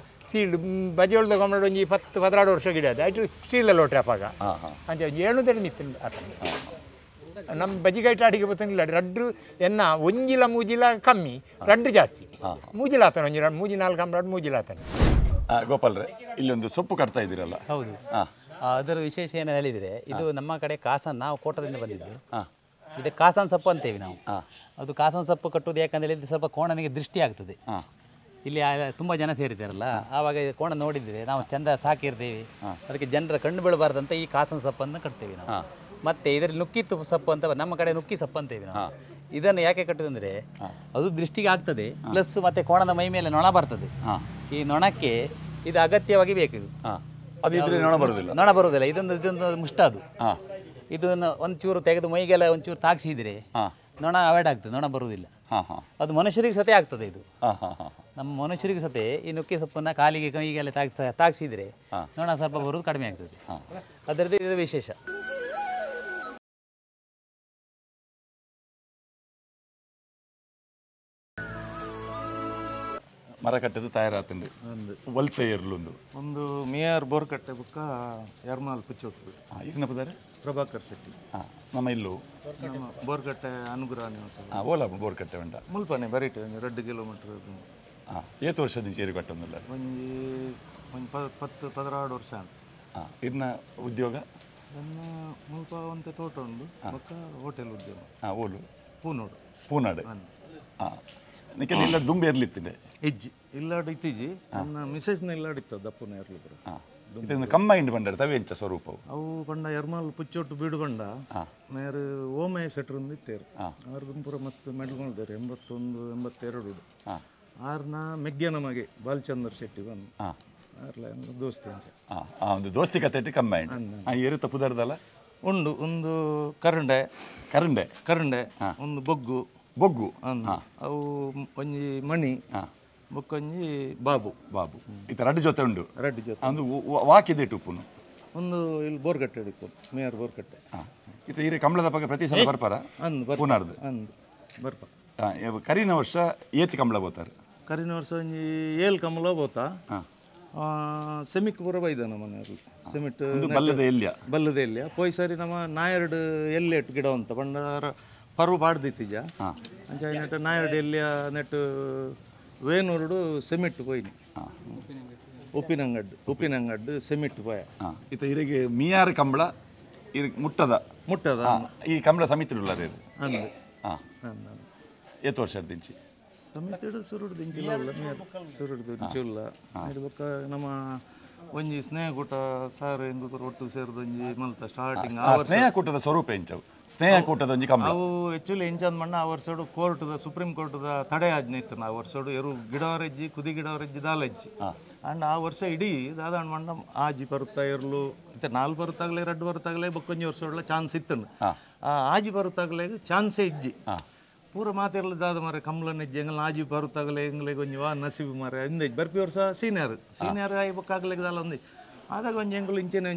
ಸೀಲ್ಡ್ ಬಜಿಯೊಳ್ದ ಕಂಬಳಾಡು ಒಂಜಿ 10-12 ವರ್ಷ ಗಿಡ ಅದೇ ಆಯ್ತು ಸ್ಟೀಲ್ ಲೋಟೆ ಅಪ್ಪಾಗ ಅಂಚೆ 700 ಮಿತ್ತು ನಮ್ಮ ಬಜಿಗೈಟ್ ಆಡಿಗೆ ಬತ್ತನಿಲ್ಲ ರಡ್ಡು ಎನ್ನ ಒಂಜಿಲ ಮೂಜಿಲ ಕಮ್ಮಿ ರಡ್ಡು ಜಾಸ್ತಿ ಮೂಜಿಲಾತನ ಒಂಜಿ ಮೂಜಿ 4 ಕಂಬಳಾಡು ಮೂಜಿಲಾತನ ಗೋಪಾಲ್ರೆ ಇಲ್ಲೊಂದು ಸೊಪ್ಪು ಕಟ್ತಾ ಇದ್ದೀರಲ್ಲ ಹೌದು ಅದರ ವಿಶೇಷ ಏನು ಹೇಳಿದರೆ ಇದು ನಮ್ಮ ಕಡೆ ಕಾಸನ್ ನಾವು ಕೋಟದಿಂದ ಬಂದಿದ್ದು ಇದು ಕಾಸನ್ ಸೊಪ್ಪು ಅಂತೇವೆ ನಾವು ಅದು ಕಾಸನ್ ಸೊಪ್ಪು ಕಟ್ಟುವುದು ಯಾಕಂದರೆ ಇದು ಸ್ವಲ್ಪ ಕೋಣನಿಗೆ ದೃಷ್ಟಿ ಆಗ್ತದೆ ಇಲ್ಲಿ ತುಂಬ ಜನ ಸೇರಿದ್ದಾರಲ್ಲ ಆವಾಗ ಕೋಣ ನೋಡಿದರೆ ನಾವು ಚಂದ ಸಾಕಿರ್ತೀವಿ ಅದಕ್ಕೆ ಜನರ ಕಣ್ಣು ಬೀಳಬಾರ್ದಂತ ಈ ಕಾಸನ್ ಸೊಪ್ಪನ್ನು ಕಟ್ತೇವೆ ನಾವು ಮತ್ತೆ ಇದರಲ್ಲಿ ನುಕ್ಕಿ ಸೊಪ್ಪು ಅಂತ ನಮ್ಮ ಕಡೆ ನುಕ್ಕಿ ಸೊಪ್ಪು ಅಂತೇವೆ ನಾವು ಇದನ್ನು ಯಾಕೆ ಕಟ್ಟುದಂದ್ರೆ ಅದು ದೃಷ್ಟಿಗೆ ಆಗ್ತದೆ ಪ್ಲಸ್ ಮತ್ತೆ ಕೋಣದ ಮೈ ಮೇಲೆ ನೊಣ ಬರ್ತದೆ ಈ ನೊಣಕ್ಕೆ ಇದು ಅಗತ್ಯವಾಗಿ ಬೇಕು ನೊಣ ಬರುವುದಿಲ್ಲ ಇದೊಂದು ಮುಷ್ಟ ಅದು ಇದನ್ನು ಒಂಚೂರು ತೆಗೆದು ಮೈಗೆಲ್ಲ ಒಂಚೂರು ತಾಗಿಸಿದ್ರೆ ನೊಣ ಅವಾಯ್ಡ್ ಆಗ್ತದೆ ನೊಣ ಬರುವುದಿಲ್ಲ ಅದು ಮನುಷ್ಯರಿಗೆ ಸತೆ ಆಗ್ತದೆ ಇದು ನಮ್ಮ ಮನುಷ್ಯರಿಗೆ ಸತೆ ಈ ನುಕ್ಕಿ ಸೊಪ್ಪನ್ನ ಕಾಲಿಗೆ ಕೈಗೆಲ್ಲ ತಾಗಿಸಿದ್ರೆ ನೊಣ ಸ್ವಲ್ಪ ಬರುವುದು ಕಡಿಮೆ ಆಗ್ತದೆ ಅದರದ್ದು ಇದು ವಿಶೇಷ ಮರ ಕಟ್ಟದು ತಯಾರಾತಂಡು ಒಲ್ತೆ ಇರ್ಲೊಂದು ಒಂದು ಮೇಯರ್ ಬೋರ್ಕಟ್ಟೆ ಬುಕ್ಕ ಯರ್ಮಾಲ್ ಪುಚ್ಚೋಟ್ಟು ಈಗ ಪದಾರೆ ಪ್ರಭಾಕರ್ ಶೆಟ್ಟಿ ನಮ್ಮ ಇಲ್ಲು ನಮ್ಮ ಬೋರ್ಕಟ್ಟೆ ಅನುಗ್ರಹ ನಿವಾಸ ಓಲಾ ಬೋರ್ಕಟ್ಟೆ ಉಂಟ ಮುಲ್ಪನೆ ಬರೀಟೆ ಒಂದು 2 ಕಿಲೋಮೀಟರ್ ಏತು ವರ್ಷದಿಂದ ಸೇರಿ ಕಟ್ಟೊಂದಿಲ್ಲ ಒಂದು 10-12 ವರ್ಷ ಇನ್ನ ಉದ್ಯೋಗ ಮುಲ್ಪ ಒಂತೆ ತೋಟ ಉಂಡು ಬೊಕ್ಕ ಹೋಟೆಲ್ ಉದ್ಯೋಗ ಓಲು ಪೂನಾಡು ನಿಕ್ಕೆ ಇಲ್ಲ ದುಂಬೆ ಇರ್ಲಿತ್ತಿದೆ ಇಜ್ಜಿ ಇಲ್ಲಾಡು ಇತ್ತೀಜಿ ನನ್ನ ಮಿಸೇಜ್ನ ಇಲ್ಲಾಡಿತ್ತು ದಪ್ಪನ ಇರ್ಲಿದ್ರು ಇದನ್ನು ಕಂಬೈಂಡ್ ಬಂಡ ತವೇಂಚ ಸ್ವರೂಪವು ಅವು ಪಂಡ ಎರ್ಮಾಲ್ ಪುಚ್ಚೊಟ್ಟು ಬೀಡು ಪಂಡ ನೇರು ಓಮಯ ಸೆಟ್ರು ಇತ್ತೇರು ಅವ್ರಿಗೂ ಪೂರ ಮಸ್ತ್ ಮೆಡ್ಕೊಳ್ತಾರೆ 81 82 ಆರ್ನ ಮೆಗ್ಗ್ಯ ನಮಗೆ ಬಾಲಚಂದ್ರ ಶೆಟ್ಟಿ ಬಂದು ಆರ್ಲ ದೋಸ್ತಿ ಅಂತ ಒಂದು ದೋಸ್ತಿ ಕತೆ ಕಂಬೈಂಡ್ ಏರುತ್ತ ಪುದರ್ದಲ್ಲ ಉಂಡು ಒಂದು ಕರಂಡೆ ಕರಂಡೆ ಕರಂಡೆ ಒಂದು ಬೊಗ್ಗು ಬೊಗ್ಗು ಅವು ಒಂಜಿ ಮಣಿ ಬೊಕ್ಕೊಂಜಿ ಬಾಬು ಬಾಬು ಈತ ರಡ್ಡು ಜೊತೆ ಉಂಡು ರಡ್ಡು ಜೊತೆ ಒಂದು ವಾಕಿದೆ ಟುಪ್ಪುನು ಒಂದು ಇಲ್ಲಿ ಬೋರ್ಗಟ್ಟೆ ಹಿಡಿಕೊಂಡು ಮೇಯರ್ ಬೋರ್ಗಟ್ಟೆ ಈತ ಈ ಕಂಬಳದ ಬಗ್ಗೆ ಪ್ರತಿ ಸಲ ಬರ್ಪಾರ ಅಂದು ಪುನರ್ದು ಅಂದು ಬರ್ಪ ಕರಿನ ವರ್ಷ ಏತಿ ಕಂಬಳ ಬೋತಾರೆ ಕರಿನ ವರ್ಷ ಒಂಜಿ 7 ಕಂಬಳ ಬೋತಾ ಸೆಮಿಕ್ ಪೂರ ಬೈದ ನಮ್ಮ ಮನೆಯವರು ಸೆಮಿಟ್ ಬಲ್ಲದ ಎಲ್ಲಿಯ ಪೋಯ್ ಸರಿ ನಮ್ಮ ನಾಯರ್ಡು ಎಲ್ಲೆಟ್ಟು ಗಿಡ ಅಂತ ಬಂಡಾರ ಪರು ಪಾಡ್ದಿತ್ತೀಜ ಅಂಚ ನೆಟ್ಟು ನಾಯರ್ಡು ಎಲ್ಲಿಯ ನೆಟ್ಟು ವೇನೂರುಡು ಸೆಮಿಟ್ ಪೋಯ್ನಿ ಉಪ್ಪಿನಂಗಡ್ಡು ಸೆಮಿಟ್ ಪೋಯ ಈತ ಇರಿಗೆ ಮೀಯಾರು ಕಂಬಳ ಮುಟ್ಟದ ಈ ಕಂಬಳ ಸಮಿತಿ ಉಳ್ಳದೇ ಅಂದು ಏತು ವರ್ಷ ದಿಂಚಿ ಸಮಿತಿಡು ಸುರುಡು ದಿಂಚಿಲ್ಲ ಸುರುಡು ದಿಂಚಿಲ್ಲ ಬೊಕ್ಕ ನಮ್ಮ ಒಂಜಿ ಸ್ನೇಹಕೂಟ ಸಾರ್ ಹೆಂಗರು ಒಟ್ಟು ಸೇರಿದ ಒಂಜಿ ಮಲ್ತ ಸ್ಟಾರ್ಟಿಂಗ್ ಸ್ನೇಹಕೂಟದ ಸ್ವರೂಪ ಎಂಚವು ಸ್ನೇಹಕೂಟದ ಒಂಜಿ ಕಂಬಳ ಅವು ಆ್ಯಕ್ಚುಲಿ ಎಂಚಂದ ಮಣ್ಣ ಆ ವರ್ಷೋಡು ಕೋರ್ಟ್ದ ಸುಪ್ರೀಂ ಕೋರ್ಟ್ದ ತಡೆ ಆಜ್ಞೆ ಇತ್ತು ಆ ವರ್ಷೋಡು ಎರು ಗಿಡವರಜ್ಜಿ ಕುದಿ ಗಿಡವರಜ್ಜಿ ದಾಲಜ್ಜಿ ಅಂಡ್ ಆ ವರ್ಷ ಇಡೀ ದಾದಾಂಡ್ ಮಣ್ಣ ಆಜಿ ಬರುತ್ತಾ ಇರಲು ಇತ್ತೆ 4 ಬರುತ್ತಾಗಲೇ 2 ಬರುತ್ತಾಗಲೇ ಬೊಕ್ಕೊಂಜಿ ವರ್ಷೋಡ್ಲ ಚಾನ್ಸ್ ಇತ್ತಂಡು ಆಜಿ ಬರುತ್ತಾಗಲೇ ಚಾನ್ಸೇ ಇಜ್ಜಿ ಪೂರ ಮಾತಿರಲು ದಾದ ಮಾರೆ ಕಂಬಳನ ಇಜ್ಜಿ ಎಂಗಲ್ ಆಜಿ ಬರುತ್ತಾಗಲೇ ಎಂಗ್ಲೆಗೆ ಒಂಜಿ ನಸೀಬು ಮಾರೆ ಇಂದ ಬರ್ಪಿ ವರ್ಷ ಸೀನಿಯರ್ ಆಗಿ ಬೊಕ್ಕಾಗಲಿಕ್ಕೆ ದಾಲ ಒಂದಿ ಆದಾಗ ಒಂಜಿ ಎಂಗಳು ಇಂಚೆನೆ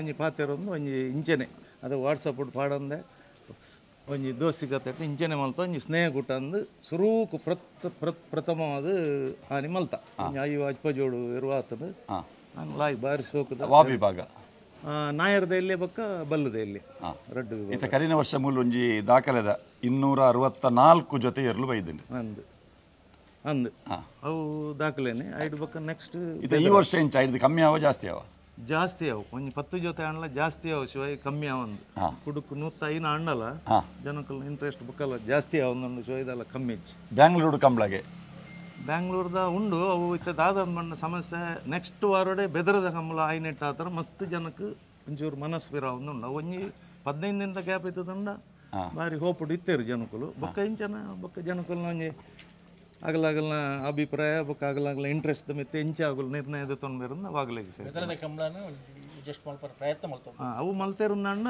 ಒಂಜಿ ಪಾತೆರೊಂದು ಒಂಜಿ ಇಂಚೆನೆ ಅದು ವಾಟ್ಸಪ್ ಪಾಡಂದೆ ಒಂಜಿ ದೋಸ್ತಿ ಕತೆ ಇಂಚೆನೆ ಮಲ್ತ ಒಂಜಿ ಸ್ನೇಹಕೂಟ ಅಂದು ಸುರೂಕು ಪ್ರಥಮವಾದ ಆನಿ ಮಲ್ತ ಅಯ್ಯೋ ಅಜ್ಪಜೋಡು ಇರುವಾತನು ನಾನು ಲಾಯ್ ಬಾರಿ ಸೋಕದ ವಿಭಾಗ ನಾಯರ್ದ ಎಲ್ಲಿ ಬೊಕ್ಕ ಬಲ್ಲದ ಎಲ್ಲಿ ರಡ್ಡು ಈತ ಕರಿನ ವರ್ಷ ಮೂಲ ಒಂಜಿ ದಾಖಲೆದ 264 ಜೊತೆ ಎರಲು ಬೈದಿನಿ ಅಂದು ಅವು ದಾಖಲೆನೆ ಐದು ಬೊಕ್ಕ ನೆಕ್ಸ್ಟ್ ಈ ವರ್ಷ ಇಂಚ ಐದು ಕಮ್ಮಿ ಆವ ಜಾಸ್ತಿ ಅವು ಒಂಜಿ 10 ಜೊತೆ ಅಣ್ಣಲ ಜಾಸ್ತಿ ಅವು ಶಿವಾಯಿ ಕಮ್ಮಿ ಅವಂದು ಕುಡುಕು 105 ಅಣ್ಣಲ ಜನಕ್ಕಲ್ಲ ಇಂಟ್ರೆಸ್ಟ್ ಬೊಕ್ಕಲ್ಲ ಜಾಸ್ತಿ ಅವೊಂದು ಶಿವಾಯಿದಲ್ಲ ಕಮ್ಮಿ ಇಚ್ಚಿ ಬ್ಯಾಂಗ್ಳೂರು ಕಂಬಳಗೆ ಬ್ಯಾಂಗ್ಳೂರ್ದ ಉಂಡು ಅವು ಇತ್ತ ದಾದಂದು ಮಣ್ಣ ಸಮಸ್ಯೆ ನೆಕ್ಸ್ಟ್ ವಾರಡೆ ಬೆದರದ ಕಂಬಳ ಆಯ್ನೆಟ್ ಆತರ ಮಸ್ತ್ ಜನಕ್ಕೆ ಒಂಚೂರು ಮನಸ್ವಿರ ಒಂದು ಒಂಜಿ 15 ದಿನದ ಗ್ಯಾಪ್ ಇತ್ತದಂಡ ಬಾರಿ ಹೋಪುಡು ಇತ್ತೇರು ಜನಕ್ಕಲು ಬೊಕ್ಕ ಇಂಚನ ಬೊಕ್ಕ ಜನಕ್ಕಲ್ನ ಒಂಜಿ ಆಗಲಾಗಲ್ನ ಅಭಿಪ್ರಾಯ ಬೊಕ್ಕ ಆಗಲಾಗಲ ಇಂಟ್ರೆಸ್ಟ್ ಮಿತ್ತೆ ಇಂಚ ಆಗಲು ನಿರ್ಣಯದ ತೊಂಬೆರನ್ನ ಅವಾಗಲೇಗೆ ಸೇರಿ ಅವು ಮಲ್ತೇರಂದಂಡ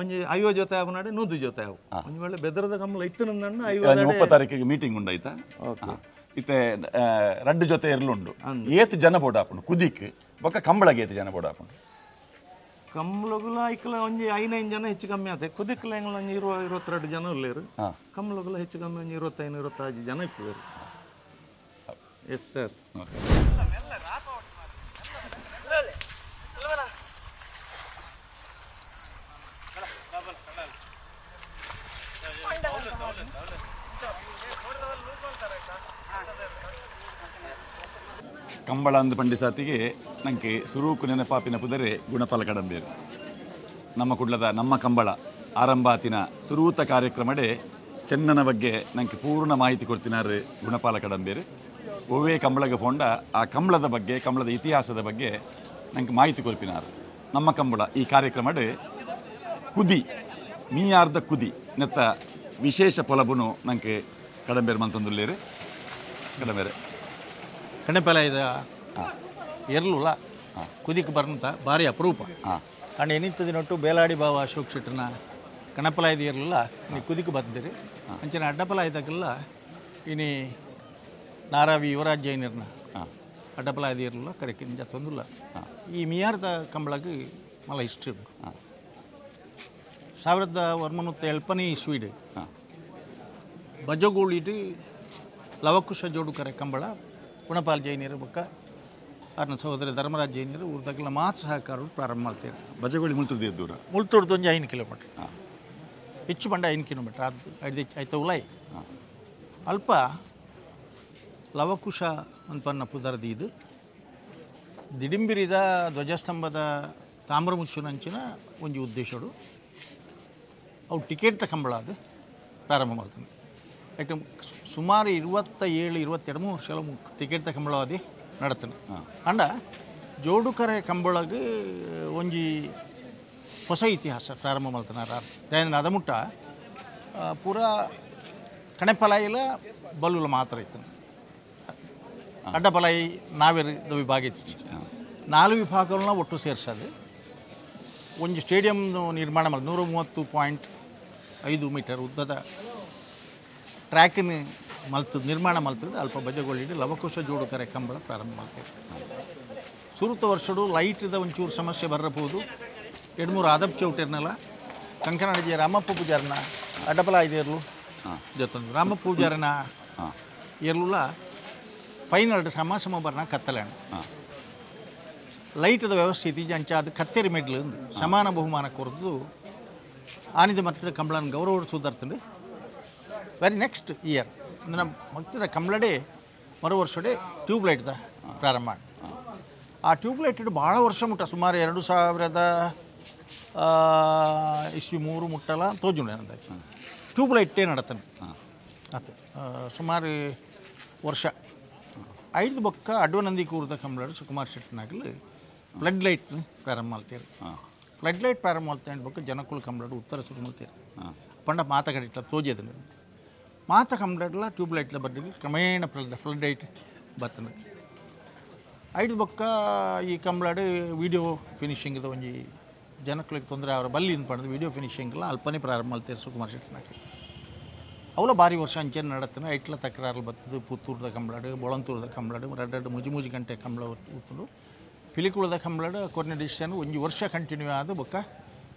ಒಂಜಿ 5 ಜೊತೆ ಅವನಾಡಿ 100 ಜೊತೆ ಅವು ಒಂಜಿ ವೇಳೆ ಬೆದರದ ಕಂಬಳ ಇತ್ತನಂದಂಡ 30 ತಾರೀಕಿಗೆ ಮೀಟಿಂಗ್ ಉಂಡಾಯ್ತಾ ಓಕೆ ಇತ್ತೆ ರಡ್ಡು ಜೊತೆ ಎರಲುಂಡು ಏತ್ ಜನ ಬೋಡಾಪುಂಡು ಕುದಿಕ್ ಬೊಕ್ಕ ಕಂಬಳಗೆ ಏತ್ ಜನ ಬೋಡಾಪುಂಡು ಕಂಬಳಗುಲ ಐಕಲ ಒಂಜಿ 5 ಜನ ಹೆಚ್ಚು ಕಮ್ಮಿ ಆತ ಕುದಿಕ್ಲ ಎಂಗ್ಲ ಒಂಜಿ 22 ಜನ ಉಳ್ಳೇರು ಕಂಬಳಗುಲ ಹೆಚ್ಚು ಕಮ್ಮಿ ಒಂಜಿ 25 26 ಜನ ಇಪ್ಪುವೇರು ಎಸ್ ಸರ್ ಕಂಬಳ ಅಂದು ಪಂಡಿಸಾತಿಗೆ ನನಗೆ ಸುರೂಕು ನೆನಪಾಪಿನ ಪುದರೆ ಗುಣಪಾಲ ಕಡಂಬೇರು ನಮ್ಮ ಕುಡ್ಲದ ನಮ್ಮ ಕಂಬಳ ಆರಂಭಾತಿನ ಸುರೂತ ಕಾರ್ಯಕ್ರಮಡೆ ಚೆನ್ನನ ಬಗ್ಗೆ ನನಗೆ ಪೂರ್ಣ ಮಾಹಿತಿ ಕೊಡ್ತಿನಾರು ಗುಣಪಾಲ ಕಡಂಬೇರು ಒವ್ವೇ ಕಂಬಳಗೆ ಪೋಂಡ ಆ ಕಂಬಳದ ಬಗ್ಗೆ ಕಂಬಳದ ಇತಿಹಾಸದ ಬಗ್ಗೆ ನನಗೆ ಮಾಹಿತಿ ಕೊಲ್ಪಿನಾರು ನಮ್ಮ ಕಂಬಳ ಈ ಕಾರ್ಯಕ್ರಮಡೆ ಕುದಿ ಮೀಯಾರ್ದ ಕುದಿ ನೆತ್ತ ವಿಶೇಷ ಪೊಲಬುನು ನನಗೆ ಕಡಂಬೇರು ಮಂತಂದುಲ್ಲೇರು ಕಡಂಬೇರೆ ಕಣೆಪೆಲಾಯ್ದ ಎರಲುಲ ಕುದಿಕ್ ಬರ್ನಂತ ಭಾರಿ ಅಪರೂಪ ಅಂಡ್ ಎನಿತ್ತದಿನೊಟ್ಟು ಬೇಲಾಡಿ ಬಾವ ಅಶೋಕ್ ಶೆಟ್ಟರ್ನ ಕಣಪಲಾಯ್ದ ಇರಲಿಲ್ಲ ಇನ್ನು ಕುದಿಕ್ ಬರ್ದಿರಿ ಅಂಚನೆ ಅಡ್ಡಪಲಾಯ್ದಾಗೆಲ್ಲ ಇನಿ ನಾರಾವಿ ಯುವರಾಜ್ ಜೈನರ್ನ ಅಡ್ಡಪಲಾಯ್ದ ಇರಲಿಲ್ಲ ಕರೆಕ್ಟ್ ನಿಜ ತೊಂದಿಲ್ಲ ಈ ಮಿಯಾರ್ದ ಕಂಬಳಕ್ಕೆ ಮಲ ಹಿಸ್ಟ್ರಿ ಉಂಟು 1970 ಇಸ್ವಿಡ್ ಬಜಗೋಳಿಟ್ಟು ಲವಕುಶ ಜೋಡು ಕರೆ ಕಂಬಳ ಗುಣಪಾಲ್ ಜೈನರು ಬೊಕ್ಕ ಅವ್ರನ್ನ ಸಹೋದರ ಧರ್ಮರಾಜ್ ಜೈನರು ಊರ್ದಾಗೆಲ್ಲ ಮಾತು ಸಹಕಾರರು ಪ್ರಾರಂಭ ಮಾಡ್ತೇವೆ ಬಜಗೋಳಿ ಮುಳ್ತುರ್ದು ದೂರ ಮುಳ್ತುರ್ದು ಒಂದು 5 ಕಿಲೋಮೀಟ್ರ್ ಹೆಚ್ಚು ಬಂಡ 5 ಕಿಲೋಮೀಟ್ರ್ ಅದು ಆಯ್ತು ಉಲೈ ಅಲ್ಪ ಲವಕುಶ ಅನ್ಪನ್ನ ಪುದರ್ದು ಇದು ದಿಡಿಂಬಿರಿದ ಧ್ವಜಸ್ತಂಭದ ತಾಮ್ರ ಮುಚ್ಚುನಂಚಿನ ಒಂಜಿ ಉದ್ದೇಶಡು ಅವು ಟಿಕೆಟ್ ತಗೊಂಬಳ ಅದು ಪ್ರಾರಂಭ ಮಾಡ್ತೀನಿ ಯಾಕೆ ಸುಮಾರು 27-22 ವರ್ಷಗಳ ಟಿಕೆಟ್ ತಗೊಂಬಳವಾದಿ ನಡತಾನೆ ಅಂಡ ಜೋಡುಕರೆ ಕಂಬಳಗೆ ಒಂಜಿ ಹೊಸ ಇತಿಹಾಸ ಪ್ರಾರಂಭ ಮಾಡ್ತಾರ ಯಾಕಂದ್ರೆ ಅದಮುಟ್ಟ ಪೂರ ಕಣೆಪಲಾಯಿಲ ಬಲ್ಲುಲ ಮಾತ್ರ ಇತ್ತು ಅಡ್ಡಪಲಾಯಿ ನಾವೇರು ವಿಭಾಗ ಇತ್ತು 4 ವಿಭಾಗಗಳನ್ನ ಒಟ್ಟು ಸೇರಿಸೋದು ಒಂದು ಸ್ಟೇಡಿಯಂ ನಿರ್ಮಾಣ ಮಾಡಿ 130.5 ಮೀಟರ್ ಉದ್ದದ ಟ್ರ್ಯಾಕಿನ ನಿರ್ಮಾಣ ಮಲ್ತದ್ದು ಅಲ್ಪ ಬಜೆಗೊಳ್ಳಿಟ್ಟು ಲವಕುಶ ಜೋಡುಕರೆ ಕಂಬಳ ಪ್ರಾರಂಭ ಮಾಡ್ತೇವೆ. ಸುರುತ ವರ್ಷಡು ಲೈಟ್ದ ಒಂಚೂರು ಸಮಸ್ಯೆ ಬರಬಹುದು. 2-3 ಆದಪ್ ಚೌಟರ್ನೆಲ್ಲ ಕಂಕನಾಡಿಗೆ ರಾಮಪ್ಪ ಪೂಜಾರನ ಅಡ್ಡಪಲಾಯ್ದು ಏರ್ಲು ಜೊತೆ ರಾಮಪ್ಪ ಪೂಜಾರನ ಏರ್ಲುಲ ಫೈನಲ್ ಸಮ ಬರ್ನ ಕತ್ತಲೆಣ್ಣ ಲೈಟ್ದ ವ್ಯವಸ್ಥೆ ಇತ್ತೀಚೆ ಅಂಚ ಅದು ಕತ್ತೇರಿ ಮೆಡ್ಲು ಸಮಾನ ಬಹುಮಾನ ಕೊರದು ಆನಿದ ಮಟ್ಟದ ಕಂಬಳನ ಗೌರವ ಸುಧಾರ್ತಂಡು ವೆರಿ ನೆಕ್ಸ್ಟ್ ಇಯರ್ ನಮ್ಮ ಮಕ್ಕಳ ಕಂಬಳಡೆ ಮರು ವರ್ಷಡೆ ಟ್ಯೂಬ್ಲೈಟ್ದ ಪ್ರಾರಂಭ ಮಾಡಿ ಆ ಟ್ಯೂಬ್ಲೈಟ್ ಭಾಳ ವರ್ಷ ಮುಟ್ಟ ಸುಮಾರು 2003 ಮುಟ್ಟಲ ತೋಜುಂಡೆ ಅಂದ ಟ್ಯೂಬ್ಲೈಟೇ ನಡತಾನೆ ಆತ ಸುಮಾರು ವರ್ಷ 5 ಬೊಕ್ಕ ಅಡ್ವನಂದಿ ಕೂರದ ಕಂಬಳ ಸುಕುಮಾರ್ ಶೆಟ್ಟಿನಾಗಲಿ ಫ್ಲಡ್ ಲೈಟ್ ಪ್ರಾರಂಭ ಮಾಡ್ತೀರಿ. ಫ್ಲಡ್ ಲೈಟ್ ಪ್ರಾರಂಭ ಮಾಡ್ತಾ ಬೊಕ್ಕ ಜನಕ್ಕಳು ಕಂಬಳ ಉತ್ತರ ಶುರು ಮಾಡ್ತೀರಿ ಪಂಡ ಮಾತಗಡಿಟ್ಲ ತೋಜದ ಮಾತ ಕಂಬಳ ಟ್ಯೂಬ್ಲೈಟ್ಲ ಬಡ್ಡಿಗೆ ಕ್ರಮೇಣ ಫ್ಲಡ್ ಲೈಟ್ ಬರ್ತದೆ. 5 ಬೊಕ್ಕ ಈ ಕಂಬಳಾಡು ವೀಡಿಯೋ ಫಿನಿಷಿಂಗ್ದ ಒಂಜಿ ಜನಕ್ಕಳಿಗೆ ತೊಂದರೆ ಅವರ ಬಲ್ಲಿಂದ ಪಡೆದು ವೀಡಿಯೋ ಫಿನಿಷಿಂಗ್ಲ ಅಲ್ಪನೇ ಪ್ರಾರಂಭ ಮಾಡ್ತೀರಿ ಸುಕುಮಾರ್ ಶೆಟ್ಟಿನಾಗಲಿ ಅವಲ ಭಾರಿ ವರ್ಷ ಅಂಚೆನ ನಡತ್ತನ ಐಟ್ಲ ತಕರಾರು ಬರ್ತದೆ. ಪುತ್ತೂರದ ಕಂಬಳಾಡು ಬೊಳಂತೂರದ ಕಂಬಳಾಡು 2 ಮುಜಿ ಗಂಟೆ ಕಂಬಳ ಉತ್ತುಂಡು ಪಿಲಿಕುಳದ ಕಂಬಳಾಡು ಕೊನೆ ಡಿಸಿಷನ್ 1 ವರ್ಷ ಕಂಟಿನ್ಯೂ ಆದ ಬೊಕ್ಕ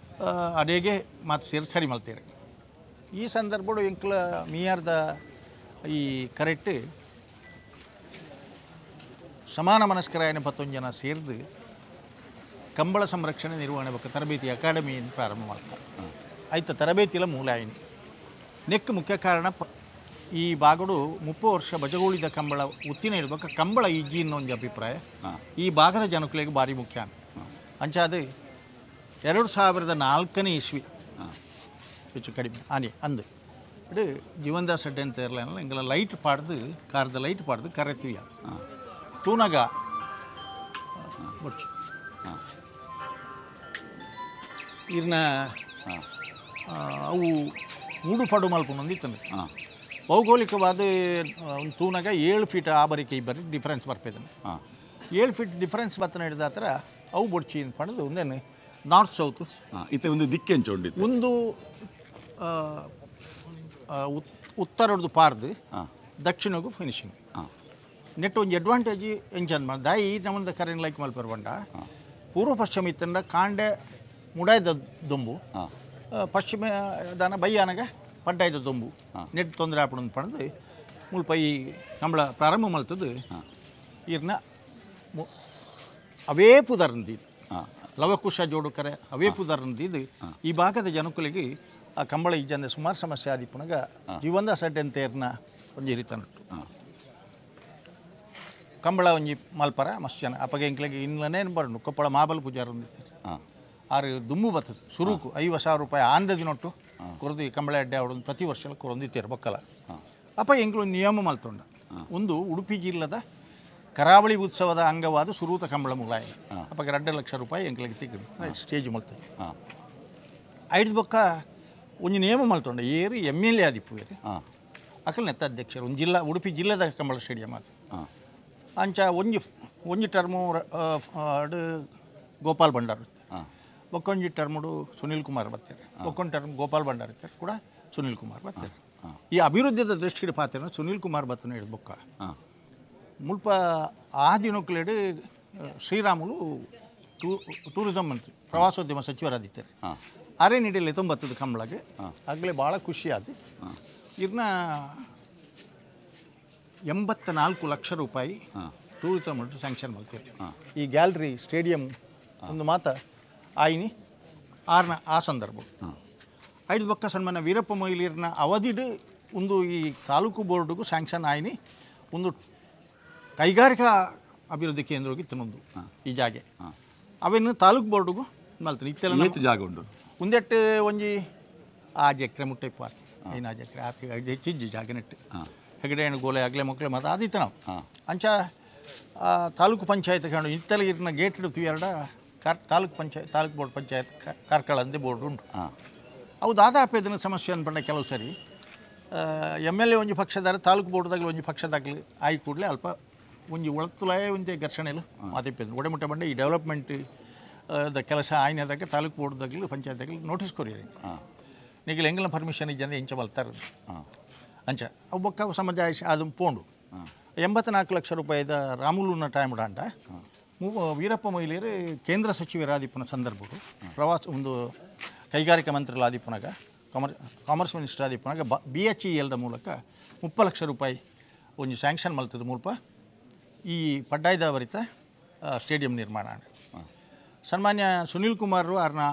ಅದೇಗೆ ಮಾತು ಸೇರಿ ಸರಿ ಮಲ್ತೇವೆ. ಈ ಸಂದರ್ಭಡು ಎಂಕ್ಲ ಮೀಯಾರ್ದ ಈ ಕರೆಕ್ಟ್ ಸಮಾನ ಮನಸ್ಕರಾಯನ 11 ಜನ ಸೇರಿದು ಕಂಬಳ ಸಂರಕ್ಷಣೆ ನಿರ್ವಹಣೆ ಬಗ್ಗೆ ತರಬೇತಿ ಅಕಾಡೆಮಿಯನ್ನು ಪ್ರಾರಂಭ ಮಾಡ್ತಾರೆ. ಆಯ್ತು ತರಬೇತಿಲ ಮೂಲ ಆಯ್ತು ನೆಕ್ ಮುಖ್ಯ ಕಾರಣ ಈ ಭಾಗಡು 30 ವರ್ಷ ಬಜಗೋಳಿದ ಕಂಬಳ ಉತ್ತಿನ ಇರ್ಬೇಕು ಕಂಬಳ ಇಜ್ಜಿ ಅನ್ನೋ ಅಭಿಪ್ರಾಯ ಈ ಭಾಗದ ಜನಕ್ಕಳಿಗೆ ಭಾರಿ ಮುಖ್ಯ ಅಂಚಾದ 2004ನೇ ಇಸ್ವಿ ಹೆಚ್ಚು ಕಡಿಮೆ ಆನೆ ಅಂದು ಇದು ಜೀವನದಾಸ್ ಅಡ್ಡೆ ಅಂತ ಇರಲಿಲ್ಲ ಹಿಂಗೆಲ್ಲ ಲೈಟ್ ಪಾಡ್ದು ಕಾರ್ದ ಲೈಟ್ ಪಾಡ್ದು ಕರೆತೀವಿ ತೂನಾಗ ಬಡ್ಚು ಇರ್ನ ಅವು ಮೂಡು ಪಡು ಮಲ್ಪೊಂದಿತ್ತಂದು ಭೌಗೋಳಿಕವಾದ ಒಂದು ತೂನಾಗ 7 ಫೀಟ್ ಆಬರಿಕೆ ಇಬ್ಬರಿ ಡಿಫ್ರೆನ್ಸ್ ಬರ್ಪೇದನು 7 ಫೀಟ್ ಡಿಫ್ರೆನ್ಸ್ ಬತ್ತನ ಹಿಡಿದ ಹತ್ರ ಅವು ಬೊಡ್ಚಿ ಪಡೆದು ಒಂದೇನು ನಾರ್ತ್ ಸೌತ್ ಇತ್ತೆ ಒಂದು ದಿಕ್ಕೆಂಚೊಂಡಿತ್ತು ಒಂದು ಉತ್ತರದ್ದು ಪಾರ್ದು ದಕ್ಷಿಣಗೂ ಫಿನಿಶಿಂಗ್ ನೆಟ್ ಒಂದು ಅಡ್ವಾಂಟೇಜ್ ಎಂಜಾನ್ ಮಾಡಿ ದಾಯಿ ನಮ್ಮದು ಕರೆಂಟ್ ಲೈಕ್ ಮಲ್ಪರ್ ಬಂಡ ಪೂರ್ವ ಪಶ್ಚಿಮ ಇತ್ತಂಡ ಕಾಂಡೆ ಮುಡಾಯ್ದ ದೊಂಬು ಪಶ್ಚಿಮ ದಾನ ಬಯ್ಯಾನಾಗ ಪಡ್ಡಾಯ್ದ ದೊಂಬು ನೆಟ್ ತೊಂದರೆ ಆಪಣಂದು ಪಡೆದು ಮುಲ್ಪ ಈ ಕಂಬಳ ಪ್ರಾರಂಭ ಮಲ್ತದ್ದು ಇರ್ನ ಅವೇ ಪುದರ್ಂದಿದ್ದು ಲವಕುಶ ಜೋಡುಕರೆ ಅವೇ ಪುದರ್ಂದಿದ್ದು ಈ ಭಾಗದ ಜನಕ್ಕಳಿಗೆ ಆ ಕಂಬಳ ಇಜ್ಜಂದ ಸುಮಾರು ಸಮಸ್ಯೆ ಆದಿಪ್ಪನಾಗ ಜೀವಂದ ಸಡ್ಡೆ ಅಂತ ಇರ್ನ ಒಂಜಿ ಹಿರಿತನಟ್ಟು ಕಂಬಳ ಒಂಜಿ ಮಲ್ಪರ ಮಸ್ತ್ ಜನ ಅಪ್ಪಗೆ ಇಂಕ್ಲಿಗೆ ಇನ್ನೇನು ಬರೋಣ ಕೊಪ್ಪಳ ಮಾಬಲ್ ಪೂಜಾರ ಆರು ದುಮ್ಮು ಬರ್ತದೆ ಸುರುಕು 50,000 ರೂಪಾಯಿ ಆಂದದಿನೊಟ್ಟು ಕೊರದು ಕಂಬಳ ಅಡ್ಡೆ ಅವಡೊಂದು ಪ್ರತಿ ವರ್ಷ ಕೊರೊಂದಿತ್ತೀರು ಬಕ್ಕಲ ಅಪ್ಪ ಎಂಕ್ಲು ನಿಯಮ ಮಲ್ತೊಂಡ ಒಂದು ಉಡುಪಿ ಜಿಲ್ಲದ ಕರಾವಳಿ ಉತ್ಸವದ ಅಂಗವಾದ ಸುರೂತ ಕಂಬಳ ಮುಲಾಯ ಅಪ್ಪಗೆ 2 ಲಕ್ಷ ರೂಪಾಯಿ ಎಂಕ್ಲಿಗೆ ತೆಗೆದು ಸ್ಟೇಜ್ ಮಲ್ತದೆ 5 ಬೊಕ್ಕ ಒಂದು ನಿಯಮ ಮಲ್ತೊಂಡ ಏರಿ MLA ಆದಿಪ್ಪು ಏರಿ ಅಕಲ್ ನೆತ್ತ ಅಧ್ಯಕ್ಷರು ಒಂದು ಜಿಲ್ಲಾ ಉಡುಪಿ ಜಿಲ್ಲೆದ ಕಂಬಳ ಸ್ಟೇಡಿಯಂ ಅದು ಅಂಚ ಒಂಜಿ ಟರ್ಮು ಗೋಪಾಲ್ ಭಂಡಾರ ಬೊಕ್ಕೊಂಜಿ ಟರ್ಮುಡು ಸುನೀಲ್ ಕುಮಾರ್ ಬರ್ತಾರೆ ಬೊಕ್ಕೊಂದು ಟರ್ಮ್ ಗೋಪಾಲ್ ಭಂಡಾರ ಇರ್ತಾರೆ ಕೂಡ ಸುನೀಲ್ ಕುಮಾರ್ ಬರ್ತಾರೆ ಈ ಅಭಿವೃದ್ಧಿಯ ದೃಷ್ಟಿಗೆ ಪಾತ್ರ ಸುನೀಲ್ ಕುಮಾರ್ ಬತ್ತನ ಹಿಡಿದು ಬೊಕ್ಕ ಮುಲ್ಪ ಆ ದಿನಕ್ಕಲೇಡು ಶ್ರೀರಾಮುಲು ಟೂರಿಸಂ ಮಂತ್ರಿ ಪ್ರವಾಸೋದ್ಯಮ ಸಚಿವರಾದಿದ್ದಾರೆ ಅರೆ ನಿಡಿಯಲ್ಲಿ 90 ಕಂಬಳಗೆ ಆಗಲೇ ಭಾಳ ಖುಷಿ ಆದ ಇದನ್ನ 84 ಲಕ್ಷ ರೂಪಾಯಿ ಟೂರಿಸಂ ಸ್ಯಾಂಕ್ಷನ್ ಮಾಡ್ತೀವಿ. ಈ ಗ್ಯಾಲರಿ ಸ್ಟೇಡಿಯಂ ಒಂದು ಮಾತ ಆಯ್ನಿ ಆ ಸಂದರ್ಭ 5 ಬೊಕ್ಕ ಸನ್ಮಾನ ವೀರಪ್ಪ ಮೊಯ್ಲಿಯರ್ನ ಅವಧಿಡು ಒಂದು ಈ ತಾಲೂಕು ಬೋರ್ಡ್ಗೂ ಸ್ಯಾಂಕ್ಷನ್ ಆಯ್ನಿ ಒಂದು ಕೈಗಾರಿಕಾ ಅಭಿವೃದ್ಧಿ ಕೇಂದ್ರಕ್ಕೆ ತಿನ್ನೊಂದು ಈ ಜಾಗೆ ಅವೇನು ತಾಲೂಕು ಬೋರ್ಡ್ಗೂ ಮಲ್ತೀನಿ ಇತ್ತೆಲ್ಲ ಜಾಗ ಉಂಟು ಒಂದೆಟ್ಟು ಒಂಜಿ 5 ಎಕರೆ ಮುಟ್ಟೆ ಪಾರ್ತಿ 5 ಎಕರೆ ಹೆಚ್ಚಿಜ್ಜಿ ಜಾಗ ನೆಟ್ಟು ಹೆಗಡೆ ಹೆಣ್ಣು ಗೋಲೆ ಆಗಲೇ ಮಕ್ಕಳು ಮತ್ತು ಆದಿತ್ತು ನಾವು ಅಂಚ ಆ ತಾಲೂಕು ಪಂಚಾಯತ್ ಕಾಣು ಇತ್ತಲಿಗಿನ ಗೇಟ್ ಇಡ್ತು ತಾಲೂಕು ಬೋರ್ಡ್ ಪಂಚಾಯತ್ ಕಾರ್ಕಳ ಅಂತ ಬೋರ್ಡ್ ಉಂಟು. ಅವು ದಾದಾಪೇದನ ಸಮಸ್ಯೆ ಅನ್ಪಂಡ ಕೆಲವು ಸರಿ MLA ಒಂಜಿ ಪಕ್ಷದಾರ ತಾಲೂಕು ಬೋರ್ಡ್ದಾಗಲಿ ಒಂಜಿ ಪಕ್ಷದಾಗಲಿ ಆಯ್ಕೆ ಕೂಡಲೇ ಅಲ್ಪ ಒಂಜಿ ಒಳತುಲಾಯ ಒಂದೇ ಘರ್ಷಣೆಲು ಮಾತಿಪ್ಪೇದು ಒಡೆಮುಟ್ಟ ಬಂಡೆ ಈ ಡೆವಲಪ್ಮೆಂಟ್ ದ ಕೆಲಸ ಆಯ್ನದಾಗ ತಾಲೂಕು ಬೋರ್ಡ್ದಾಗಲಿ ಪಂಚಾಯತ್ದಾಗಲಿ ನೋಟಿಸ್ ಕೊರಿಯರಿ ನೀಗಲು ಎಂಗೆಲ್ಲ ಪರ್ಮಿಷನ್ ಇಜ್ಜಂದ ಎಂಚ ಬಲ್ತಾರೆ ಅಂಚ ಅವು ಬೊಕ್ಕ ಸಮಾಜ ಅದು ಪೋಂಡು 84 ಲಕ್ಷ ರೂಪಾಯಿದ ರಾಮುಲುನ ಟೈಮ್ ಡಾಂಡ ವೀರಪ್ಪ ಮೊಯ್ಲಿಯರು ಕೇಂದ್ರ ಸಚಿವರಾದಿಪ್ಪನ ಸಂದರ್ಭಗಳು ಪ್ರವಾಸ ಒಂದು ಕೈಗಾರಿಕಾ ಮಂತ್ರಿಗಳಾದಿಪ್ಪನಾಗ ಕಾಮರ್ಸ್ ಮಿನಿಸ್ಟರ್ ಆದಿಪ್ಪನಾಗ BHEL ಮೂಲಕ 30 ಲಕ್ಷ ರೂಪಾಯಿ ಒಂದು ಸ್ಯಾಂಕ್ಷನ್ ಮಲ್ತದ ಮೂಲಕ ಈ ಪಡ್ಡಾಯ್ದ ಭರಿತ ಸ್ಟೇಡಿಯಂ ನಿರ್ಮಾಣ ಸನ್ಮಾನ್ಯ ಸುನೀಲ್ ಕುಮಾರ್ ಅವ್ರನ್ನ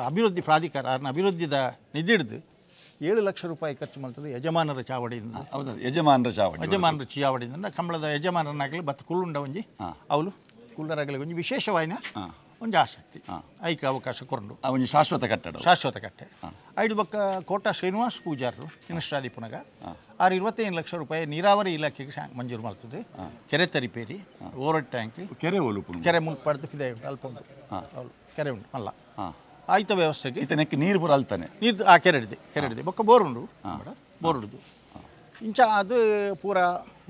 ಅಭಿವೃದ್ಧಿ ಪ್ರಾಧಿಕಾರ ಅವ್ರನ್ನ ಅಭಿವೃದ್ಧಿದ ನಿಧಿ ಹಿಡಿದು 7 ಲಕ್ಷ ರೂಪಾಯಿ ಖರ್ಚು ಮಾಡ್ತದೆ ಯಜಮಾನರ ಚಾವಡಿಯಿಂದ. ಹೌದು, ಯಜಮಾನರ ಚಾವಡಿಯಿಂದ ಕಂಬಳದ ಯಜಮಾನರನ್ನಾಗಲಿ ಮತ್ತು ಕುಳ್ಳುಂಡ ಒಂಜಿ ಅವಳು ಕುಳ್ಳರಾಗಲಿ ಒಂಜಿ ವಿಶೇಷವಾಯಿನ ಒಂಜಿ ಆಸಕ್ತಿ ಐಕೆ ಅವಕಾಶ ಕೊರಂಡು ಒಂಜಿ ಶಾಶ್ವತ ಕಟ್ಟಡ ಐದು ಬಕ್ಕ ಕೋಟ ಶ್ರೀನಿವಾಸ್ ಪೂಜಾರರು ಮಿನಿಸ್ಟ್ರಾದಿಪ್ಪನಾಗ 25 ಲಕ್ಷ ರೂಪಾಯಿ ನೀರಾವರಿ ಇಲಾಖೆಗೆ ಮಂಜೂರು ಮಾಡ್ತದೆ. ಕೆರೆ ತರಿಪೇರಿ ಓವರ್ ಟ್ಯಾಂಕ್ ಕೆರೆ ಮುಲ್ಪಾಡ್ದು ಇದೆ ಅಲ್ಪ ಉಂಟು ಕೆರೆ ಉಂಟು ಅಲ್ಲ ಆಯ್ತ ವ್ಯವಸ್ಥೆಗೆ ಇತನಕ್ಕೆ ನೀರು ಪೂರ ಅಲ್ತಾನೆ ನೀರು ಆ ಕೆರೆ ಹಿಡಿದೆ ಬೊಕ್ಕ ಬೋರ್ ಹಿಡಿದು ಇಂಚ ಅದು ಪೂರ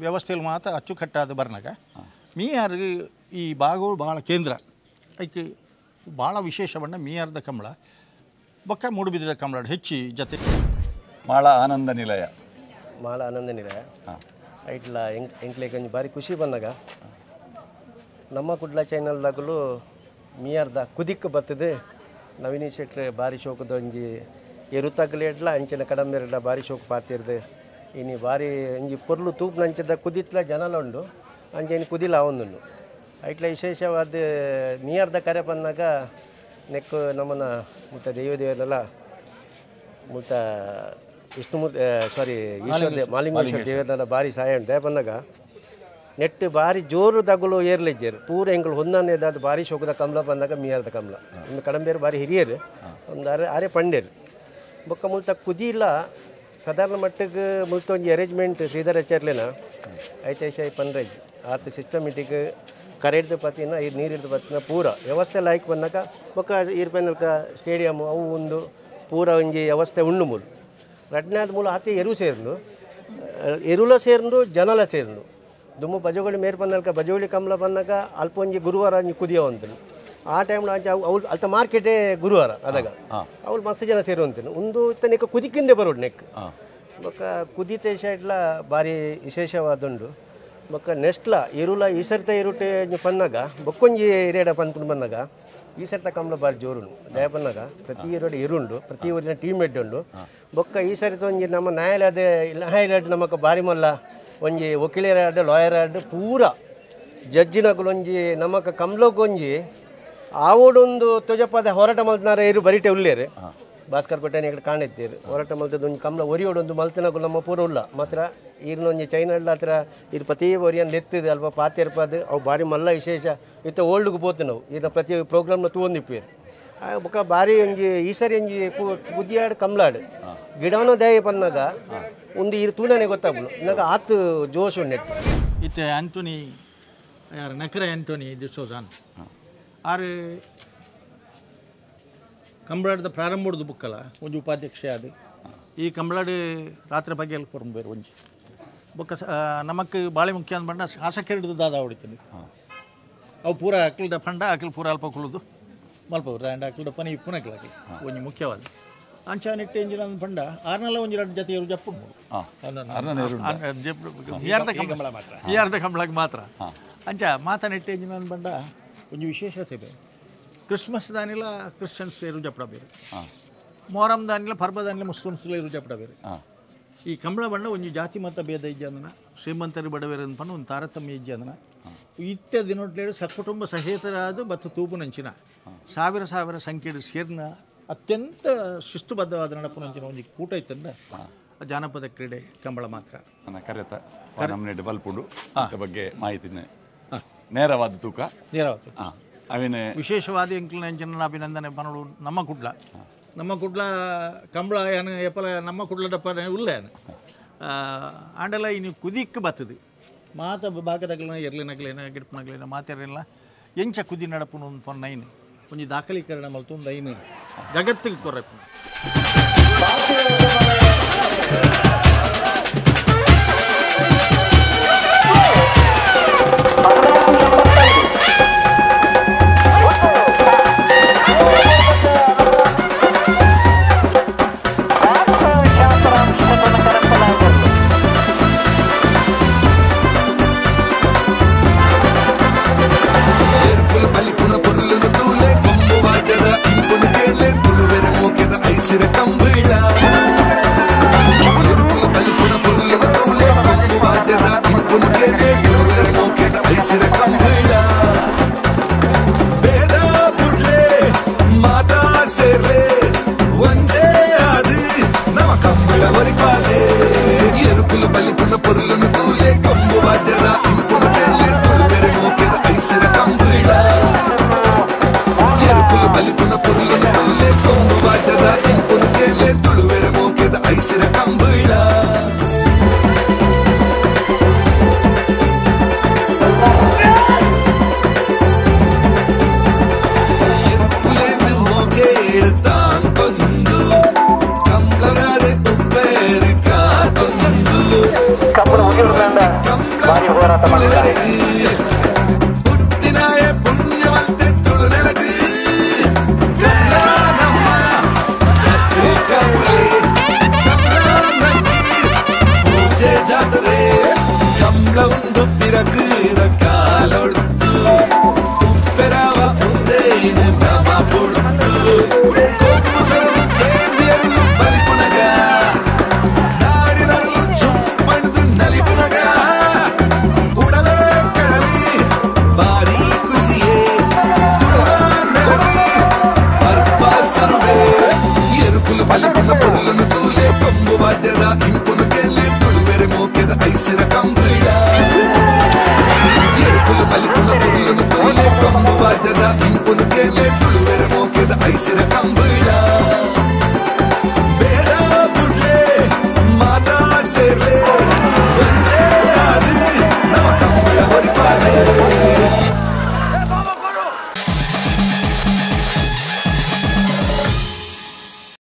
ವ್ಯವಸ್ಥೆಯಲ್ಲಿ ಮಾತ್ರ ಅಚ್ಚುಕಟ್ಟಾದ ಬರ್ನಾಗ ಮೀಯಾರ್ ಈ ಭಾಗವು ಭಾಳ ಕೇಂದ್ರ ಅದಕ್ಕೆ ಭಾಳ ವಿಶೇಷ ಬಣ್ಣ ಮೀಯಾರ್ದ ಕಂಬಳ ಬೊಕ್ಕ ಮೂಡುಬಿದಿರ ಕಂಬಳ ಹೆಚ್ಚಿ ಜೊತೆ ಮಾಳ ಆನಂದ ನಿಲಯ ಐಟ್ಲ ಎಂಕ್ಲೆಗೆ ಒಂಜಿ ಬಾರಿ ಖುಷಿ ಬಂದಾಗ ನಮ್ಮ ಕುಡ್ಲ ಚಾನಲ್ದಾಗಲೂ ಮೀಯಾರ್ದ ಕುದಿಕ್ ಬರ್ತದೆ ನವೀನ್ ಶೆಟ್ರೆ ಬಾರಿ ಶೋಕದ ಒಂಜಿ ಎರುತಗ್ಲೇಡ್ಲ ಅಂಚಿನ ಕಡಂಬೆರಡ್ಲ ಬಾರಿ ಶೋಕ ಪಾತಿರ್ದೆ ಇನಿ ಬಾರಿ ಒಂಜಿ ಪೊರ್ಲು ತೂಪು ನಂಚದ ಕುದಿತ್ಲ ಜನಲ ಉಂಡು ಅಂಚೆನಿ ಕುದಿಲ ಅವನು ಐಟ್ಲ ವಿಶೇಷವಾದ ಮೀಯಾರ್ದ ಕರೆ ಬಂದಾಗ ನೆಕ್ಕು ನಮ್ಮನ ಮುತ್ತ ದೇವದೇವರೆಲ್ಲ ಮುತ್ತ ಈಶ್ವರ ಮಾಲಿಂಗೇಶ್ವರ ದೇವರೆಲ್ಲ ಬಾರಿ ಸಹಾಯ ಉಂಟು ಬಂದಾಗ ನೆಟ್ಟು ಬಾರಿ ಜೋರು ತಗುಲು ಏರ್ಲಿಜ್ಜೇರು ಪೂರ ಎಂಗಳು ಹೊಂದಾನೇದಾದ ಬಾರಿ ಶೋಕದ ಕಮಲ ಬಂದಾಗ ಮೀಯಾರ್ದ ಕಮಲ ಇನ್ನು ಕಡಂಬೇರು ಬಾರಿ ಹಿರಿಯರು ಒಂದು ಅರೆ ಪಂಡೇರು ಬೊಕ್ಕ ಮುಲ್ತ ಕುದಿಲ್ಲ ಸಾಧಾರಣ ಮಟ್ಟಿಗೆ ಮುಲ್ತ ಒಂಜಿ ಅರೇಂಜ್ಮೆಂಟ್ ಶ್ರೀಧರ್ ಎಚ್ಚರ್ಲೇನ ಐತೇಶ ಪನ್ರೈಜ್ ಆತ ಸಿಸ್ಟಮೆಟಿಕ್ ಕರೆಂಟ್ ಪತ್ತಿನ ನೀರಿದ್ದು ಪತ್ತಿನ ಪೂರ ವ್ಯವಸ್ಥೆ ಲಾಯ್ಕ್ ಬಂದಾಗ ಬೊಕ್ಕ ಇರ್ಪೆನಲ್ಕ ಸ್ಟೇಡಿಯಮ್ ಅವು ಒಂದು ಪೂರ ಒಂಜಿ ವ್ಯವಸ್ಥೆ ಉಂಡು ಮೂಲ ರಡ್ನಾದ ಮೂಲ ಆತ ಎರುಲ ಸೇರ್ದು ಜನಲ ಸೇರ್ದು ದುಮ್ಮು ಬಜಗೋಳಿ ಮೇರ್ ಬಂದಲ್ಕ ಬಜಗೋಳಿ ಕಮಲ ಬಂದಾಗ ಅಲ್ಪ ಒಂಜಿ ಗುರುವಾರ ಒಂಜಿ ಕುದಿಯೋ ಅಂತನು ಆ ಟೈಮ್ನ ಅವ್ಳು ಅಲ್ತ ಮಾರ್ಕೆಟೇ ಗುರುವಾರ ಅದಾಗ ಅವ್ಳು ಮಸ್ತ್ ಜನ ಸೇರುವಂತನು ಒಂದು ಇತ್ತ ಕುದಿಕಿಂದೆ ಬರೋಡು ನೆಕ್ ಬೊಕ್ಕ ಕುದಿತೇಶ ಇಟ್ಲ ಭಾರಿ ವಿಶೇಷವಾದುಂಡು ಬೊಕ್ಕ ನೆಕ್ಸ್ಟ್ಲ ಇರುಲ ಈ ಸರ್ತ ಇರುಟೆ ಪನ್ನಾಗ ಬೊಕ್ಕೊಂಜಿ ಹಿರಿಯಡ ಪನ್ಪುಂಡು ಬಂದಾಗ ಈ ಸರ್ತ ಕಮಲ ಬಾರಿ ಜೋರುಂಡು ದಯ ಪನ್ನಾಗ ಪ್ರತಿ ಇರೋಡು ಇರುಂಡು ಪ್ರತಿ ಊರಿನ ಟೀಮ್ ಹೆಡ್ ಉಂಡು ಬೊಕ್ಕ ಈ ಸರಿತ ಒಂಜಿ ನಮ್ಮ ನ್ಯಾಯಾಲಯ ನಮಕ್ ಬಾರಿ ಮಲ್ಲ ಒಂಜಿ ವಕೀಲರಾಡ್ ಲಾಯರಾಡ್ ಪೂರ ಜಡ್ಜಿನಗಳೊಂಜಿ ನಮಕ್ ಕಮ್ಲೋಗೊಂಜಿ ಆವಡೊಂದು ತೊಜಪದ ಹೋರಾಟ ಮಲ್ತನಾರ ಇರು ಬರಿಟೆ ಉಳ್ಳೇರು ಭಾಸ್ಕರ್ ಕೊಟ್ಟೆನ ಈ ಕಡೆ ಕಾಣಿತ್ತೀರು ಹೋರಾಟ ಮಲ್ತದ ಒಂದು ಕಮ್ಲ ಒರಿಯೋಡೊಂದು ಮಲ್ತನಗಳು ನಮ್ಮ ಪೂರ ಉಲ್ಲ ಮಾತ್ರ ಈರ್ನೊಂಜಿ ಚೈನಾಡ್ಲ ಹತ್ರ ಇದು ಪ್ರತಿ ಒರಿಯನ್ ಲೆತ್ತದು ಅಲ್ಪ ಪಾತಿರ್ಪದು ಅವು ಬಾರಿ ಮಲ್ಲ ವಿಶೇಷ ಇತ್ತ ಓಲ್ಡ್ಗೆ ಹೋತು ನಾವು ಇದನ್ನ ಪ್ರತಿ ಪ್ರೋಗ್ರಾಮ್ನ ತಗೊಂಡಿಪ್ಪೇರು ಬೊಕ್ಕ ಬಾರಿ ಒಂಜಿ ಈ ಸರಿ ಒಂಜಿ ಕುದಿಯಾಡು ಕಮ್ಲಾಡು ಗಿಡನೋ ದಯ ಪನ್ನಾಗ ಒಂದು ಇರು ತೂಣನೆ ಗೊತ್ತಾಗ್ಲು ಇನ್ನಾಗ ಆತು ಜೋಶ್ ನೆಟ್ಟು ಇತ್ತೆ ಆಂಟೋನಿ ಯಾರು ನಕರ ಆಂಟೋನಿ ಡಿಸೋಜಾನ್ ಆರು ಕಂಬಳಾಡ್ದ ಪ್ರಾರಂಭದ ಬುಕ್ಕಲ್ಲ ಒಂಜಿ ಉಪಾಧ್ಯಕ್ಷ ಅದು ಈ ಕಂಬಳಾಡು ರಾತ್ರಿ ಬಗ್ಗೆ ಎಲ್ಲಿ ಕೊರಂಬೇರು ಒಂಜಿ ಬೊಕ್ಕ ನಮಕ್ ಭಾಳ ಮುಖ್ಯ ಅಂದ್ಬಂಡ ಶಾಸಕರಿಡ್ದು ದಾದ ಹೊಡಿತೀನಿ ಅವು ಪೂರ ಅಕ್ಕಲ್ದ ಫಂಡ ಅಕ್ಕಲ್ ಪೂರ ಅಲ್ಪ ಕುಳಿದು ಮಲ್ಪವ್ರು ಆ್ಯಂಡ್ ಅಕ್ಕಲ್ದ ಪನಿ ಪುನಕ್ಲಾಕಿ ಒಂಜಿ ಮುಖ್ಯವಾದ ಅಂಚ ನೆಟ್ಟು ಎಂಜಿನ ಅಂದ್ ಪಂಡ ಆರ್ನೆಲ್ಲ ಒಂಜಿ ಎರಡು ಜೊತೆ ಇವರು ಜಪ್ಪು ಯಾರ್ದ ಕಂಬಳಕ್ಕೆ ಮಾತ್ರ ಅಂಚ ಮಾತ ನೆಟ್ಟು ಎಂಜಿನ ಅಂದ್ ಪಂಡ ಒಂಜಿ ವಿಶೇಷತೆ ಬೇರೆ ಕ್ರಿಸ್ಮಸ್ ದಾನಿಲ ಕ್ರಿಶ್ಚಿಯನ್ಸ್ ಇರು ಜಪ್ಪಡ ಬೇರೆ ಮೊಹರಂ ದಾನಿಲ ಪರ್ಬ ದಾನಿಲ ಮುಸ್ಲಿಮ್ಸ್ ಇರು ಜಪ್ಪಡ ಬೇರೆ ಈ ಕಂಬಳ ಬಣ್ಣ ಒಂಜಿ ಜಾತಿ ಮತ ಭೇದ ಇಜ್ಜ ಅಂದನ ಶ್ರೀಮಂತರು ಬಡವೇರು ಅಂದ್ಪಂಡ ಒಂದು ತಾರತಮ್ಯ ಇಜ್ಜ ಅಂದನ ಇತ್ಯ ದಿನೊಟ್ಲೇಡು ಸಕುಟುಂಬ ಸಹಿತರಾದ ಬತ್ತು ತೂಪು ನಂಚಿನ ಸಾವಿರ ಸಂಖ್ಯೆಡು ಸೇರ್ನ ಅತ್ಯಂತ ಶಿಸ್ತುಬದ್ಧವಾದ ನಡಪುನಂಚಿನ ಒಂದು ಕೂಟ ಇತ್ತಂದ ಜಾನಪದ ಕ್ರೀಡೆ ಕಂಬಳ ಮಾತ್ರ ನನ್ನ ಕರೆತ ಬಲ್ಪುಡು ಬಗ್ಗೆ ಮಾಹಿತಿ ನೇರವಾದ ತೂಕ ಅವೇನೆ ವಿಶೇಷವಾದ ಎಂಕ್ಲಿನ ಅಂಚಿನ ಅಭಿನಂದನೆ ಪನೋಡು ನಮ್ಮ ಕುಡ್ಲ ಕಂಬಳ ಏನು ಎಪ್ಪಲ ನಮ್ಮ ಕುಡ್ಲ ಡಪ್ಪ ಉಲ್ಲೇನು ಆಂಡಲ ಇನ್ನು ಕುದಿಕ್ಕೆ ಬರ್ತದೆ ಮಾತ ಬಾಕದಾಗಲಿನ ಎರ್ಲಿನಾಗಲೇನ ಗಿಡಪನಾಗಲೇನ ಮಾತಾರಿಲ್ಲ ಎಂಚ ಕುದಿ ನಡಪುನು ಒಂದು ಪೊನ್ನೈನು ಒಂಜಿ ದಾಖಲೀಕರಣ ಮಲ್ತೊಂದು ಐನು ಜಗತ್ತಿಗೆ ಕೊರಪು Beda budle, mata serle.